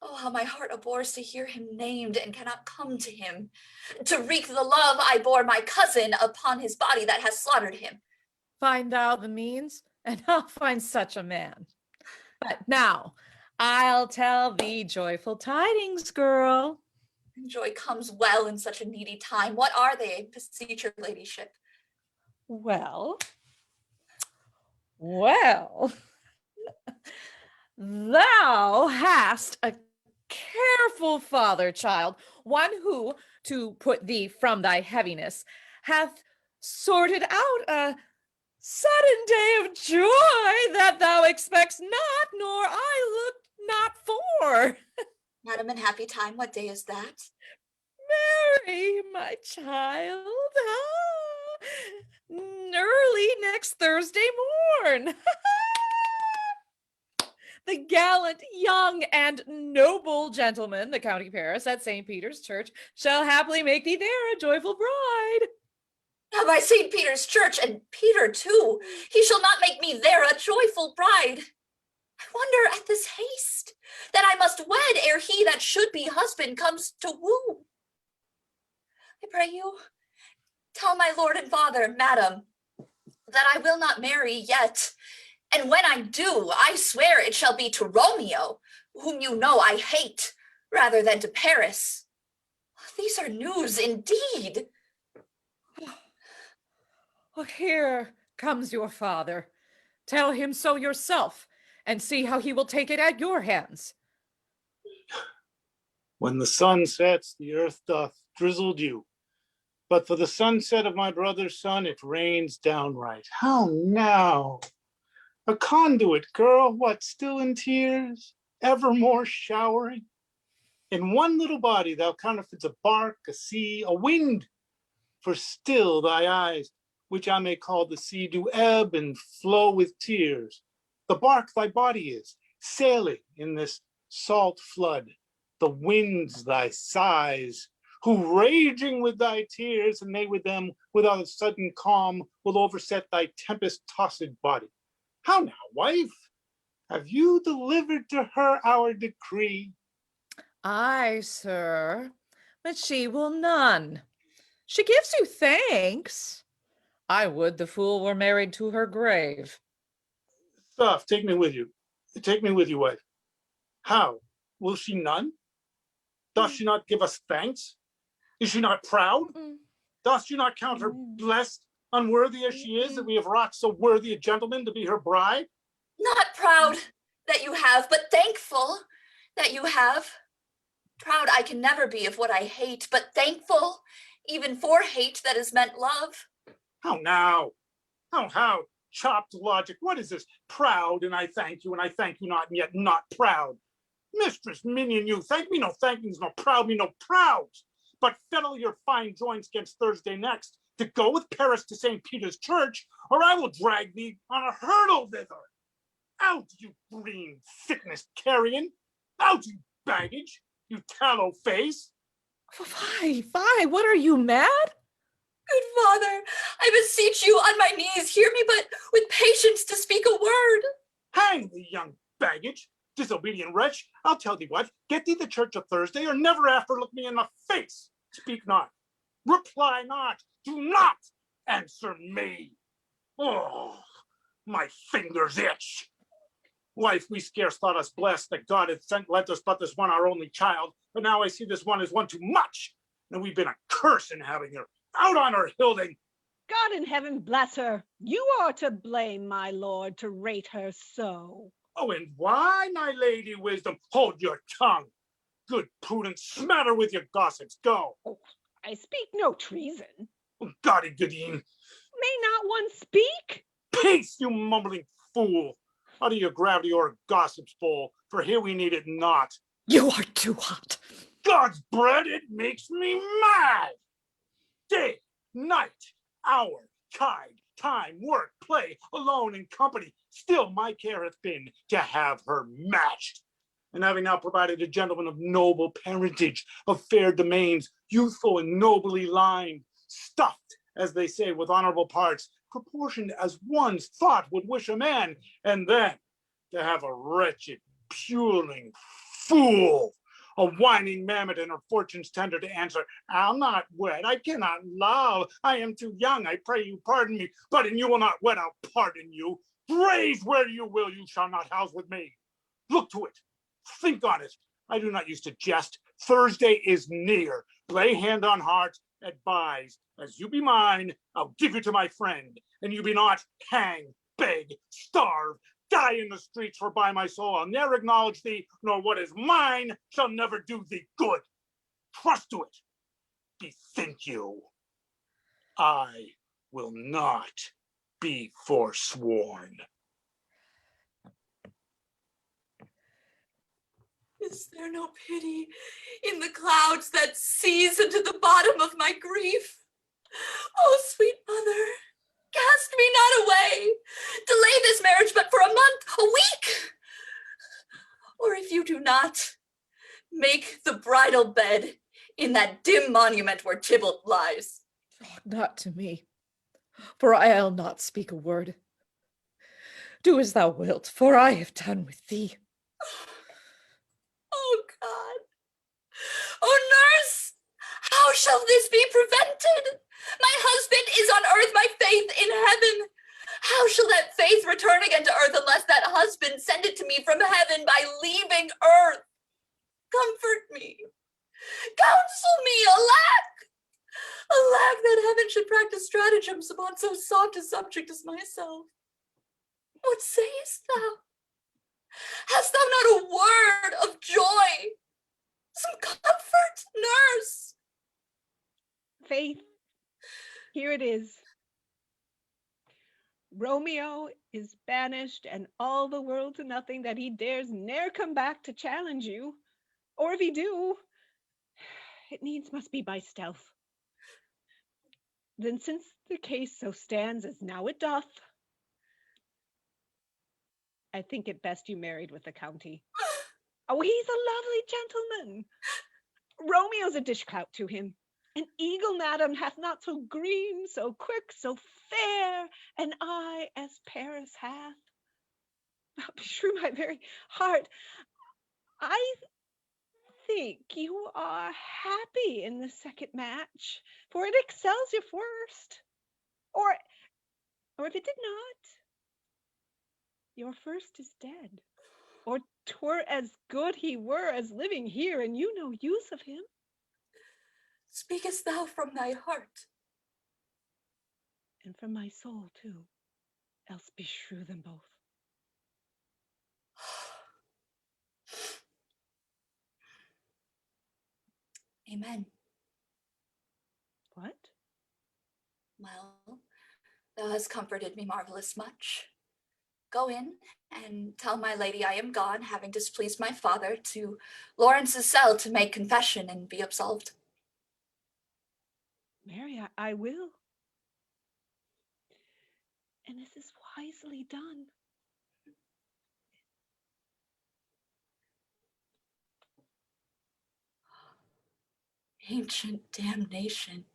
Oh, how my heart abhors to hear him named and cannot come to him, to wreak the love I bore my cousin upon his body that has slaughtered him. Find thou the means, and I'll find such a man. But now, I'll tell thee joyful tidings, girl. Joy comes well in such a needy time. What are they, beseech your ladyship? Well, thou hast a careful father, child, one who, to put thee from thy heaviness, hath sorted out a Sudden day of joy that thou expects not, nor I look not for. Madam, in happy time, what day is that? Mary, my child, early next Thursday morn. The gallant, young, and noble gentleman, the County Paris at St. Peter's Church, shall happily make thee there a joyful bride. Now by St. Peter's Church, and Peter too, he shall not make me there a joyful bride. I wonder at this haste, that I must wed ere he that should be husband comes to woo. I pray you, tell my lord and father, madam, that I will not marry yet. And when I do, I swear it shall be to Romeo, whom you know I hate, rather than to Paris. These are news indeed. Oh, here comes your father. Tell him so yourself, and see how he will take it at your hands. When the sun sets, the earth doth drizzle dew. But for the sunset of my brother's son, it rains downright. How now? A conduit, girl, what, still in tears, evermore showering? In one little body thou counterfeits a bark, a sea, a wind. For still thy eyes, which I may call the sea, do ebb and flow with tears. The bark thy body is, sailing in this salt flood. The winds thy sighs, who raging with thy tears, and they with them, without a sudden calm, will overset thy tempest-tossed body. How now, wife? Have you delivered to her our decree? Aye, sir, but she will none. She gives you thanks. I would the fool were married to her grave. Stuff, take me with you. Take me with you, wife. How? Will she none? Doth she not give us thanks? Is she not proud? Doth she not count her blessed, unworthy as she is, that we have wrought so worthy a gentleman to be her bride? Not proud that you have, but thankful that you have. Proud I can never be of what I hate, but thankful even for hate that is meant love. How now? How? Chopped logic. What is this? Proud, and I thank you, and I thank you not, and yet not proud. Mistress, minion, you thank me no thankings, no proud me no prouds. But fettle your fine joints against Thursday next, to go with Paris to St. Peter's Church, or I will drag thee on a hurdle thither. Out, you green sickness carrion! Out, you baggage! You tallow face! Fie, what are you, mad? Good father, I beseech you on my knees, hear me but with patience to speak a word. Hang the young baggage! Disobedient wretch, I'll tell thee what, get thee to church of Thursday, or never after look me in the face. Speak not, reply not, do not answer me. Oh, my fingers itch. Wife, we scarce thought us blessed that God had lent us but this one our only child, but now I see this one is one too much, and we've been a curse in having her. Out on her, Hilding! God in heaven bless her. You are to blame, my lord, to rate her so. Oh, and why, my lady wisdom? Hold your tongue. Good prudence, smatter with your gossips, go. Oh, I speak no treason. Oh, Goddy Goodine. May not one speak? Peace, you mumbling fool. Out of your gravity or gossip's bowl, for here we need it not. You are too hot. God's bread, it makes me mad. Day, night, hour, tide, time, work, play, alone in company, still my care hath been to have her matched. And having now provided a gentleman of noble parentage, of fair domains, youthful and nobly lined, stuffed, as they say, with honorable parts, proportioned as one's thought would wish a man, and then to have a wretched, puling fool, a whining mammet in her fortune's tender to answer, I'll not wed, I cannot love, I am too young, I pray you pardon me, but an you will not wed, I'll pardon you. Brave where you will, you shall not house with me. Look to it, think on it, I do not use to jest, Thursday is near, lay hand on heart, advise, as you be mine, I'll give you to my friend, and you be not, hang, beg, starve, die in the streets, for by my soul I'll ne'er acknowledge thee, nor what is mine shall never do thee good. Trust to it. Bethink you, I will not be forsworn. Is there no pity in the clouds that sees into the bottom of my grief? Oh, sweet mother, cast me not away. Delay this marriage but for a month, a week. Or if you do not, make the bridal bed in that dim monument where Tybalt lies. Not to me, for I'll not speak a word. Do as thou wilt, for I have done with thee. Oh, God. Oh, nurse, how shall this be prevented? My husband is on earth, my faith in heaven. How shall that faith return again to earth unless that husband send it to me from heaven by leaving earth? Comfort me. Counsel me, alack! Alack that heaven should practice stratagems upon so soft a subject as myself. What sayest thou? Hast thou not a word of joy? Some comfort, nurse? Faith, here it is. Romeo is banished and all the world to nothing, that he dares ne'er come back to challenge you. Or if he do, it needs must be by stealth. Then since the case so stands as now it doth, I think it best you married with the county. Oh, he's a lovely gentleman. Romeo's a dishclout to him. An eagle, madam, hath not so green, so quick, so fair an eye as Paris hath. Beshrew my very heart, I think you are happy in the second match, for it excels your first. Or if it did not, your first is dead. Or 'twere as good he were as living here, and you no use of him. Speakest thou from thy heart? And from my soul, too, else beshrew them both. Amen. What? Well, thou hast comforted me marvelous much. Go in and tell my lady I am gone, having displeased my father, to Laurence's cell to make confession and be absolved. Mary, I will. And this is wisely done. Ancient damnation.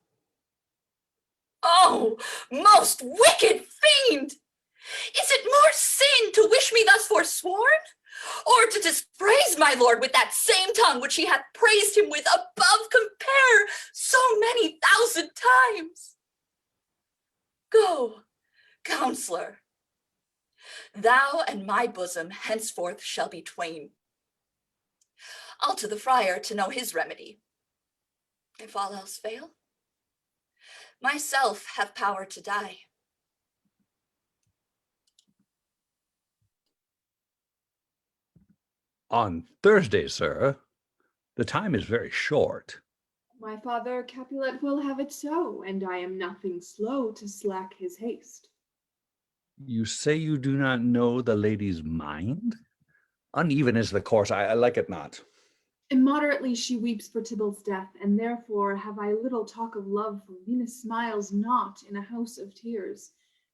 Oh, most wicked fiend! Is it more sin to wish me thus forsworn, or to dispraise my lord with that same tongue which he hath praised him with above compare so many thousand times? Go, counselor. Thou and my bosom henceforth shall be twain. I'll to the friar to know his remedy. If all else fail, myself have power to die. On Thursday, sir. The time is very short. My father Capulet will have it so, and I am nothing slow to slack his haste. You say you do not know the lady's mind? Uneven is the course, I like it not. Immoderately she weeps for Tybalt's death, and therefore have I little talk of love, for Venus smiles not in a house of tears.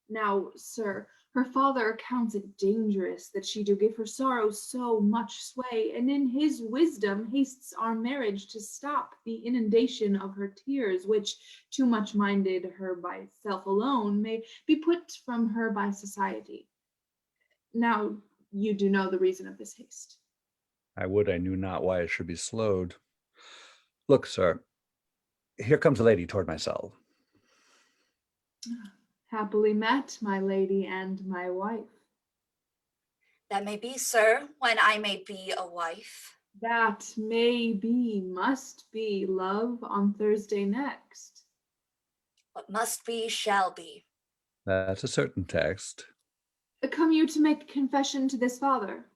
Now, sir, her father accounts it dangerous that she do give her sorrow so much sway, and in his wisdom hastes our marriage to stop the inundation of her tears, which, too much minded her by self alone, may be put from her by society. Now, you do know the reason of this haste. I would I knew not why it should be slowed. Look, sir, here comes a lady toward my cell. Happily met, my lady and my wife. That may be, sir, when I may be a wife. That may be, must be, love, on Thursday next. What must be, shall be. That's a certain text. Come you to make confession to this father?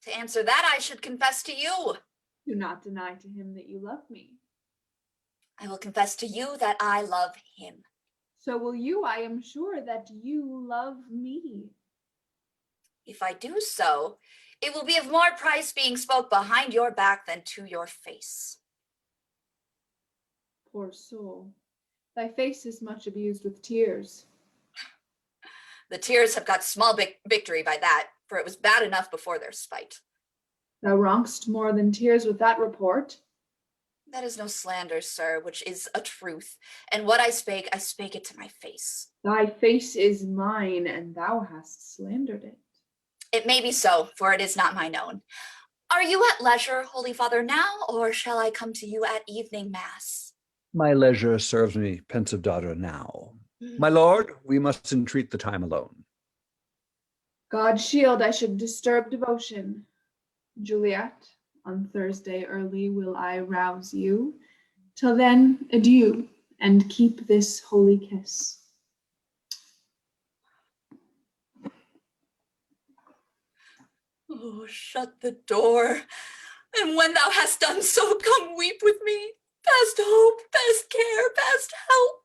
To answer that, I should confess to you. Do not deny to him that you love me. I will confess to you that I love him. So will you. I am sure that you love me. If I do so, it will be of more price being spoke behind your back than to your face. Poor soul, thy face is much abused with tears. The tears have got small victory by that, for it was bad enough before their spite. Thou wrongst more than tears with that report. That is no slander, sir, which is a truth. And what I spake it to my face. Thy face is mine, and thou hast slandered it. It may be so, for it is not mine own. Are you at leisure, Holy Father, now, or shall I come to you at evening mass? My leisure serves me, pensive daughter, now. My lord, we must entreat the time alone. God shield, I should disturb devotion. Juliet, on Thursday early will I rouse you. Till then, adieu, and keep this holy kiss. Oh, shut the door, and when thou hast done so, come weep with me. Past hope, past care, past help.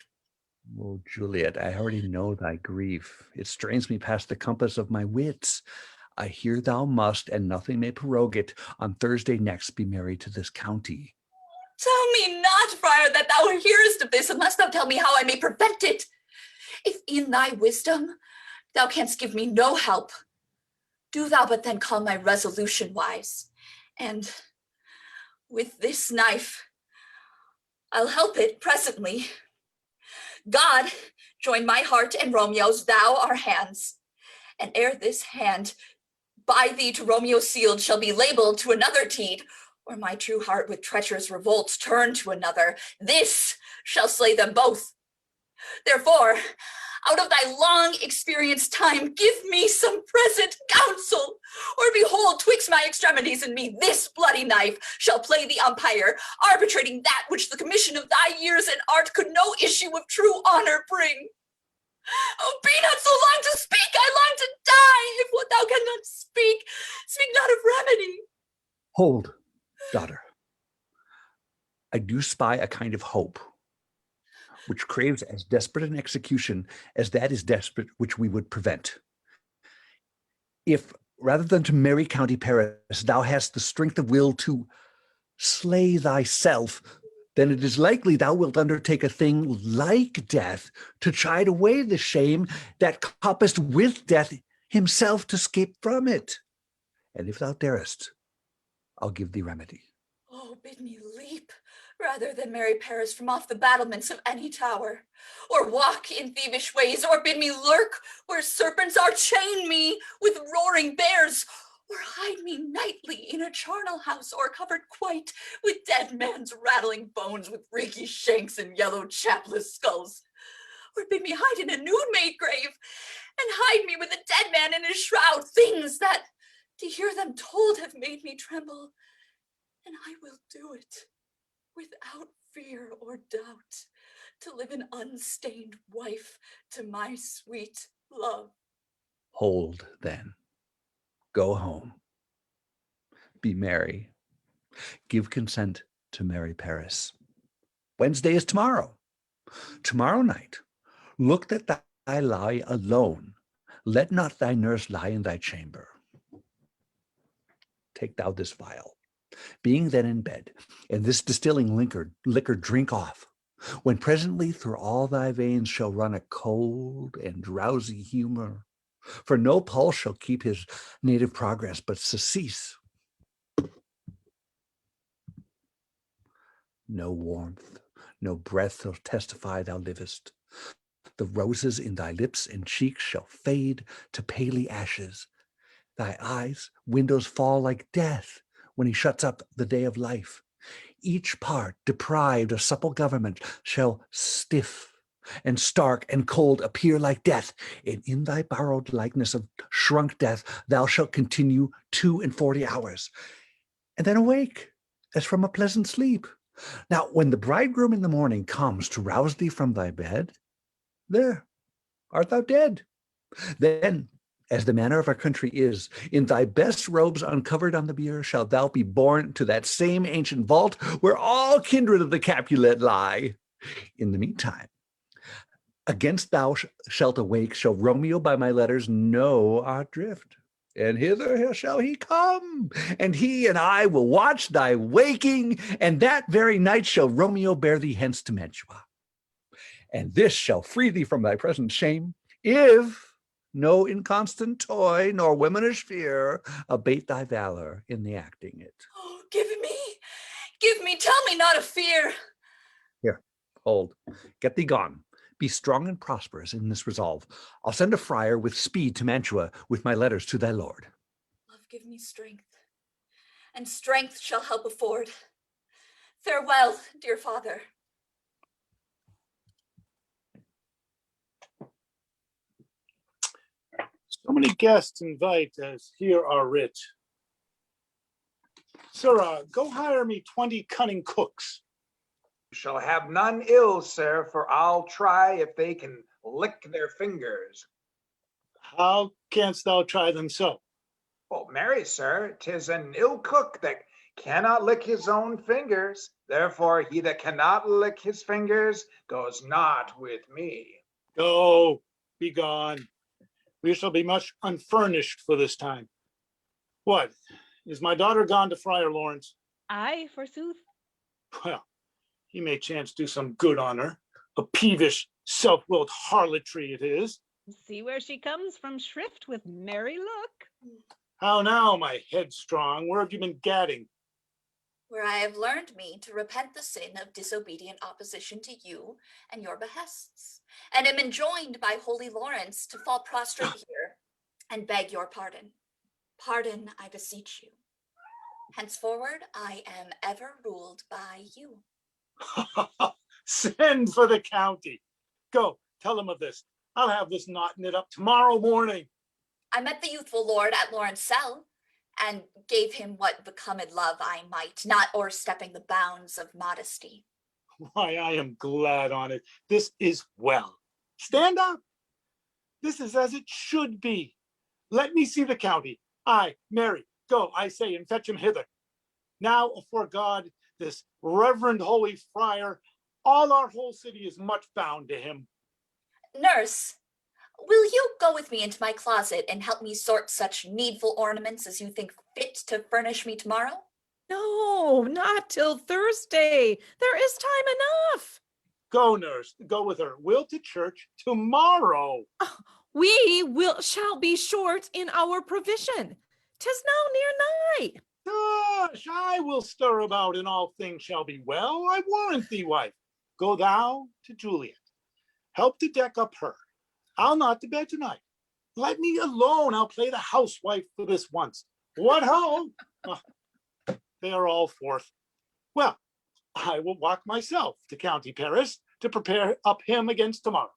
Oh, Juliet, I already know thy grief. It strains me past the compass of my wits. I hear thou must, and nothing may prorogue it, on Thursday next be married to this county. Tell me not, friar, that thou hearest of this, unless thou tell me how I may prevent it. If in thy wisdom thou canst give me no help, do thou but then call my resolution wise, and with this knife I'll help it presently. God, join my heart and Romeo's, thou our hands, and ere this hand by thee to Romeo sealed shall be labeled to another deed, or my true heart with treacherous revolts turn to another, this shall slay them both. Therefore, out of thy long experienced time, give me some present counsel, or behold, twixt my extremities and me, this bloody knife shall play the umpire, arbitrating that which the commission of thy years and art could no issue of true honor bring. Oh, be not so long to speak, I long to die, if what thou cannot speak, speak not of remedy. Hold, daughter. I do spy a kind of hope, which craves as desperate an execution as that is desperate which we would prevent. If, rather than to marry County Paris, thou hast the strength of will to slay thyself, then it is likely thou wilt undertake a thing like death to chide away the shame that compassed with death himself to escape from it. And if thou darest, I'll give thee remedy. Oh, bid me leap, rather than marry Paris from off the battlements of any tower, or walk in thievish ways, or bid me lurk where serpents are, chain me with roaring bears, or hide me nightly in a charnel house, or covered quite with dead man's rattling bones, with reeky shanks and yellow chapless skulls, or bid me hide in a new-made grave, and hide me with a dead man in his shroud, things that, to hear them told, have made me tremble, and I will do it without fear or doubt, to live an unstained wife to my sweet love. Hold, then. Go home. Be merry. Give consent to marry Paris. Wednesday is tomorrow. Tomorrow night, look that thou lie alone. Let not thy nurse lie in thy chamber. Take thou this vial. Being then in bed, and this distilling liquor drink off, when presently through all thy veins shall run a cold and drowsy humor, for no pulse shall keep his native progress, but surcease. No warmth, no breath shall testify thou livest. The roses in thy lips and cheeks shall fade to paly ashes. Thy eyes, windows fall like death when he shuts up the day of life. Each part, deprived of supple government, shall stiff and stark and cold appear like death, and in thy borrowed likeness of shrunk death thou shalt continue 42 hours, and then awake as from a pleasant sleep. Now, when the bridegroom in the morning comes to rouse thee from thy bed, there art thou dead. Then, as the manner of our country is, in thy best robes uncovered on the bier shalt thou be borne to that same ancient vault where all kindred of the Capulet lie. In the meantime, Against thou shalt awake, shall Romeo by my letters know our drift. And hither shall he come, and he and I will watch thy waking, and that very night shall Romeo bear thee hence to Mantua. And this shall free thee from thy present shame, if no inconstant toy nor womanish fear abate thy valor in the acting it. Oh, give me, tell me not of fear. Here, hold, get thee gone. Be strong and prosperous in this resolve. I'll send a friar with speed to Mantua with my letters to thy lord. Love, give me strength, and strength shall help afford. Farewell, dear father. So many guests invite as here are writ. Sirrah, go hire me 20 cunning cooks. You shall have none ill, sir, for I'll try if they can lick their fingers. How canst thou try them so? Oh, marry, sir, 'tis an ill cook that cannot lick his own fingers. Therefore, he that cannot lick his fingers goes not with me. Go, be gone. We shall be much unfurnished for this time. What, is my daughter gone to Friar Laurence? Aye, forsooth. Well, he may chance do some good on her. A peevish, self-willed harlotry it is. See where she comes from shrift with merry look. How now, my headstrong, where have you been gadding? Where I have learned me to repent the sin of disobedient opposition to you and your behests, and am enjoined by holy Laurence to fall prostrate here and beg your pardon. Pardon, I beseech you. Henceforward, I am ever ruled by you. Send for the county. Go, tell him of this. I'll have this knot knit up tomorrow morning. I met the youthful lord at Laurence cell, and gave him what becomed love I might, not o'erstepping the bounds of modesty. Why, I am glad on it. This is well. Stand up. This is as it should be. Let me see the county. Aye, Mary, go, I say, and fetch him hither. Now, afore God, this reverend holy friar, all our whole city is much bound to him. Nurse, will you go with me into my closet and help me sort such needful ornaments as you think fit to furnish me tomorrow? No, not till Thursday. There is time enough. Go, nurse, go with her. We'll to church tomorrow. Shall be short in our provision. 'Tis now near night. Gosh, I will stir about, and all things shall be well. I warrant thee, wife. Go thou to Juliet. Help to deck up her. I'll not to bed tonight. Let me alone. I'll play the housewife for this once. What ho? They are all forth. Well, I will walk myself to County Paris to prepare up him against tomorrow.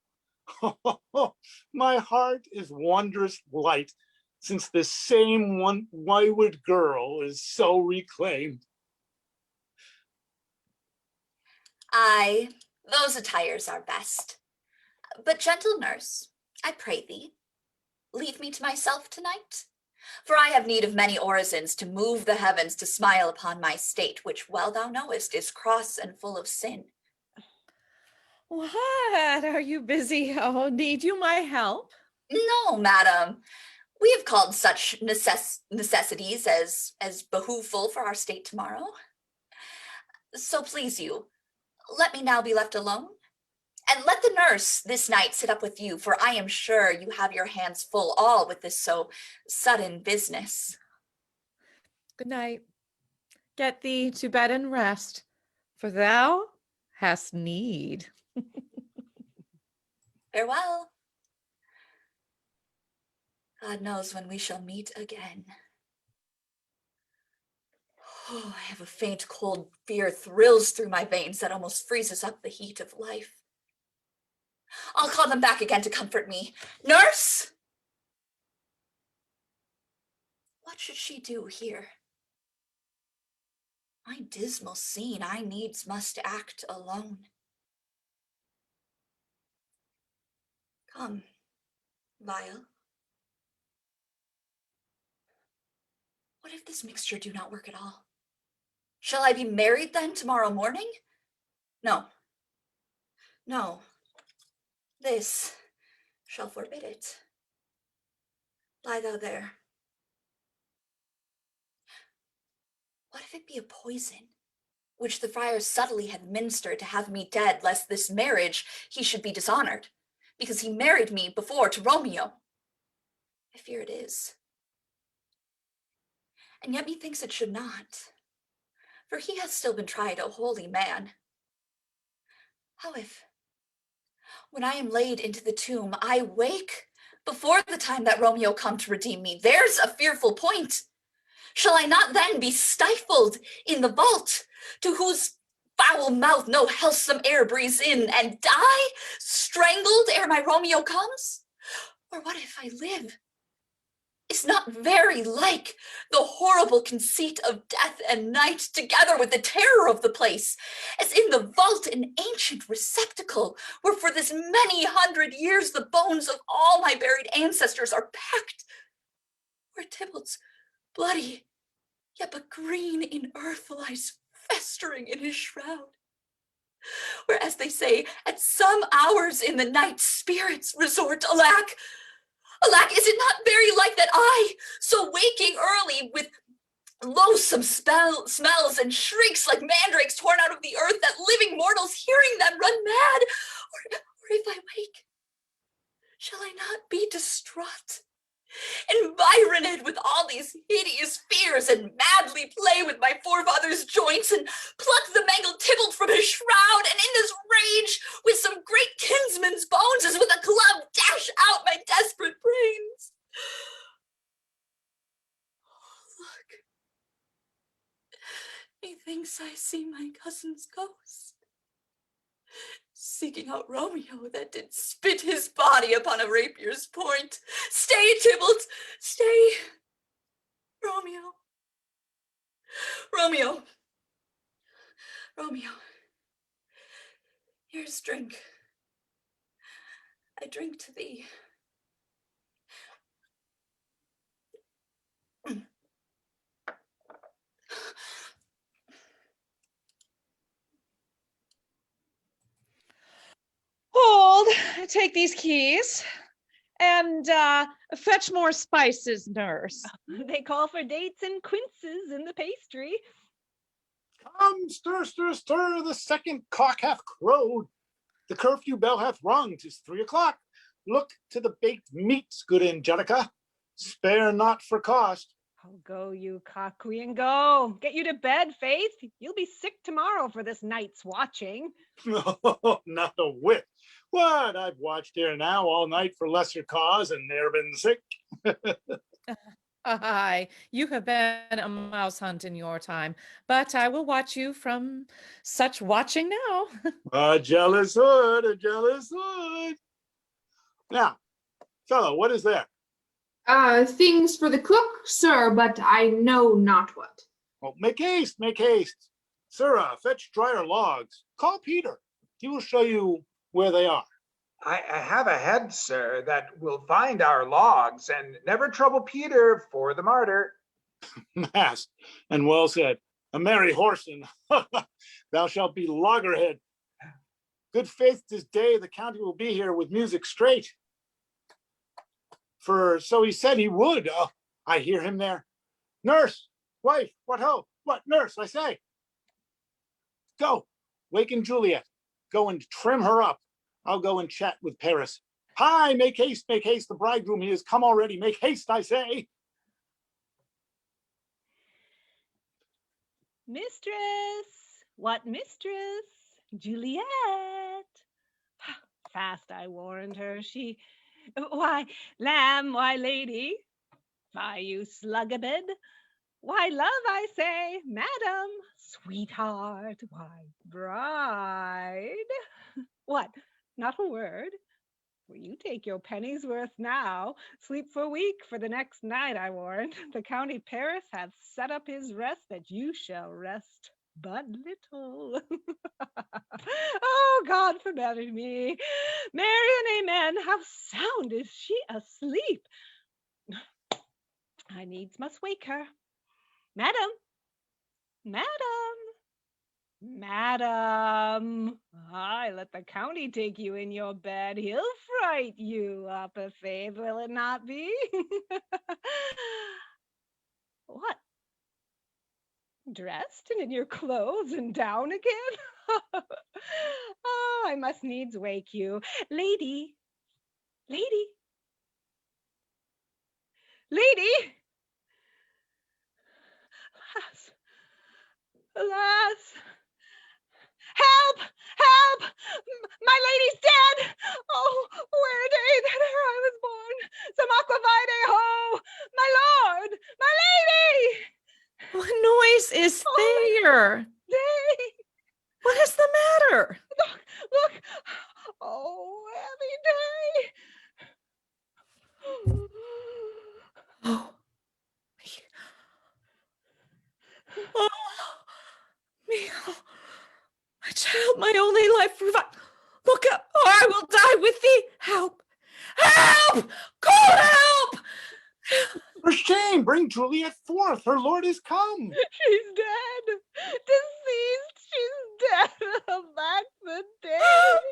My heart is wondrous light, since this same one wayward girl is so reclaimed. Aye, those attires are best. But gentle nurse, I pray thee, leave me to myself tonight. For I have need of many orisons to move the heavens to smile upon my state, which well thou knowest is cross and full of sin. What? Are you busy? Oh, need you my help? No, madam. We have called such necessities as behooveful for our state tomorrow. So please you, let me now be left alone. And let the nurse this night sit up with you, for I am sure you have your hands full all with this so sudden business. Good night. Get thee to bed and rest, for thou hast need. Farewell. God knows when we shall meet again. Oh, I have a faint cold fear thrills through my veins that almost freezes up the heat of life. I'll call them back again to comfort me. Nurse! What should she do here? My dismal scene, I needs must act alone. Come, vial. What if this mixture do not work at all? Shall I be married then tomorrow morning? No. No. This shall forbid it. Lie thou there. What if it be a poison, which the friars subtly had ministered to have me dead, lest this marriage he should be dishonored, because he married me before to Romeo? I fear it is. And yet methinks it should not, for he hath still been tried a holy man. How if, when I am laid into the tomb, I wake before the time that Romeo come to redeem me? There's a fearful point. Shall I not then be stifled in the vault, to whose foul mouth no healthsome air breathes in, and die, strangled ere my Romeo comes? Or what if I live? Is not very like the horrible conceit of death and night, together with the terror of the place, as in the vault an ancient receptacle, where for this many 100 years the bones of all my buried ancestors are packed, where Tybalt's bloody, yet but green in earth, lies festering in his shroud, where, as they say, at some hours in the night spirits resort. Alack, alack, is it not very like that I, so waking early with loathsome smells and shrieks like mandrakes torn out of the earth, that living mortals hearing them run mad? Or if I wake, shall I not be distraught, environed with all these hideous fears, and madly play with my forefathers' joints, and pluck the mangled Tybalt from his shroud, and in this rage with some great kinsman's bones, as with a club, dash out my desperate brains? Oh, look, methinks I see my cousin's ghost, seeking out Romeo that did spit his body upon a rapier's point. Stay, Tybalt, stay. Romeo, Romeo, Romeo, here's drink. I drink to thee. Hold, take these keys, and fetch more spices, nurse. They call for dates and quinces in the pastry. Come, stir, stir, stir, the second cock hath crowed. The curfew bell hath rung, 'tis 3 o'clock. Look to the baked meats, good Angelica. Spare not for cost. Oh, go, you cock queen, go. Get you to bed, Faith. You'll be sick tomorrow for this night's watching. No, not a whit. What, I've watched here now all night for lesser cause and ne'er been sick. Aye, you have been a mouse hunt in your time, but I will watch you from such watching now. A jealous hood, a jealous hood. Now, fellow, what is there? Things for the cook, sir, but I know not what. Oh, make haste, make haste. Sirrah, fetch drier logs. Call Peter. He will show you where they are. I have a head, sir, that will find our logs, and never trouble Peter for the martyr. Mass, and well said. A merry whoreson. Thou shalt be loggerhead. Good faith, this day the county will be here with music straight. For so he said he would. I hear him there. Nurse, wife, what ho? What, nurse, I say. Go, waken Juliet. Go and trim her up. I'll go and chat with Paris. Hi, make haste, the bridegroom, he has come already. Make haste, I say. Mistress, what mistress? Juliet. Fast I warned her, she... Why, lamb, why, lady? Why, you slugabed? Why, love, I say, madam, sweetheart, why, bride? What, not a word? Well, you take your penny's worth now. Sleep for a week for the next night, I warrant. The county Paris hath set up his rest that you shall rest but little. Oh, God forbear me. Mary and amen, how sound is she asleep? I needs must wake her. Madam, madam, madam. Ay, let the county take you in your bed. He'll fright you up a faith, will it not be? What? Dressed and in your clothes and down again? Oh, I must needs wake you. Lady, lady, lady! Alas, alas! Help! Help! My lady's dead! Oh, where day that e'er I was born! Some aqua vitae, ho! My lord! My lady! What noise is there? Day! What is the matter? Look! Oh, heavy day! Oh, oh, me, oh, my child, my only life. Look up, or I will die with thee. Help! Help! Call help! For shame, bring Juliet forth. Her lord is come. She's dead. Deceased. She's dead. Alack the day.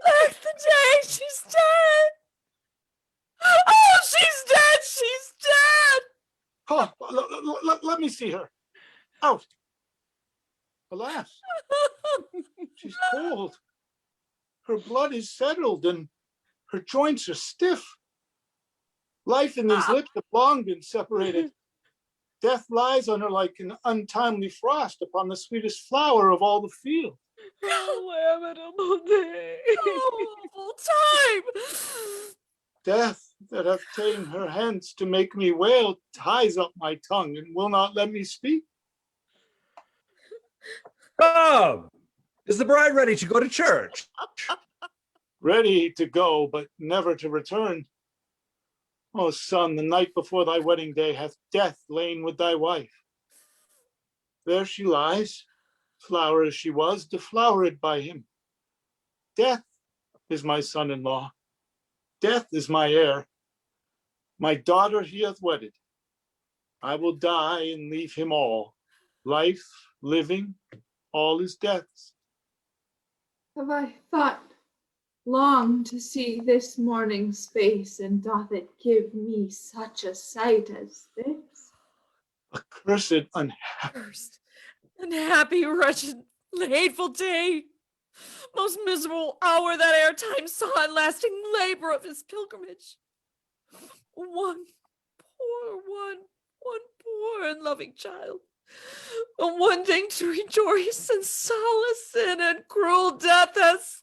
Alack the day. She's dead. Oh, she's dead. She's dead. Oh, let me see her. Out. Alas, she's cold. Her blood is settled and her joints are stiff. Life in these lips have long been separated. Death lies on her like an untimely frost upon the sweetest flower of all the field. Oh, lamentable day. Oh, time. Death that hath ta'en her hence to make me wail ties up my tongue and will not let me speak. Come! Is the bride ready to go to church? Ready to go, but never to return. O son, the night before thy wedding day hath death lain with thy wife. There she lies, flower as she was, deflowered by him. Death is my son-in-law. Death is my heir. My daughter he hath wedded. I will die and leave him all. Life, living, all is death's. Have I thought long to see this morning's face, and doth it give me such a sight as this? Accursed, unhappy. Cursed, unhappy, wretched, hateful day. Most miserable hour that e'er time saw in lasting labor of his pilgrimage. One poor and loving child. One thing to rejoice and solace in, and cruel death has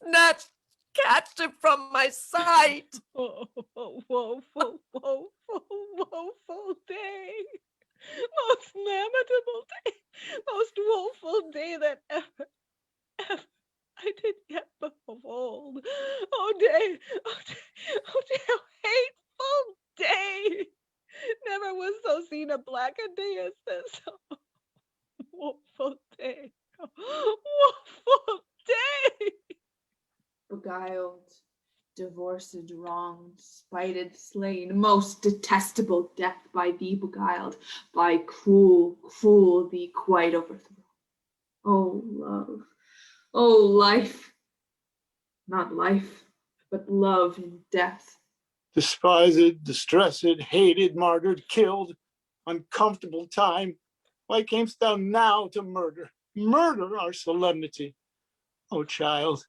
catched it from my sight. Oh, woeful, woeful, woeful day. Most lamentable day. Most woeful day that ever I did yet behold. Oh day, oh day, oh day, oh hateful day. Never was so seen a blacker day as this. Oh, woeful day, oh, woeful day. Beguiled, divorced, wronged, spited, slain, most detestable death by thee beguiled, by cruel, cruel thee quite overthrown. O love, O life, not life, but love in death. Despised, distressed, hated, martyred, killed, uncomfortable time. Why camest thou now to murder our solemnity? O child,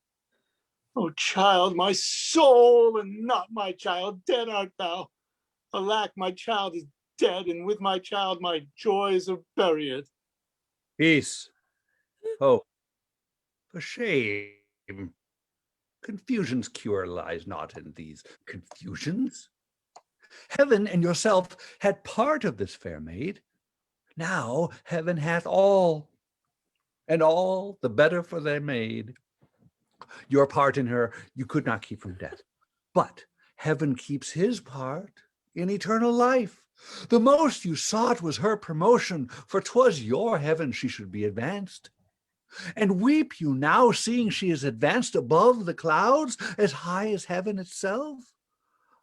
my soul and not my child, dead art thou. Alack, my child is dead, and with my child my joys are buried. Peace. Hope. For shame. Confusion's cure lies not in these confusions. Heaven and yourself had part of this fair maid. Now heaven hath all, and all the better for their maid. Your part in her you could not keep from death, but heaven keeps his part in eternal life. The most you sought was her promotion, for 'twas your heaven she should be advanced. And weep you now, seeing she is advanced above the clouds, as high as heaven itself?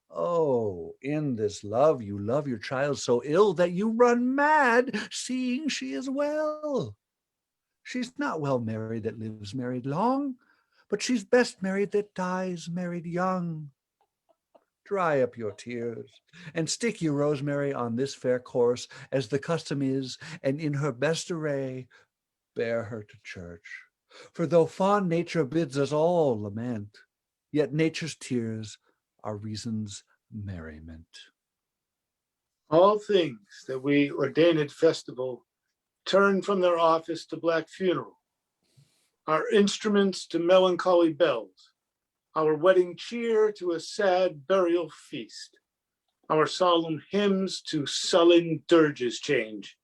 Oh, in this love you love your child so ill that you run mad, seeing she is well. She's not well married that lives married long, but she's best married that dies married young. Dry up your tears, and stick you, Rosemary, on this fair course, as the custom is, and in her best array, bear her to church. For though fond nature bids us all lament, yet nature's tears are reason's merriment. All things that we ordain at festival turn from their office to black funeral, our instruments to melancholy bells, our wedding cheer to a sad burial feast, our solemn hymns to sullen dirges change,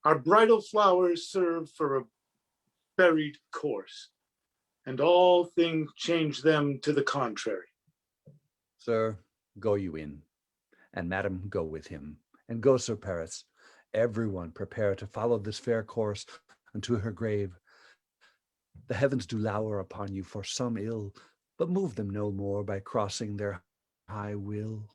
our bridal flowers serve for a buried corse, and all things change them to the contrary. Sir, go you in, and madam, go with him, and go, Sir Paris. Everyone prepare to follow this fair course unto her grave. The heavens do lower upon you for some ill, but move them no more by crossing their high will.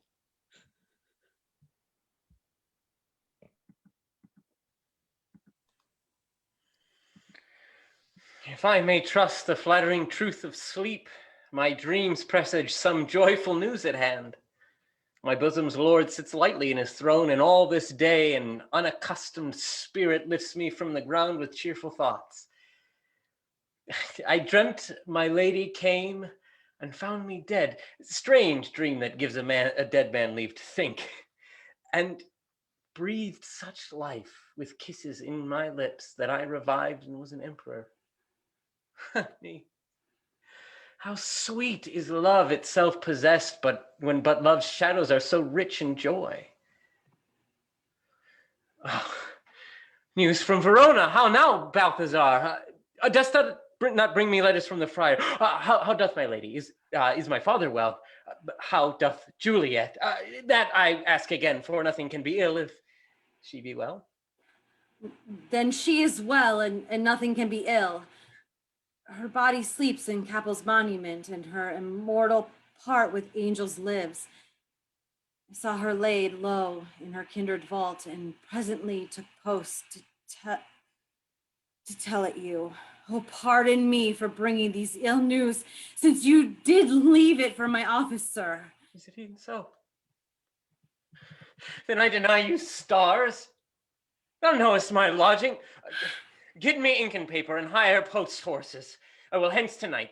If I may trust the flattering truth of sleep, my dreams presage some joyful news at hand. My bosom's lord sits lightly in his throne, and all this day an unaccustomed spirit lifts me from the ground with cheerful thoughts. I dreamt my lady came and found me dead. Strange dream that gives a dead man leave to think. And breathed such life with kisses in my lips that I revived and was an emperor. Honey, how sweet is love itself possessed, but when but love's shadows are so rich in joy. Oh, news from Verona. How now, Balthasar? Dost thou not bring me letters from the friar? How doth my lady? Is my father well? How doth Juliet? That I ask again, for nothing can be ill if she be well. Then she is well, and nothing can be ill. Her body sleeps in Capel's monument, and her immortal part with angels lives. I saw her laid low in her kindred vault, and presently took post to tell it you. Oh, pardon me for bringing these ill news, since you did leave it for my office, sir. Is it even so? Then I deny you stars. Thou knowest my lodging. Get me ink and paper and hire post horses. I will hence tonight.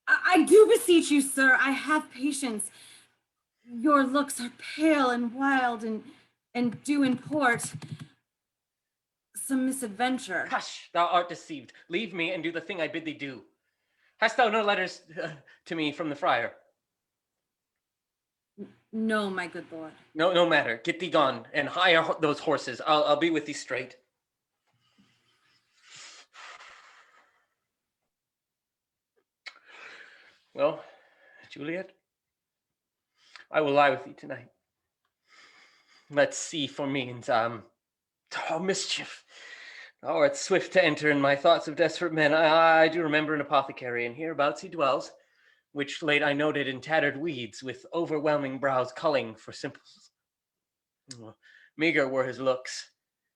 I do beseech you, sir. I have patience. Your looks are pale and wild, and do import some misadventure. Hush, thou art deceived. Leave me and do the thing I bid thee do. Hast thou no letters to me from the friar? No, my good lord. No matter. Get thee gone and hire those horses. I'll be with thee straight. Well, Juliet, I will lie with thee tonight. Let's see for means. Oh, mischief. Thou art swift to enter in my thoughts of desperate men. I do remember an apothecary, and hereabouts he dwells, which late I noted in tattered weeds, with overwhelming brows culling for simples. Meager were his looks.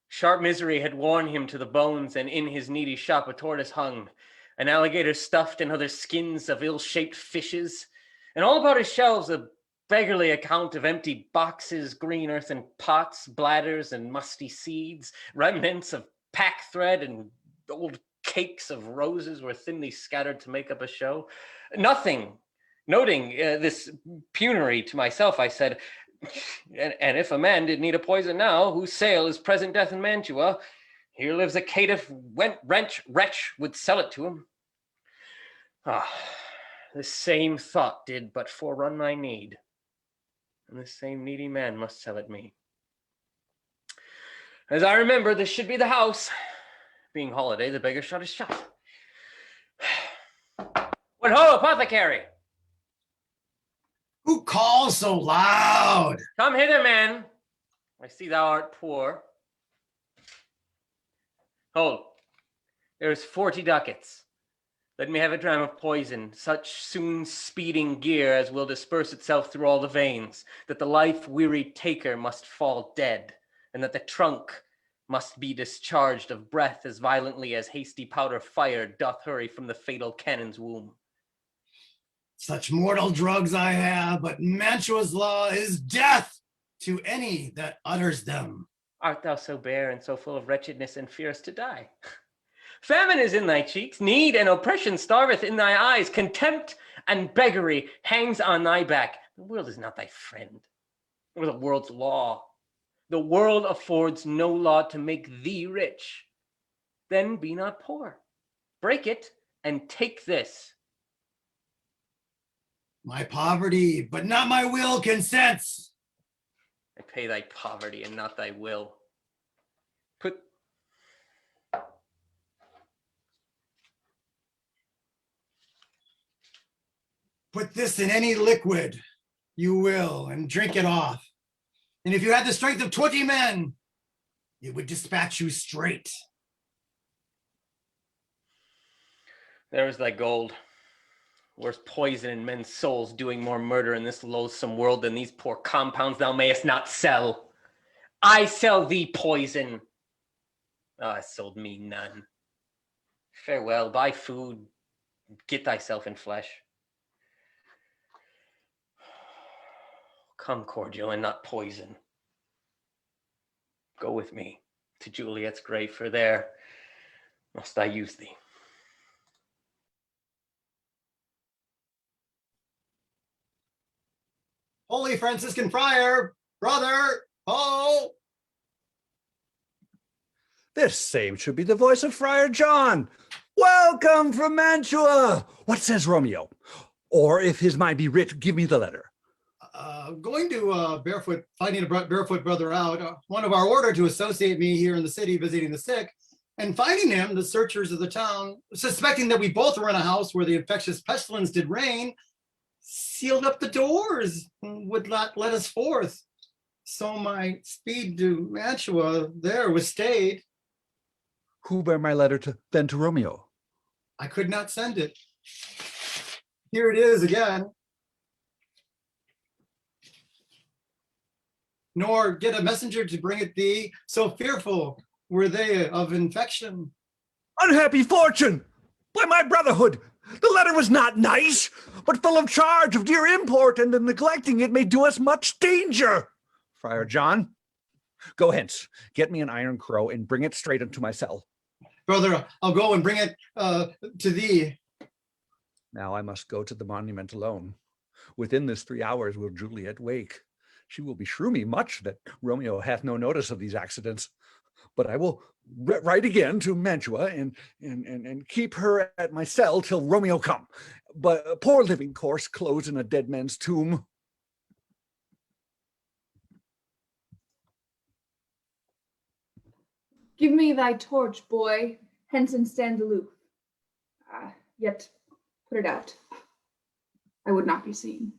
Sharp misery had worn him to the bones, and in his needy shop a tortoise hung, an alligator stuffed in other skins of ill-shaped fishes, and all about his shelves a beggarly account of empty boxes, green earthen pots, bladders, and musty seeds. Remnants of pack thread and old cakes of roses were thinly scattered to make up a show. Nothing. Noting this penury to myself, I said, and if a man did need a poison now, whose sale is present death in Mantua, here lives a caitiff wretch would sell it to him. This same thought did but forerun my need, and this same needy man must sell it me. As I remember, this should be the house. Being holiday, the beggar shut his shop. What ho, apothecary! Who calls so loud? Come hither, man. I see thou art poor. Hold, there's 40 ducats. Let me have a dram of poison, such soon speeding gear as will disperse itself through all the veins, that the life-weary taker must fall dead, and that the trunk must be discharged of breath as violently as hasty powder fired doth hurry from the fatal cannon's womb. Such mortal drugs I have, but Mantua's law is death to any that utters them. Art thou so bare and so full of wretchedness and fearest to die? Famine is in thy cheeks, need and oppression starveth in thy eyes, contempt and beggary hangs on thy back. The world is not thy friend, or the world's law. The world affords no law to make thee rich. Then be not poor. Break it and take this. My poverty, but not my will, consents. I pay thy poverty and not thy will. Put this in any liquid you will and drink it off. And if you had the strength of 20 men, it would dispatch you straight. There is thy gold. Worse poison in men's souls, doing more murder in this loathsome world than these poor compounds thou mayest not sell. I sell thee poison. Thou hast sold me none. Farewell, buy food, get thyself in flesh. Come cordial and not poison. Go with me to Juliet's grave, for there must I use thee. Holy Franciscan friar, brother, oh! This same should be the voice of Friar John. Welcome from Mantua. What says Romeo? Or if his mind be writ, give me the letter. Going to finding a barefoot brother out, one of our order to associate me here in the city visiting the sick, and finding him, the searchers of the town, suspecting that we both were in a house where the infectious pestilence did reign, sealed up the doors and would not let us forth. So my speed to Mantua there was stayed. Who bear my letter to Romeo? I could not send it. Here it is again. Nor get a messenger to bring it thee, so fearful were they of infection. Unhappy fortune! By my brotherhood, the letter was not nice, but full of charge of dear import, and in neglecting it may do us much danger. Friar John, go hence, get me an iron crow, and bring it straight unto my cell. Brother, I'll go and bring it to thee. Now I must go to the monument alone. Within this 3 hours will Juliet wake. She will beshrew me much that Romeo hath no notice of these accidents. But I will write again to Mantua and keep her at my cell till Romeo come. But a poor living corse closed in a dead man's tomb. Give me thy torch, boy, hence and stand aloof. Yet put it out. I would not be seen.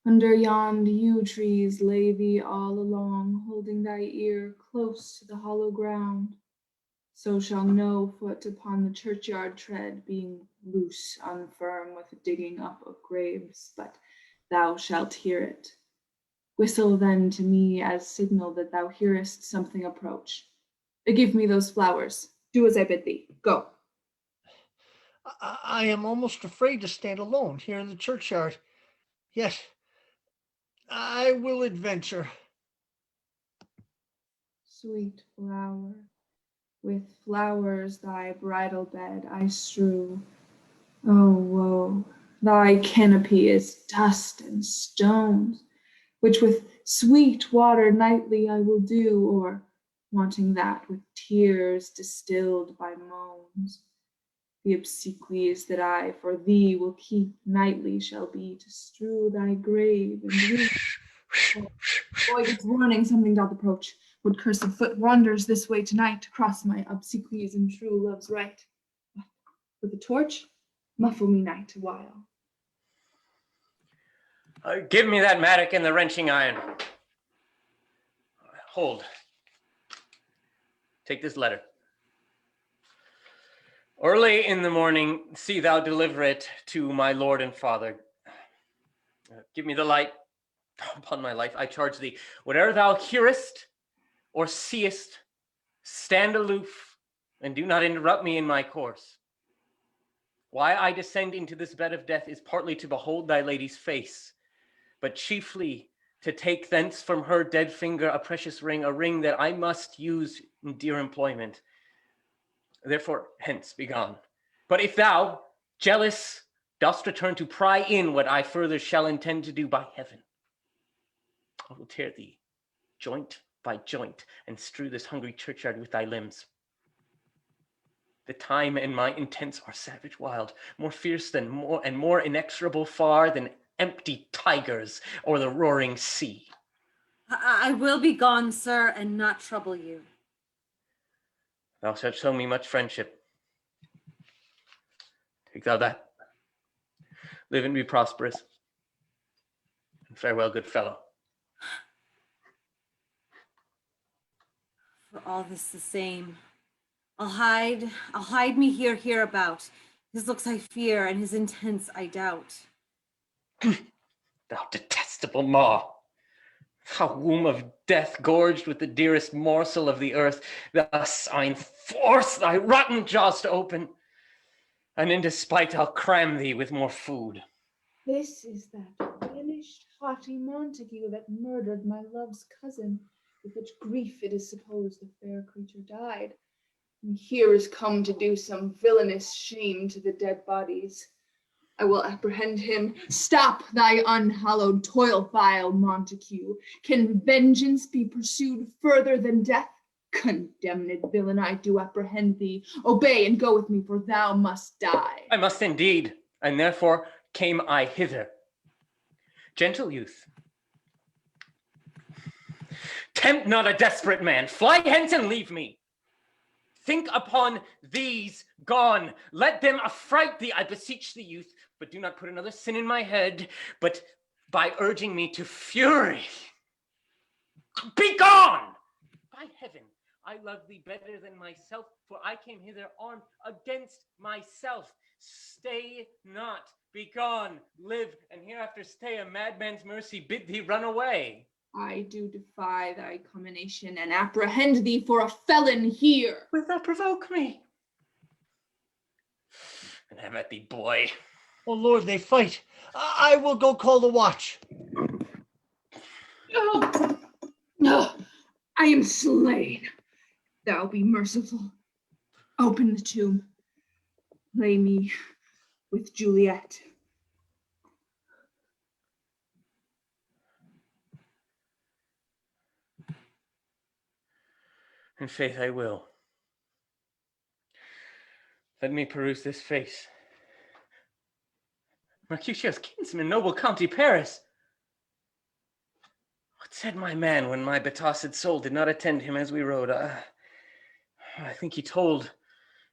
Under yond yew trees lay thee all along, holding thy ear close to the hollow ground. So shall no foot upon the churchyard tread, being loose, unfirm with digging up of graves, but thou shalt hear it. Whistle then to me as signal that thou hearest something approach. Give me those flowers. Do as I bid thee. Go. I am almost afraid to stand alone here in the churchyard. Yet I will adventure. Sweet flower, with flowers thy bridal bed I strew. Oh, woe, thy canopy is dust and stones, which with sweet water nightly I will dew, or, wanting that, with tears distilled by moans. The obsequies that I for thee will keep nightly shall be to strew thy grave and weep. Boy, it's warning, something doth approach. Would cursed foot wanders this way tonight to cross my obsequies and true love's right. With the torch, muffle me night a while. Give me that mattock and the wrenching iron. Hold. Take this letter. Early in the morning, see thou deliver it to my lord and father. Give me the light. Upon my life, I charge thee, whatever thou hearest or seest, stand aloof and do not interrupt me in my course. Why I descend into this bed of death is partly to behold thy lady's face, but chiefly to take thence from her dead finger a precious ring, a ring that I must use in dear employment. Therefore, hence, be gone. But if thou, jealous, dost return to pry in what I further shall intend to do, by heaven, I will tear thee joint by joint and strew this hungry churchyard with thy limbs. The time and my intents are savage wild, more fierce than more inexorable far than empty tigers or the roaring sea. I will be gone, sir, and not trouble you. Thou shalt show me much friendship. Take thou that. Live and be prosperous. And farewell, good fellow. For all this the same, I'll hide me hereabout. His looks I fear, and his intents I doubt. Thou detestable maw, thou womb of death, gorged with the dearest morsel of the earth, thus I force thy rotten jaws to open, and in despite I'll cram thee with more food. This is that banished, haughty Montague that murdered my love's cousin, with which grief it is supposed the fair creature died. And here is come to do some villainous shame to the dead bodies. I will apprehend him. Stop thy unhallowed toil, vile Montague. Can vengeance be pursued further than death? Condemned villain, I do apprehend thee. Obey and go with me, for thou must die. I must indeed, and therefore came I hither. Gentle youth, tempt not a desperate man. Fly hence and leave me. Think upon these gone. Let them affright thee, I beseech thee, youth, but do not put another sin in my head, but by urging me to fury. Be gone! By heaven, I love thee better than myself, for I came hither armed against myself. Stay not, be gone, live, and hereafter stay a madman's mercy, bid thee run away. I do defy thy commination and apprehend thee for a felon here. Wilt thou provoke me? And have at thee, boy. Oh Lord, they fight. I will go call the watch. No, I am slain. Thou be merciful. Open the tomb. Lay me with Juliet. In faith I will. Let me peruse this face. Mercutio's kinsman, noble County Paris. What said my man when my betossed soul did not attend him as we rode? I think he told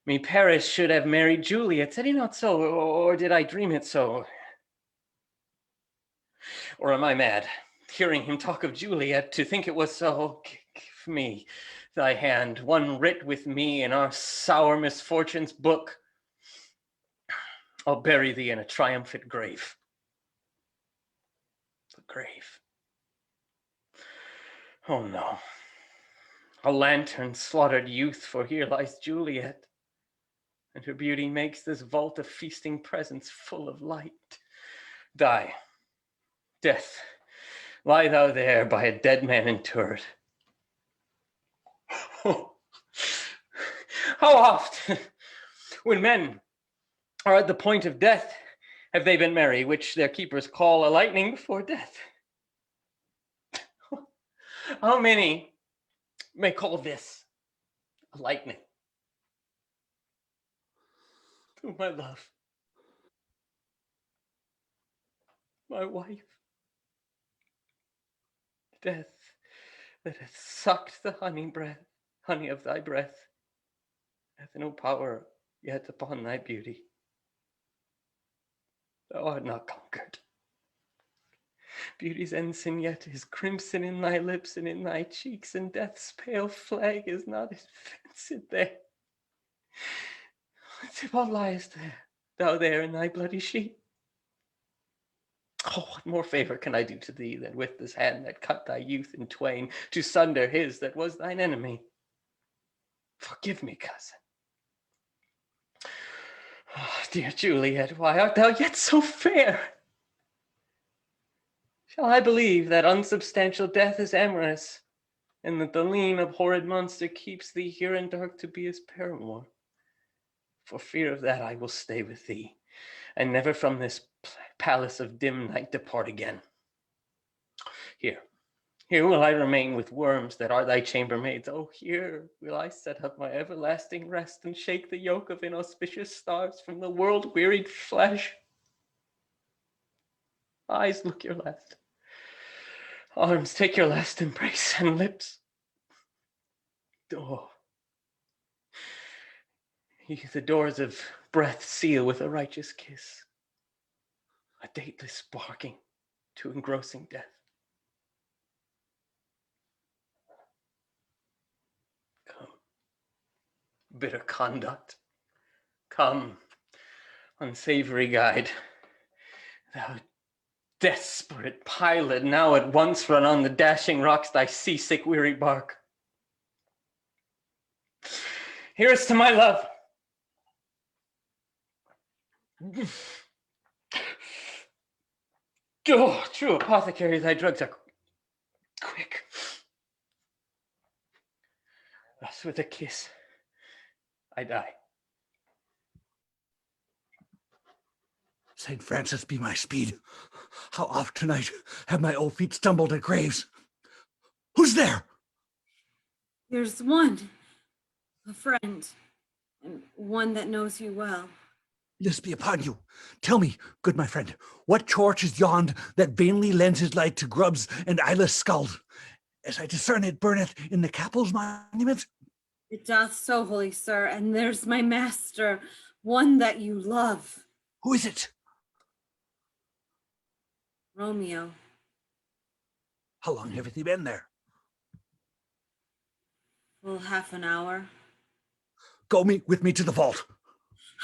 me Paris should have married Juliet. Said he not so, or did I dream it so? Or am I mad, hearing him talk of Juliet, to think it was so? Give me thy hand, one writ with me in our sour misfortune's book. I'll bury thee in a triumphant grave. The grave. Oh no. A lantern slaughtered youth, for here lies Juliet, and her beauty makes this vault of feasting presence full of light. Die, death, lie thou there by a dead man interred. How oft, when men are at the point of death, have they been merry, which their keepers call a lightning before death? How many may call this a lightning? To my love, my wife, death that hath sucked the honey of thy breath, hath no power yet upon thy beauty. Thou art not conquered. Beauty's ensign yet is crimson in thy lips and in thy cheeks, and death's pale flag is not advanced there. Tybalt liest there, thou there in thy bloody sheet. Oh, what more favor can I do to thee than with this hand that cut thy youth in twain, to sunder his that was thine enemy? Forgive me, cousin. Dear Juliet, why art thou yet so fair? Shall I believe that unsubstantial death is amorous, and that the lean abhorred monster keeps thee here in dark to be his paramour? For fear of that I will stay with thee, and never from this palace of dim night depart again. Here will I remain with worms that are thy chambermaids. Oh, here will I set up my everlasting rest and shake the yoke of inauspicious stars from the world-wearied flesh. Eyes, look your last. Arms, take your last embrace, and lips. Oh, the doors of breath seal with a righteous kiss. A dateless barking to engrossing death. Come, bitter conduct. Come, unsavory guide. Thou desperate pilot, now at once run on the dashing rocks thy seasick weary bark. Here's to my love. Oh, true apothecary, thy drugs are quick. Thus with a kiss, I die. St. Francis be my speed. How oft tonight have my old feet stumbled at graves. Who's there? There's one, a friend, and one that knows you well. This be upon you. Tell me, good my friend, what torch is yond that vainly lends his light to grubs and eyeless skulls, as I discern it burneth in the Capel's monument? It doth so, holy sir, and there's my master, one that you love. Who is it? Romeo. How long have he been there? Full half an hour. Go with me to the vault.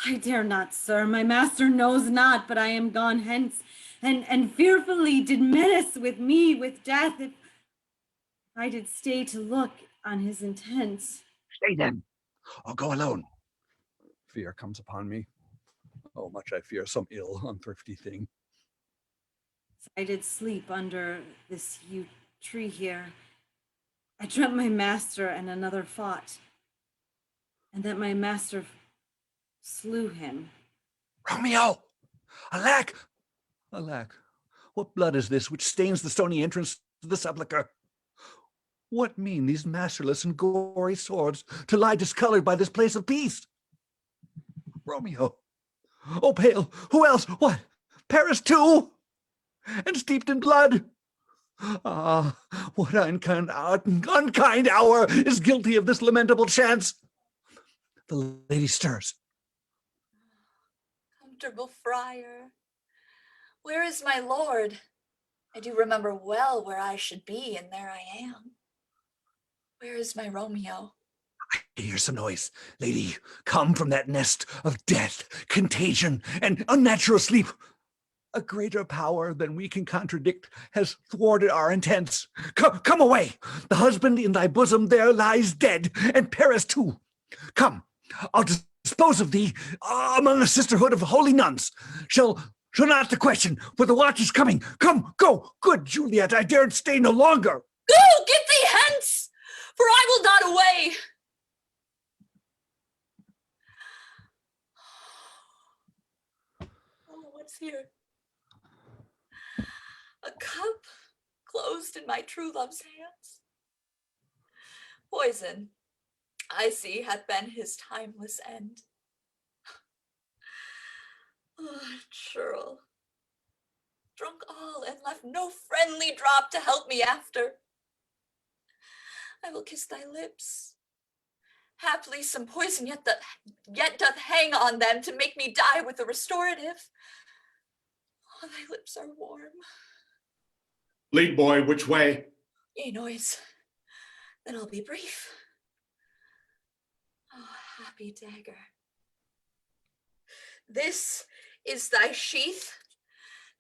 I dare not, sir. My master knows not, but I am gone hence, and fearfully did menace with me with death if I did stay to look on his intents. Stay then. I'll go alone. Fear comes upon me. Oh, much I fear some ill, unthrifty thing. I did sleep under this yew tree here. I dreamt my master and another fought, and that my master slew him. Romeo! Alack! Alack! What blood is this which stains the stony entrance to the sepulchre? What mean these masterless and gory swords to lie discolored by this place of peace? Romeo! Oh, pale! Who else? What? Paris too? And steeped in blood? Ah, what unkind hour is guilty of this lamentable chance? The lady stirs. Comfortable friar, where is my lord? I do remember well where I should be, and there I am. Where is my Romeo? I hear some noise. Lady, come from that nest of death, contagion, and unnatural sleep. A greater power than we can contradict has thwarted our intents. Come away. The husband in thy bosom there lies dead, and Paris too. Come, I'll dispose of thee among a sisterhood of holy nuns. Shall not the question, for the watch is coming. Come, go. Good Juliet, I daren't stay no longer. Go, get thee hence, for I will not away. Oh, what's here? A cup closed in my true love's hands. Poison, I see, hath been his timeless end. Oh, churl, drunk all and left no friendly drop to help me after. I will kiss thy lips. Haply some poison yet doth hang on them to make me die with the restorative. Oh, thy lips are warm. Lead boy, which way? Yea, noise. Then I'll be brief. Oh, happy dagger. This is thy sheath.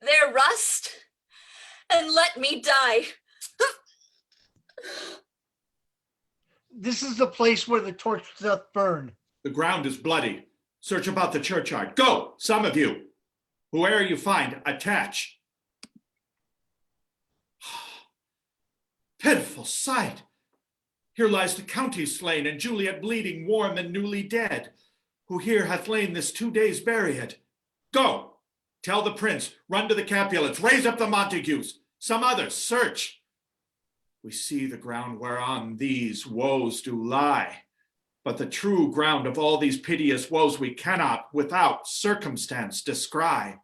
There rust, and let me die. This is the place where the torch doth burn. The ground is bloody. Search about the churchyard. Go, some of you. Whoever you find, attach. Pitiful sight. Here lies the county slain, and Juliet bleeding, warm and newly dead, who here hath lain this 2 days buried. Go, tell the prince, run to the Capulets, raise up the Montagues, some others, search. We see the ground whereon these woes do lie, but the true ground of all these piteous woes we cannot without circumstance descry.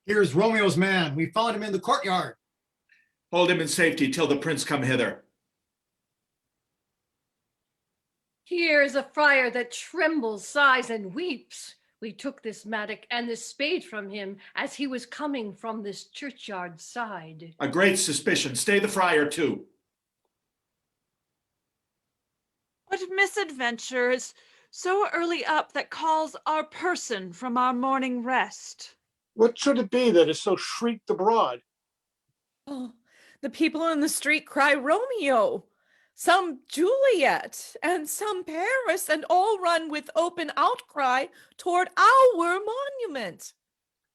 Here's Romeo's man. We found him in the courtyard. Hold him in safety till the prince come hither. Here is a friar that trembles, sighs, and weeps. We took this mattock and this spade from him as he was coming from this churchyard side. A great suspicion. Stay the friar too. What misadventure is so early up that calls our person from our morning rest? What should it be that is so shrieked abroad? Oh, the people in the street cry Romeo, some Juliet, and some Paris, and all run with open outcry toward our monument.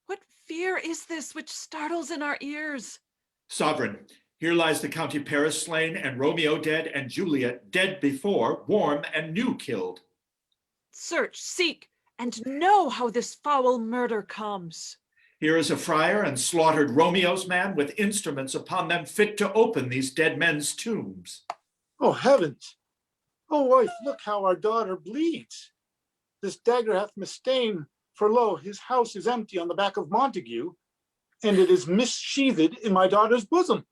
What fear is this which startles in our ears? Sovereign, here lies the County Paris slain, and Romeo dead, and Juliet dead before, warm and new killed. Search, seek, and know how this foul murder comes. Here is a friar and slaughtered Romeo's man with instruments upon them fit to open these dead men's tombs. Oh, heavens! Oh, wife, look how our daughter bleeds. This dagger hath misstain, for lo, his house is empty on the back of Montague, and it is missheathed in my daughter's bosom.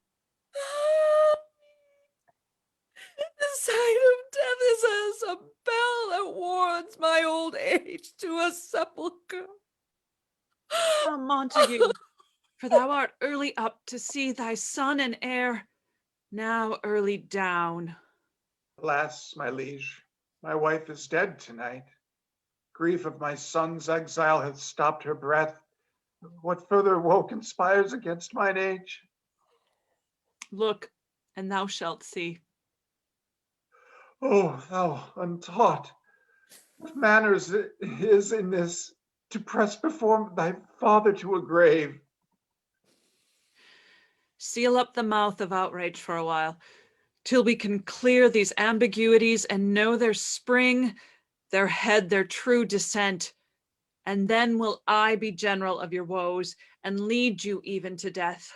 The sight of death is as a bell that warns my old age to a sepulchre. Ah, Montague, for thou art early up to see thy son and heir, now early down. Alas, my liege, my wife is dead tonight. Grief of my son's exile hath stopped her breath. What further woe conspires against mine age? Look, and thou shalt see. Oh, thou untaught, what manners it is in this to press before thy father to a grave? Seal up the mouth of outrage for a while, till we can clear these ambiguities and know their spring, their head, their true descent. And then will I be general of your woes and lead you even to death.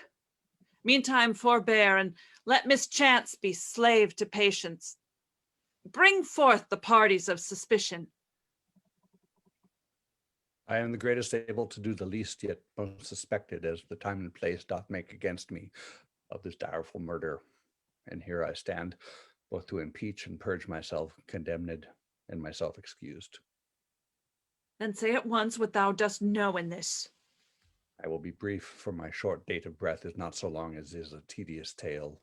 Meantime, forbear and let mischance be slave to patience. Bring forth the parties of suspicion. I am the greatest able to do the least, yet most suspected, as the time and place doth make against me of this direful murder. And here I stand, both to impeach and purge myself condemned, and myself excused. Then say at once what thou dost know in this. I will be brief, for my short date of breath is not so long as is a tedious tale.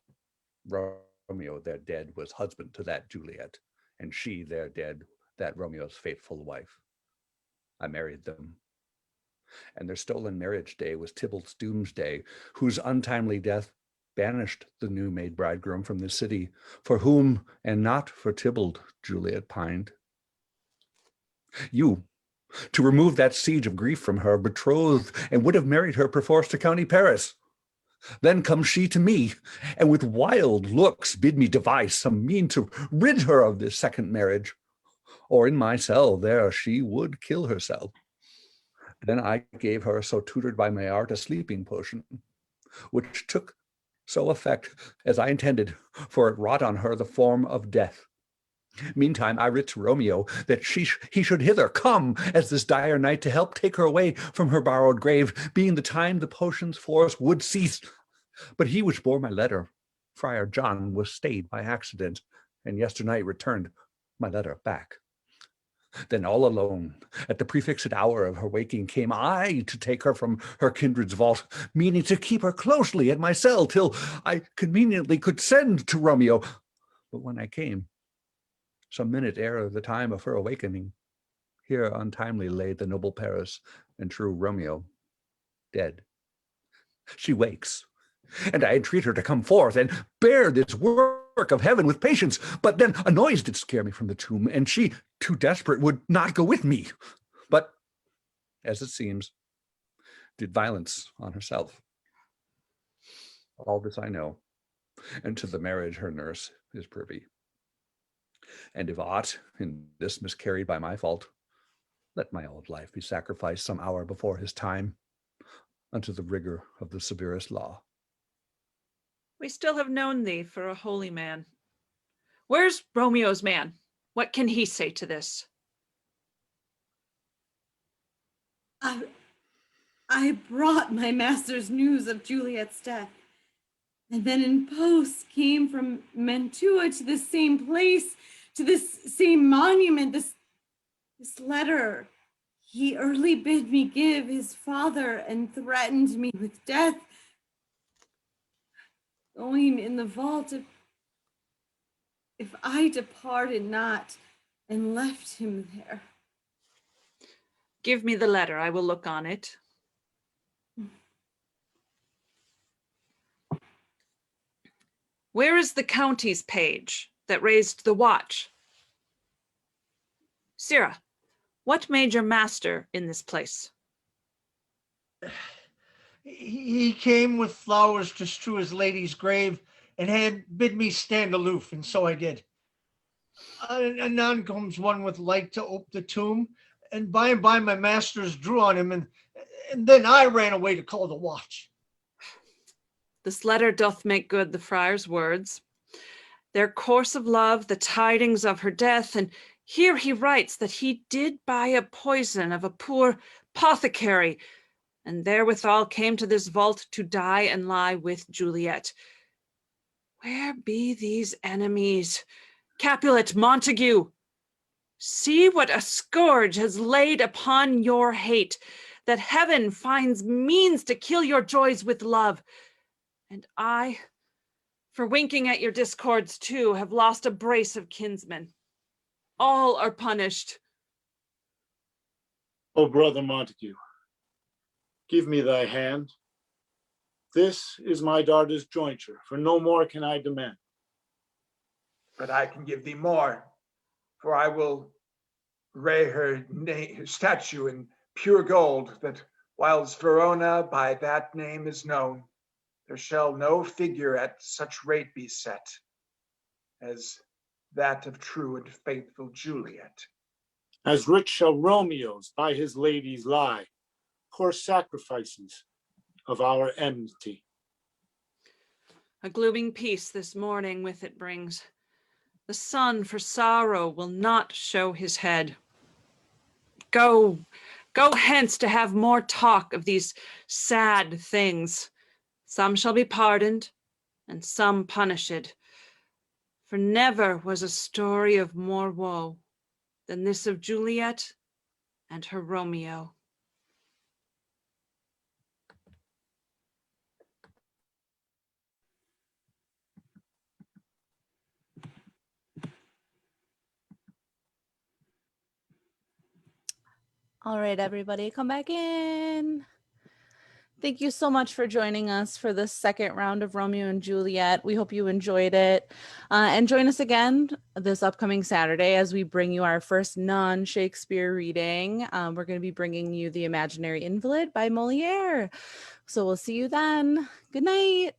Romeo, their dead, was husband to that Juliet, and she, their dead, that Romeo's faithful wife. I married them, and their stolen marriage day was Tybalt's doomsday, whose untimely death banished the new-made bridegroom from the city, for whom, and not for Tybalt, Juliet pined. You, to remove that siege of grief from her, betrothed, and would have married her perforce to County Paris. Then comes she to me, and with wild looks bid me devise some mean to rid her of this second marriage, or in my cell there she would kill herself. Then I gave her, so tutored by my art, a sleeping potion, which took so effect as I intended, for it wrought on her the form of death. Meantime, I writ to Romeo that he should hither come as this dire night to help take her away from her borrowed grave, being the time the potion's force would cease. But he which bore my letter, Friar John, was stayed by accident, and yesternight returned my letter back. Then all alone, at the prefixed hour of her waking, came I to take her from her kindred's vault, meaning to keep her closely at my cell till I conveniently could send to Romeo. But when I came, some minute ere the time of her awakening, here untimely lay the noble Paris and true Romeo, dead. She wakes, and I entreat her to come forth and bear this world work of heaven with patience. But then a noise did scare me from the tomb, and she, too desperate, would not go with me, but, as it seems, did violence on herself. All this I know, and to the marriage her nurse is privy. And if aught in this miscarried by my fault, let my old life be sacrificed some hour before his time unto the rigor of the severest law. We still have known thee for a holy man. Where's Romeo's man? What can he say to this? I brought my master's news of Juliet's death, and then in post came from Mantua to this same place, to this same monument, this letter. He early bid me give his father and threatened me with death. Going in the vault, if I departed not and left him there. Give me the letter, I will look on it. Where is the county's page that raised the watch? Sirrah, what made your master in this place? He came with flowers to strew his lady's grave and had bid me stand aloof, and so I did. Anon comes one with light to ope the tomb, and by my masters drew on him, and then I ran away to call the watch. This letter doth make good the friar's words. Their course of love, the tidings of her death, and here he writes that he did buy a poison of a poor apothecary, and therewithal came to this vault to die and lie with Juliet. Where be these enemies? Capulet, Montague, see what a scourge has laid upon your hate, that heaven finds means to kill your joys with love. And I, for winking at your discords too, have lost a brace of kinsmen. All are punished. O brother Montague, give me thy hand. This is my daughter's jointure, for no more can I demand. But I can give thee more, for I will ray her statue in pure gold, that whilst Verona by that name is known, there shall no figure at such rate be set as that of true and faithful Juliet. As rich shall Romeo's by his ladies lie, poor sacrifices of our enmity. A glooming peace this morning with it brings. The sun for sorrow will not show his head. Go hence to have more talk of these sad things. Some shall be pardoned, and some punished. For never was a story of more woe than this of Juliet and her Romeo. All right, everybody, come back in. Thank you so much for joining us for the second round of Romeo and Juliet. We hope you enjoyed it. And join us again this upcoming Saturday as we bring you our first non-Shakespeare reading. We're going to be bringing you The Imaginary Invalid by Moliere. So we'll see you then. Good night.